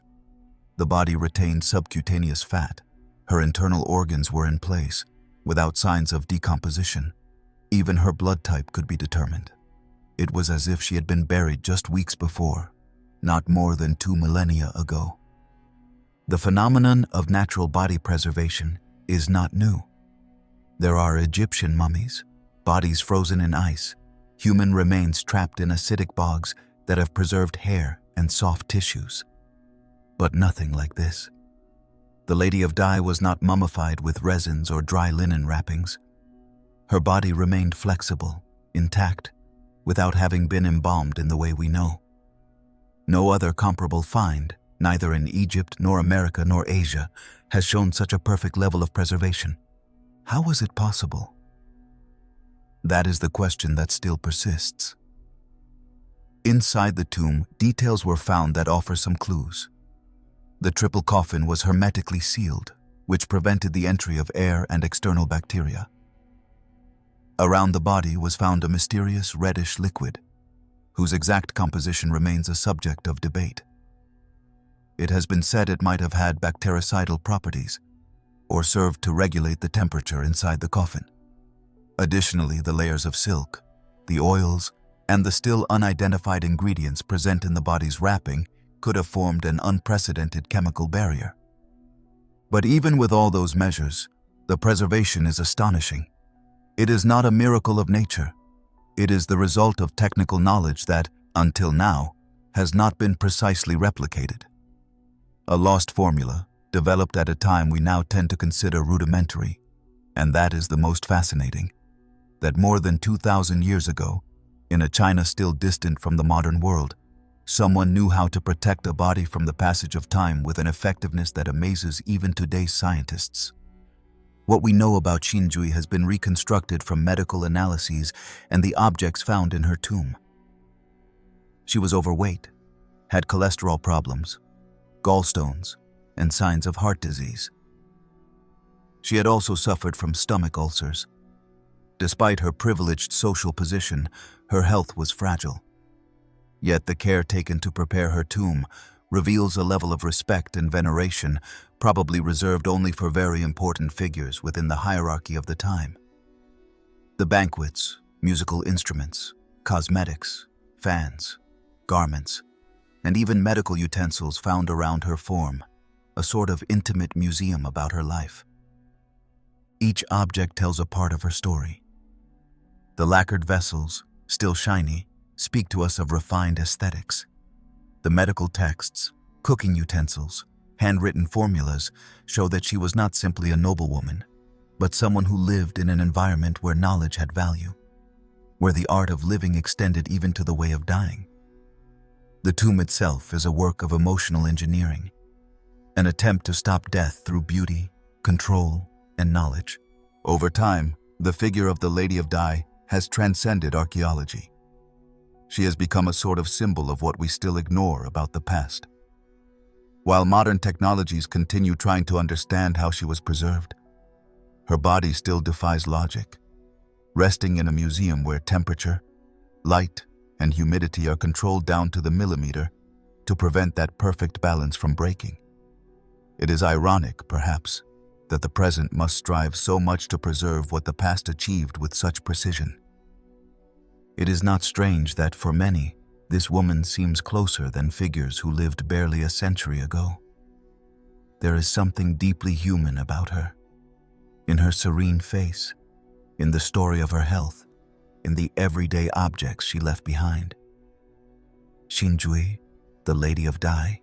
The body retained subcutaneous fat, Her internal organs were in place, without signs of decomposition. Even her blood type could be determined. It was as if she had been buried just weeks before, not more than 2 millennia ago. The phenomenon of natural body preservation is not new. There are Egyptian mummies, bodies frozen in ice, human remains trapped in acidic bogs that have preserved hair and soft tissues. But nothing like this. The Lady of Dai was not mummified with resins or dry linen wrappings. Her body remained flexible, intact, without having been embalmed in the way we know. No other comparable find, neither in Egypt nor America nor Asia, has shown such a perfect level of preservation. How was it possible? That is the question that still persists. Inside the tomb, details were found that offer some clues. The triple coffin was hermetically sealed, which prevented the entry of air and external bacteria. Around the body was found a mysterious reddish liquid, whose exact composition remains a subject of debate. It has been said it might have had bactericidal properties, or served to regulate the temperature inside the coffin. Additionally, the layers of silk, the oils, and the still unidentified ingredients present in the body's wrapping could have formed an unprecedented chemical barrier. But even with all those measures, the preservation is astonishing. It is not a miracle of nature. It is the result of technical knowledge that, until now, has not been precisely replicated. A lost formula, developed at a time we now tend to consider rudimentary, and that is the most fascinating, that more than 2,000 years ago, in a China still distant from the modern world, someone knew how to protect a body from the passage of time with an effectiveness that amazes even today's scientists. What we know about Xinjui has been reconstructed from medical analyses and the objects found in her tomb. She was overweight, had cholesterol problems, gallstones, and signs of heart disease. She had also suffered from stomach ulcers. Despite her privileged social position, her health was fragile. Yet the care taken to prepare her tomb reveals a level of respect and veneration probably reserved only for very important figures within the hierarchy of the time. The banquets, musical instruments, cosmetics, fans, garments, and even medical utensils found around her form a sort of intimate museum about her life. Each object tells a part of her story. The lacquered vessels, still shiny, speak to us of refined aesthetics. The medical texts, cooking utensils, handwritten formulas show that she was not simply a noblewoman, but someone who lived in an environment where knowledge had value, where the art of living extended even to the way of dying. The tomb itself is a work of emotional engineering, an attempt to stop death through beauty, control, and knowledge. Over time, the figure of the Lady of Dai has transcended archaeology. She has become a sort of symbol of what we still ignore about the past. While modern technologies continue trying to understand how she was preserved, her body still defies logic, resting in a museum where temperature, light, and humidity are controlled down to the millimeter to prevent that perfect balance from breaking. It is ironic, perhaps, that the present must strive so much to preserve what the past achieved with such precision. It is not strange that, for many, this woman seems closer than figures who lived barely a century ago. There is something deeply human about her, in her serene face, in the story of her health, in the everyday objects she left behind. Xinjui, the Lady of Dai,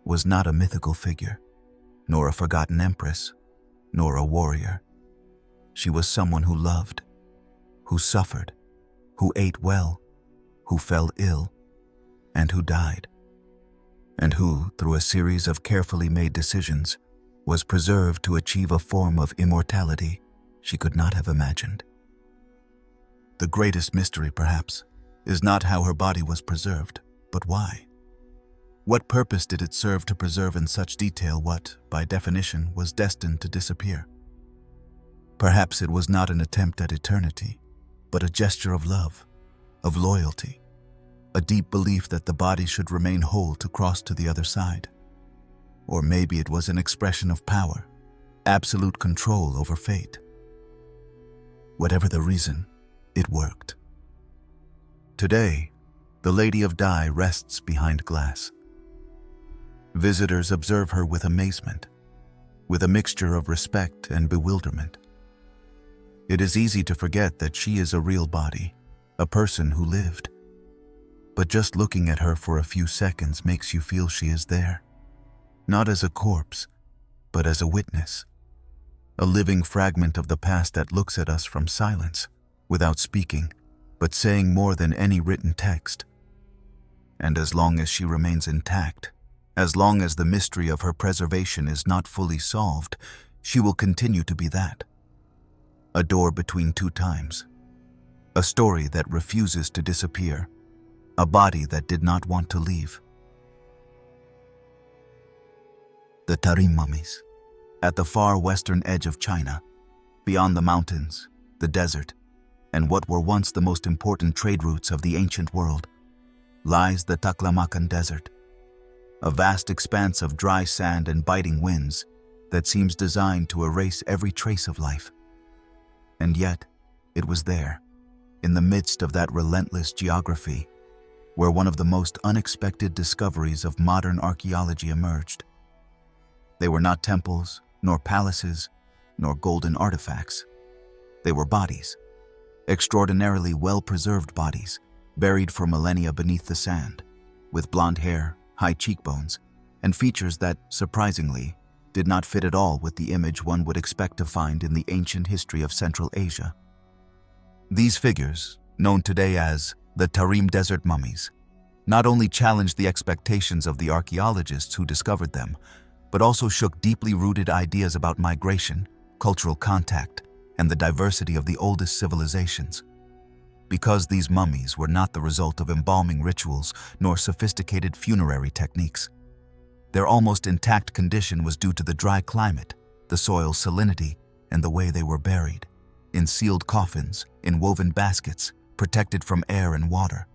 was not a mythical figure, nor a forgotten empress, nor a warrior. She was someone who loved, who suffered, who ate well, who fell ill, and who died, and who, through a series of carefully made decisions, was preserved to achieve a form of immortality she could not have imagined. The greatest mystery, perhaps, is not how her body was preserved, but why. What purpose did it serve to preserve in such detail what, by definition, was destined to disappear? Perhaps it was not an attempt at eternity, but a gesture of love, of loyalty, a deep belief that the body should remain whole to cross to the other side. Or maybe it was an expression of power, absolute control over fate. Whatever the reason, it worked. Today, the Lady of Dai rests behind glass. Visitors observe her with amazement, with a mixture of respect and bewilderment. It is easy to forget that she is a real body, a person who lived. But just looking at her for a few seconds makes you feel she is there, not as a corpse, but as a witness, a living fragment of the past that looks at us from silence, without speaking, but saying more than any written text. And as long as she remains intact, as long as the mystery of her preservation is not fully solved, she will continue to be that. A door between two times. A story that refuses to disappear. A body that did not want to leave. The Tarim Mummies. At the far western edge of China, beyond the mountains, the desert, and what were once the most important trade routes of the ancient world, lies the Taklamakan Desert, a vast expanse of dry sand and biting winds that seems designed to erase every trace of life. And yet, it was there, in the midst of that relentless geography, where one of the most unexpected discoveries of modern archaeology emerged. They were not temples, nor palaces, nor golden artifacts. They were bodies, extraordinarily well-preserved bodies, buried for millennia beneath the sand, with blonde hair, high cheekbones, and features that, surprisingly, did not fit at all with the image one would expect to find in the ancient history of Central Asia. These figures, known today as the Tarim Desert Mummies, not only challenged the expectations of the archaeologists who discovered them, but also shook deeply rooted ideas about migration, cultural contact, and the diversity of the oldest civilizations. Because these mummies were not the result of embalming rituals nor sophisticated funerary techniques. Their almost intact condition was due to the dry climate, the soil's salinity, and the way they were buried, in sealed coffins, in woven baskets, protected from air and water.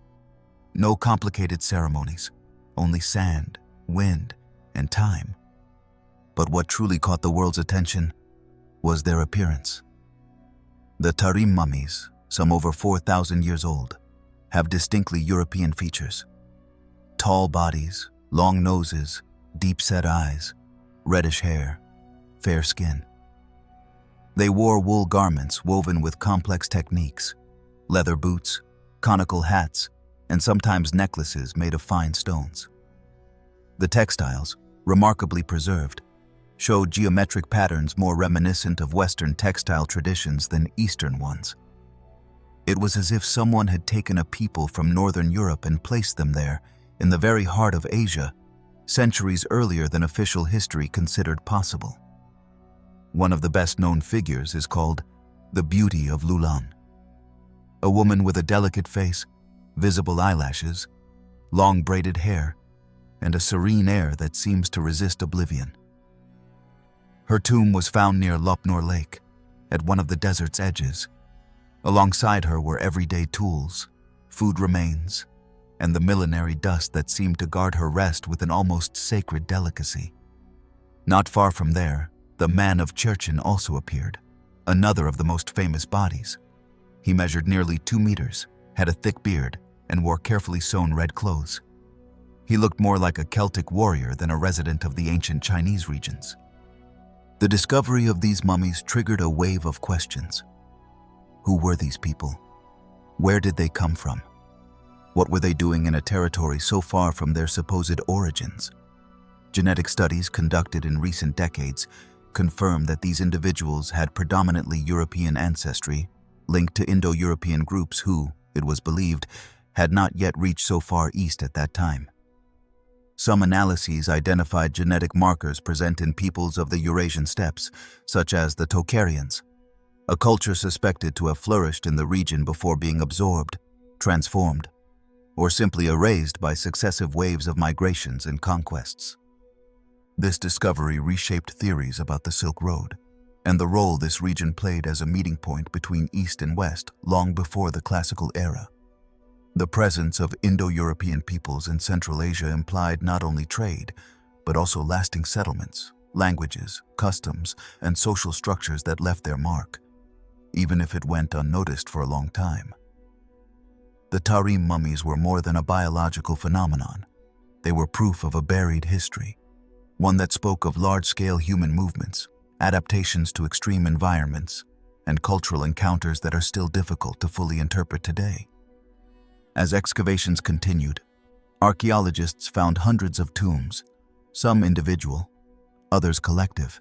No complicated ceremonies, only sand, wind, and time. But what truly caught the world's attention was their appearance. The Tarim mummies, some over 4,000 years old, have distinctly European features. Tall bodies, long noses, deep-set eyes, reddish hair, fair skin. They wore wool garments woven with complex techniques, leather boots, conical hats, and sometimes necklaces made of fine stones. The textiles, remarkably preserved, showed geometric patterns more reminiscent of Western textile traditions than Eastern ones. It was as if someone had taken a people from Northern Europe and placed them there, in the very heart of Asia, centuries earlier than official history considered possible. One of the best-known figures is called the Beauty of Lulan. A woman with a delicate face, visible eyelashes, long braided hair, and a serene air that seems to resist oblivion. Her tomb was found near Lopnor Lake, at one of the desert's edges. Alongside her were everyday tools, food remains, and the millinery dust that seemed to guard her rest with an almost sacred delicacy. Not far from there, the man of Cherchen also appeared, another of the most famous bodies. He measured nearly 2 meters, had a thick beard, and wore carefully sewn red clothes. He looked more like a Celtic warrior than a resident of the ancient Chinese regions. The discovery of these mummies triggered a wave of questions. Who were these people? Where did they come from? What were they doing in a territory so far from their supposed origins? Genetic studies conducted in recent decades confirm that these individuals had predominantly European ancestry, linked to Indo-European groups who, it was believed, had not yet reached so far east at that time. Some analyses identified genetic markers present in peoples of the Eurasian steppes, such as the Tocharians, a culture suspected to have flourished in the region before being absorbed, transformed, or simply erased by successive waves of migrations and conquests. This discovery reshaped theories about the Silk Road and the role this region played as a meeting point between East and West long before the Classical era. The presence of Indo-European peoples in Central Asia implied not only trade, but also lasting settlements, languages, customs, and social structures that left their mark, even if it went unnoticed for a long time. The Tarim mummies were more than a biological phenomenon. They were proof of a buried history, one that spoke of large-scale human movements, adaptations to extreme environments, and cultural encounters that are still difficult to fully interpret today. As excavations continued, archaeologists found hundreds of tombs, some individual, others collective.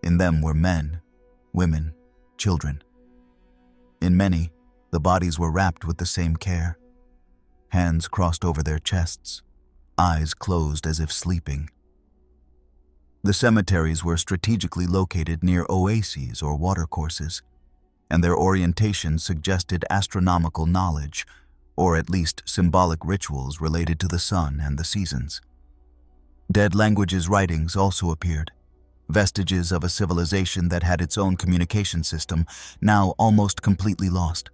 In them were men, women, children. In many, the bodies were wrapped with the same care, hands crossed over their chests, eyes closed as if sleeping. The cemeteries were strategically located near oases or watercourses, and their orientation suggested astronomical knowledge, or at least symbolic rituals related to the sun and the seasons. Dead languages' writings also appeared, vestiges of a civilization that had its own communication system, now almost completely lost.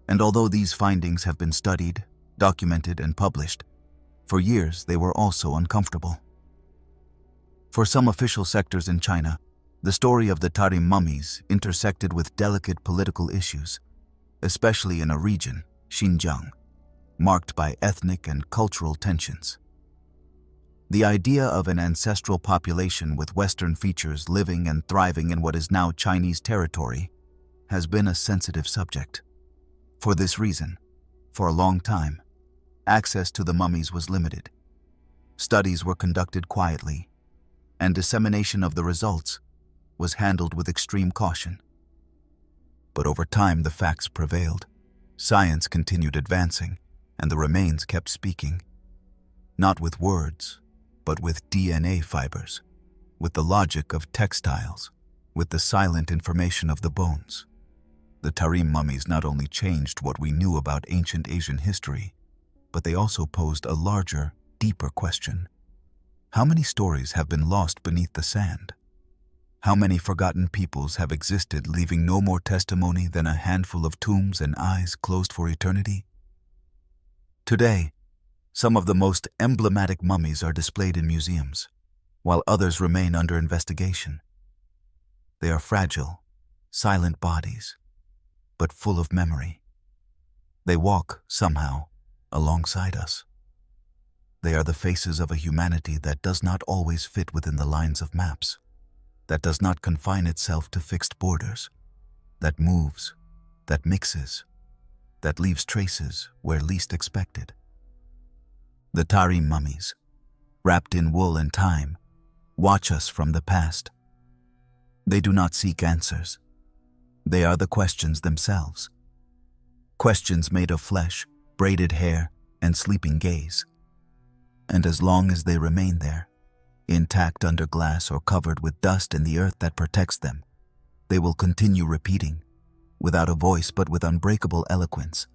And although these findings have been studied, documented, and published, for years they were also uncomfortable. For some official sectors in China, the story of the Tarim mummies intersected with delicate political issues, especially in a region, Xinjiang, marked by ethnic and cultural tensions. The idea of an ancestral population with Western features living and thriving in what is now Chinese territory has been a sensitive subject. For this reason, for a long time, access to the mummies was limited. Studies were conducted quietly, and dissemination of the results was handled with extreme caution. But over time, the facts prevailed. Science continued advancing, and the remains kept speaking, not with words, but with DNA fibers, with the logic of textiles, with the silent information of the bones. The Tarim mummies not only changed what we knew about ancient Asian history, but they also posed a larger, deeper question. How many stories have been lost beneath the sand? How many forgotten peoples have existed, leaving no more testimony than a handful of tombs and eyes closed for eternity? Today, some of the most emblematic mummies are displayed in museums, while others remain under investigation. They are fragile, silent bodies, but full of memory. They walk, somehow, alongside us. They are the faces of a humanity that does not always fit within the lines of maps, that does not confine itself to fixed borders, that moves, that mixes, that leaves traces where least expected. The Tarim mummies, wrapped in wool and time, watch us from the past. They do not seek answers. They are the questions themselves. Questions made of flesh, braided hair, and sleeping gaze. And as long as they remain there, intact under glass or covered with dust in the earth that protects them, they will continue repeating, without a voice but with unbreakable eloquence,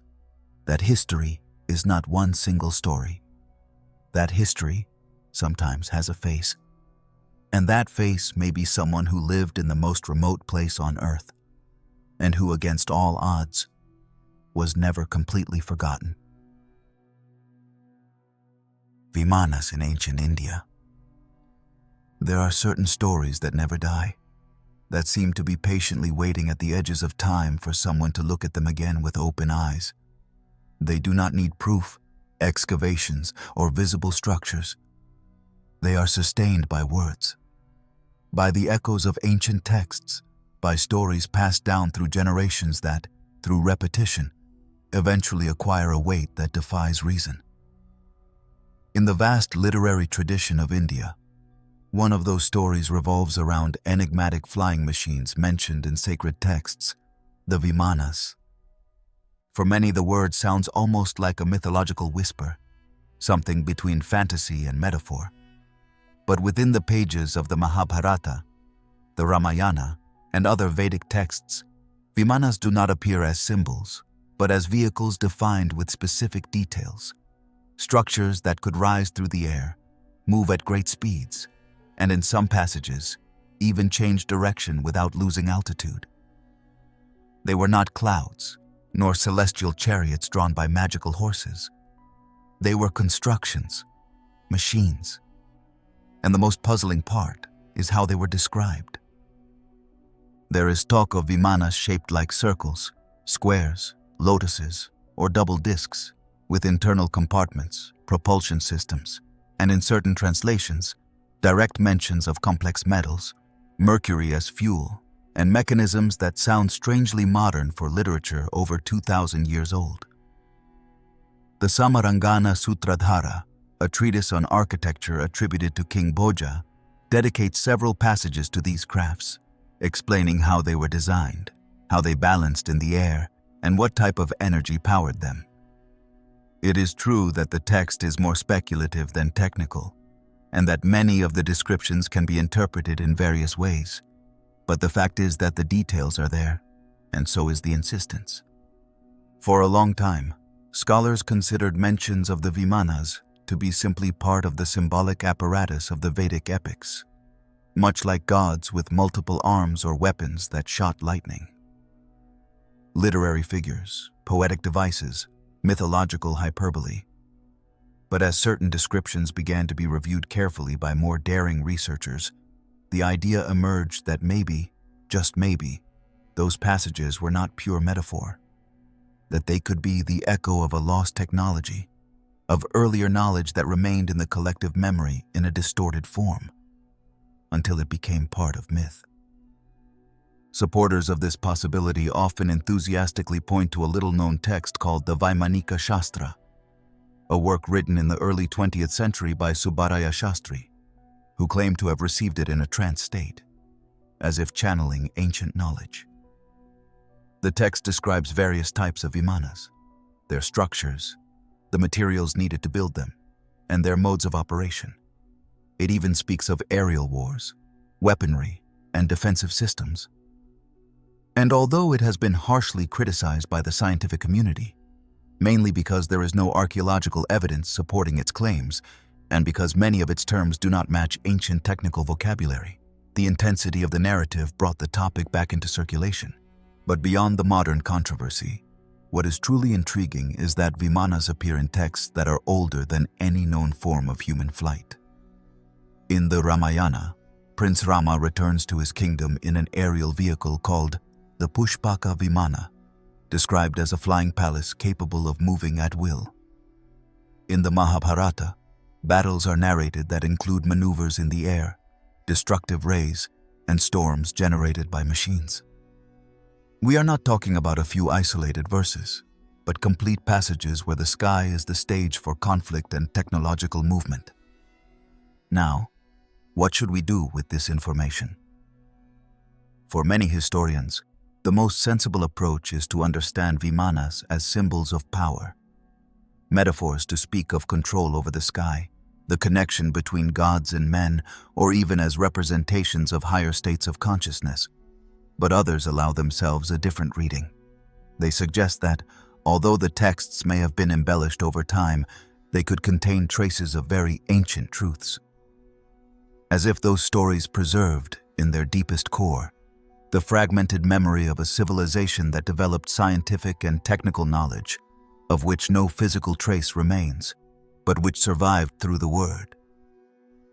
that history is not one single story. That history sometimes has a face, and that face may be someone who lived in the most remote place on earth, and who, against all odds, was never completely forgotten. Vimanas in ancient India. There are certain stories that never die, that seem to be patiently waiting at the edges of time for someone to look at them again with open eyes. They do not need proof, excavations, or visible structures. They are sustained by words, by the echoes of ancient texts, by stories passed down through generations that, through repetition, eventually acquire a weight that defies reason. In the vast literary tradition of India, one of those stories revolves around enigmatic flying machines mentioned in sacred texts, the Vimanas. For many, the word sounds almost like a mythological whisper, something between fantasy and metaphor. But within the pages of the Mahabharata, the Ramayana, and other Vedic texts, Vimanas do not appear as symbols, but as vehicles defined with specific details, structures that could rise through the air, move at great speeds, and in some passages, even change direction without losing altitude. They were not clouds, nor celestial chariots drawn by magical horses. They were constructions, machines. And the most puzzling part is how they were described. There is talk of Vimanas shaped like circles, squares, lotuses, or double discs, with internal compartments, propulsion systems, and in certain translations, direct mentions of complex metals, mercury as fuel, and mechanisms that sound strangely modern for literature over 2,000 years old. The Samarangana Sutradhara, a treatise on architecture attributed to King Bhoja, dedicates several passages to these crafts, explaining how they were designed, how they balanced in the air, and what type of energy powered them. It is true that the text is more speculative than technical, and that many of the descriptions can be interpreted in various ways, but the fact is that the details are there, and so is the insistence. For a long time, scholars considered mentions of the Vimanas to be simply part of the symbolic apparatus of the Vedic epics, much like gods with multiple arms or weapons that shot lightning. Literary figures, poetic devices, mythological hyperbole. But as certain descriptions began to be reviewed carefully by more daring researchers, the idea emerged that maybe, just maybe, those passages were not pure metaphor, that they could be the echo of a lost technology, of earlier knowledge that remained in the collective memory in a distorted form, until it became part of myth. Supporters of this possibility often enthusiastically point to a little-known text called the Vaimanika Shastra, a work written in the early 20th century by Subbaraya Shastri, who claimed to have received it in a trance state, as if channeling ancient knowledge. The text describes various types of Vimanas, their structures, the materials needed to build them, and their modes of operation. It even speaks of aerial wars, weaponry, and defensive systems. And although it has been harshly criticized by the scientific community, mainly because there is no archaeological evidence supporting its claims, and because many of its terms do not match ancient technical vocabulary, the intensity of the narrative brought the topic back into circulation. But beyond the modern controversy, what is truly intriguing is that Vimanas appear in texts that are older than any known form of human flight. In the Ramayana, Prince Rama returns to his kingdom in an aerial vehicle called the Pushpaka Vimana, described as a flying palace capable of moving at will. In the Mahabharata, battles are narrated that include maneuvers in the air, destructive rays, and storms generated by machines. We are not talking about a few isolated verses, but complete passages where the sky is the stage for conflict and technological movement. Now, what should we do with this information? For many historians, the most sensible approach is to understand Vimanas as symbols of power, metaphors to speak of control over the sky, the connection between gods and men, or even as representations of higher states of consciousness. But others allow themselves a different reading. They suggest that, although the texts may have been embellished over time, they could contain traces of very ancient truths. As if those stories preserved, in their deepest core, the fragmented memory of a civilization that developed scientific and technical knowledge, of which no physical trace remains, but which survived through the word.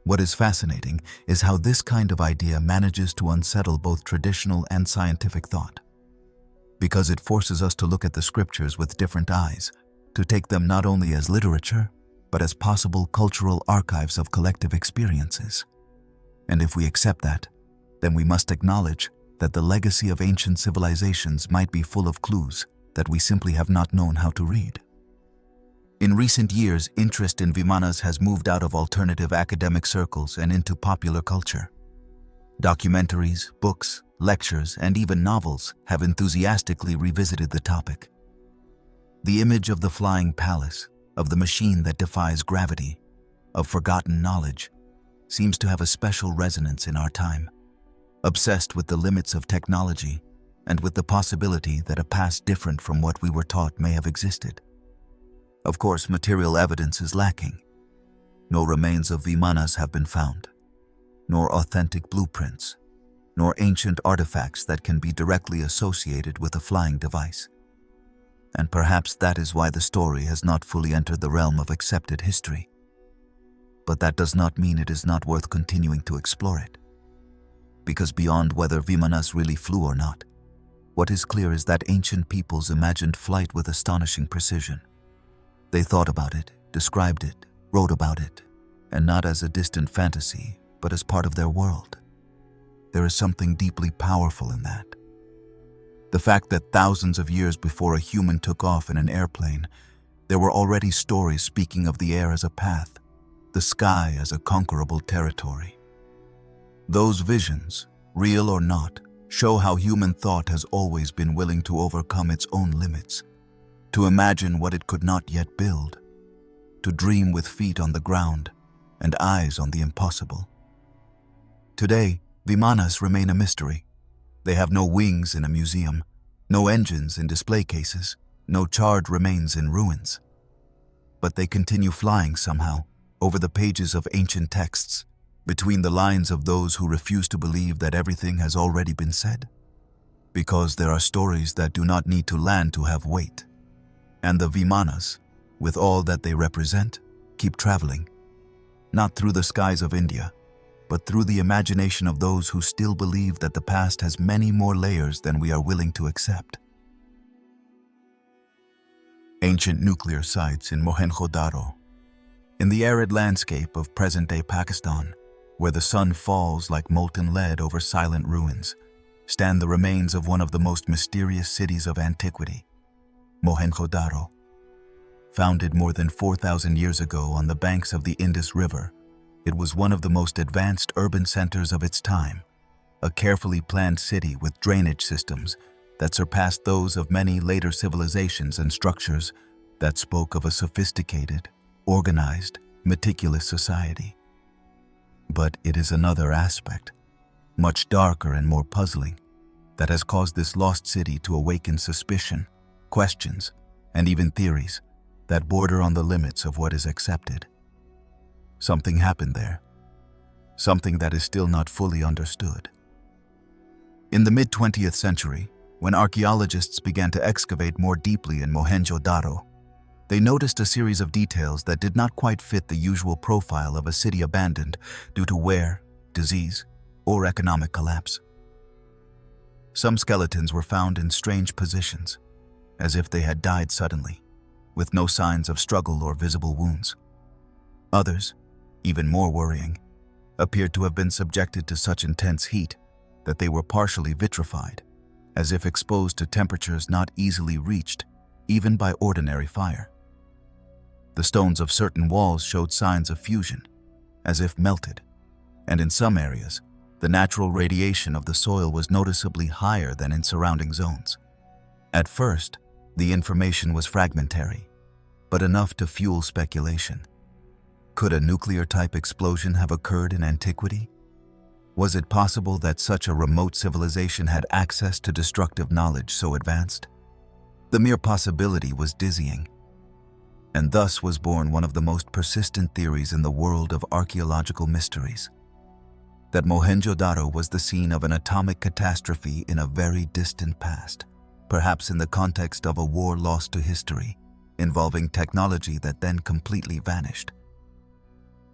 What is fascinating is how this kind of idea manages to unsettle both traditional and scientific thought, because it forces us to look at the scriptures with different eyes, to take them not only as literature, but as possible cultural archives of collective experiences. And if we accept that, then we must acknowledge that the legacy of ancient civilizations might be full of clues that we simply have not known how to read. In recent years, interest in Vimanas has moved out of alternative academic circles and into popular culture. Documentaries, books, lectures, and even novels have enthusiastically revisited the topic. The image of the flying palace, of the machine that defies gravity, of forgotten knowledge, seems to have a special resonance in our time, obsessed with the limits of technology and with the possibility that a past different from what we were taught may have existed. Of course, material evidence is lacking. No remains of Vimanas have been found, nor authentic blueprints, nor ancient artifacts that can be directly associated with a flying device. And perhaps that is why the story has not fully entered the realm of accepted history. But that does not mean it is not worth continuing to explore it. because beyond whether Vimanas really flew or not, what is clear is that ancient peoples imagined flight with astonishing precision. They thought about it, described it, wrote about it, and not as a distant fantasy, but as part of their world. There is something deeply powerful in that. The fact that thousands of years before a human took off in an airplane, there were already stories speaking of the air as a path, the sky as a conquerable territory. Those visions, real or not, show how human thought has always been willing to overcome its own limits, to imagine what it could not yet build, to dream with feet on the ground and eyes on the impossible. Today, Vimanas remain a mystery. They have no wings in a museum, no engines in display cases, no charred remains in ruins. But they continue flying somehow, over the pages of ancient texts, between the lines of those who refuse to believe that everything has already been said. Because there are stories that do not need to land to have weight. And the Vimanas, with all that they represent, keep traveling, not through the skies of India, but through the imagination of those who still believe that the past has many more layers than we are willing to accept. Ancient nuclear sites in Mohenjo-Daro. In the arid landscape of present-day Pakistan, where the sun falls like molten lead over silent ruins, stand the remains of one of the most mysterious cities of antiquity, Mohenjo-Daro. Founded more than 4,000 years ago on the banks of the Indus River, it was one of the most advanced urban centers of its time, a carefully planned city with drainage systems that surpassed those of many later civilizations and structures that spoke of a sophisticated, organized, meticulous society. But it is another aspect, much darker and more puzzling, that has caused this lost city to awaken suspicion, questions, and even theories that border on the limits of what is accepted. Something happened there, something that is still not fully understood. In the mid-20th century, when archaeologists began to excavate more deeply in Mohenjo-Daro, they noticed a series of details that did not quite fit the usual profile of a city abandoned due to wear, disease, or economic collapse. Some skeletons were found in strange positions, as if they had died suddenly, with no signs of struggle or visible wounds. Others, even more worrying, appeared to have been subjected to such intense heat that they were partially vitrified, as if exposed to temperatures not easily reached even by ordinary fire. The stones of certain walls showed signs of fusion, as if melted, and in some areas, the natural radiation of the soil was noticeably higher than in surrounding zones. At first, the information was fragmentary, but enough to fuel speculation. Could a nuclear-type explosion have occurred in antiquity? Was it possible that such a remote civilization had access to destructive knowledge so advanced? The mere possibility was dizzying. And thus was born one of the most persistent theories in the world of archaeological mysteries: that Mohenjo-Daro was the scene of an atomic catastrophe in a very distant past, perhaps in the context of a war lost to history, involving technology that then completely vanished.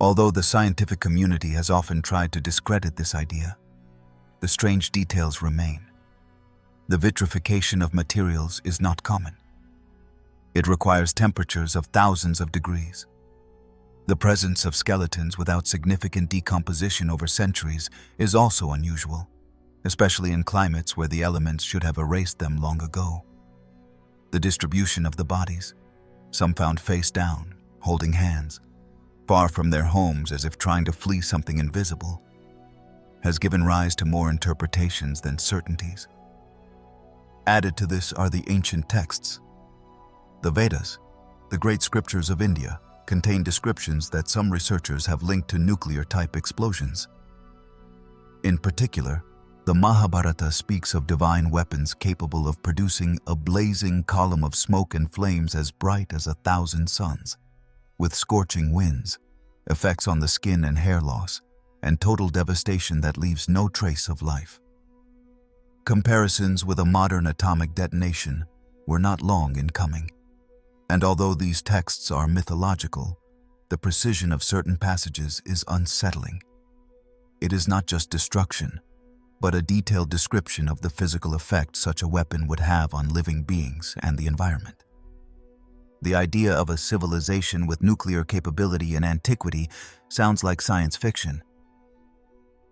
Although the scientific community has often tried to discredit this idea, the strange details remain. The vitrification of materials is not common. It requires temperatures of thousands of degrees. The presence of skeletons without significant decomposition over centuries is also unusual, especially in climates where the elements should have erased them long ago. The distribution of the bodies, some found face down, holding hands, far from their homes as if trying to flee something invisible, has given rise to more interpretations than certainties. Added to this are the ancient texts. The Vedas, the great scriptures of India, contain descriptions that some researchers have linked to nuclear-type explosions. In particular, the Mahabharata speaks of divine weapons capable of producing a blazing column of smoke and flames as bright as 1,000 suns, with scorching winds, effects on the skin and hair loss, and total devastation that leaves no trace of life. Comparisons with a modern atomic detonation were not long in coming, and although these texts are mythological, the precision of certain passages is unsettling. It is not just destruction, but a detailed description of the physical effect such a weapon would have on living beings and the environment. The idea of a civilization with nuclear capability in antiquity sounds like science fiction.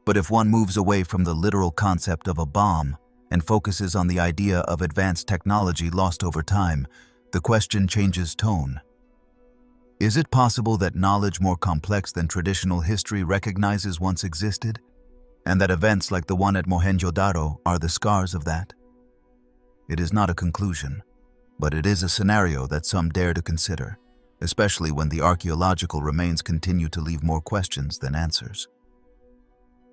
But if one moves away from the literal concept of a bomb and focuses on the idea of advanced technology lost over time, the question changes tone. Is it possible that knowledge more complex than traditional history recognizes once existed, and that events like the one at Mohenjo-Daro are the scars of that? It is not a conclusion, but it is a scenario that some dare to consider, especially when the archaeological remains continue to leave more questions than answers.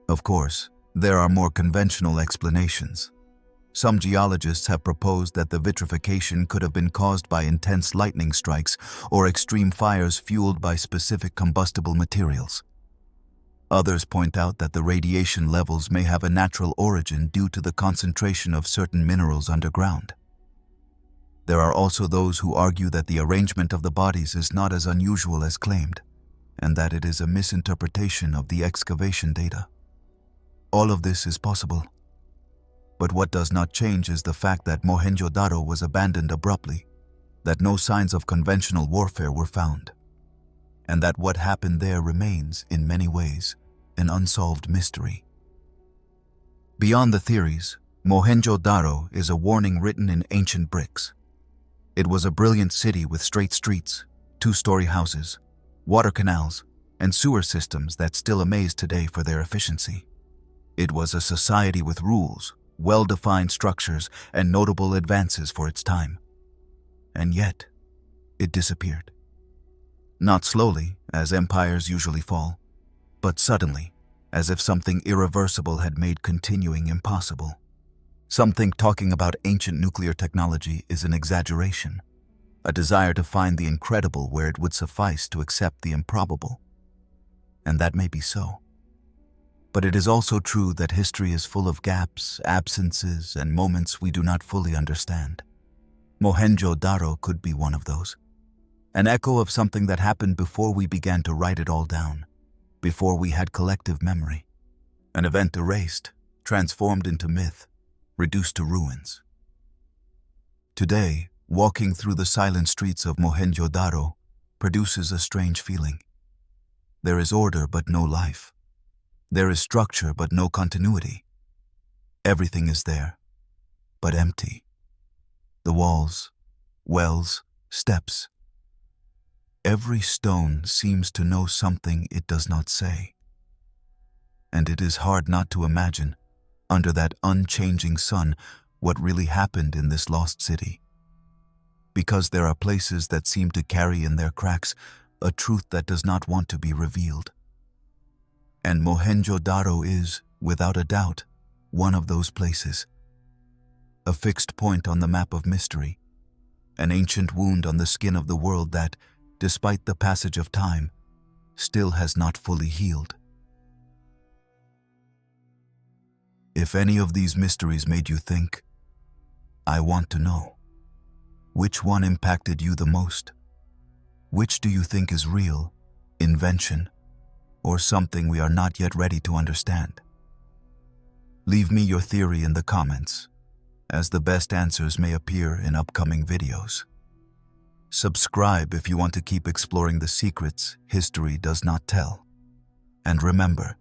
Of course, there are more conventional explanations. Some geologists have proposed that the vitrification could have been caused by intense lightning strikes or extreme fires fueled by specific combustible materials. Others point out that the radiation levels may have a natural origin due to the concentration of certain minerals underground. There are also those who argue that the arrangement of the bodies is not as unusual as claimed, and that it is a misinterpretation of the excavation data. All of this is possible. But what does not change is the fact that Mohenjo-Daro was abandoned abruptly, that no signs of conventional warfare were found, and that what happened there remains, in many ways, an unsolved mystery. Beyond the theories, Mohenjo-Daro is a warning written in ancient bricks. It was a brilliant city with straight streets, two-story houses, water canals, and sewer systems that still amaze today for their efficiency. It was a society with rules, well-defined structures, and notable advances for its time. And yet, it disappeared. Not slowly, as empires usually fall, but suddenly, as if something irreversible had made continuing impossible. Some think talking about ancient nuclear technology is an exaggeration, a desire to find the incredible where it would suffice to accept the improbable. And that may be so. But it is also true that history is full of gaps, absences, and moments we do not fully understand. Mohenjo-Daro could be one of those. An echo of something that happened before we began to write it all down, before we had collective memory. An event erased, transformed into myth, reduced to ruins. Today, walking through the silent streets of Mohenjo-Daro produces a strange feeling. There is order but no life. There is structure but no continuity. Everything is there, but empty. The walls, wells, steps. Every stone seems to know something it does not say. And it is hard not to imagine, under that unchanging sun, what really happened in this lost city. Because there are places that seem to carry in their cracks a truth that does not want to be revealed. And Mohenjo-Daro is, without a doubt, one of those places. A fixed point on the map of mystery, an ancient wound on the skin of the world that, despite the passage of time, still has not fully healed. If any of these mysteries made you think, I want to know. Which one impacted you the most? Which do you think is real, invention, or something we are not yet ready to understand? Leave me your theory in the comments, as the best answers may appear in upcoming videos. Subscribe if you want to keep exploring the secrets history does not tell. And remember,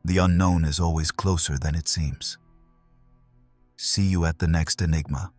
the unknown is always closer than it seems. See you at the next enigma.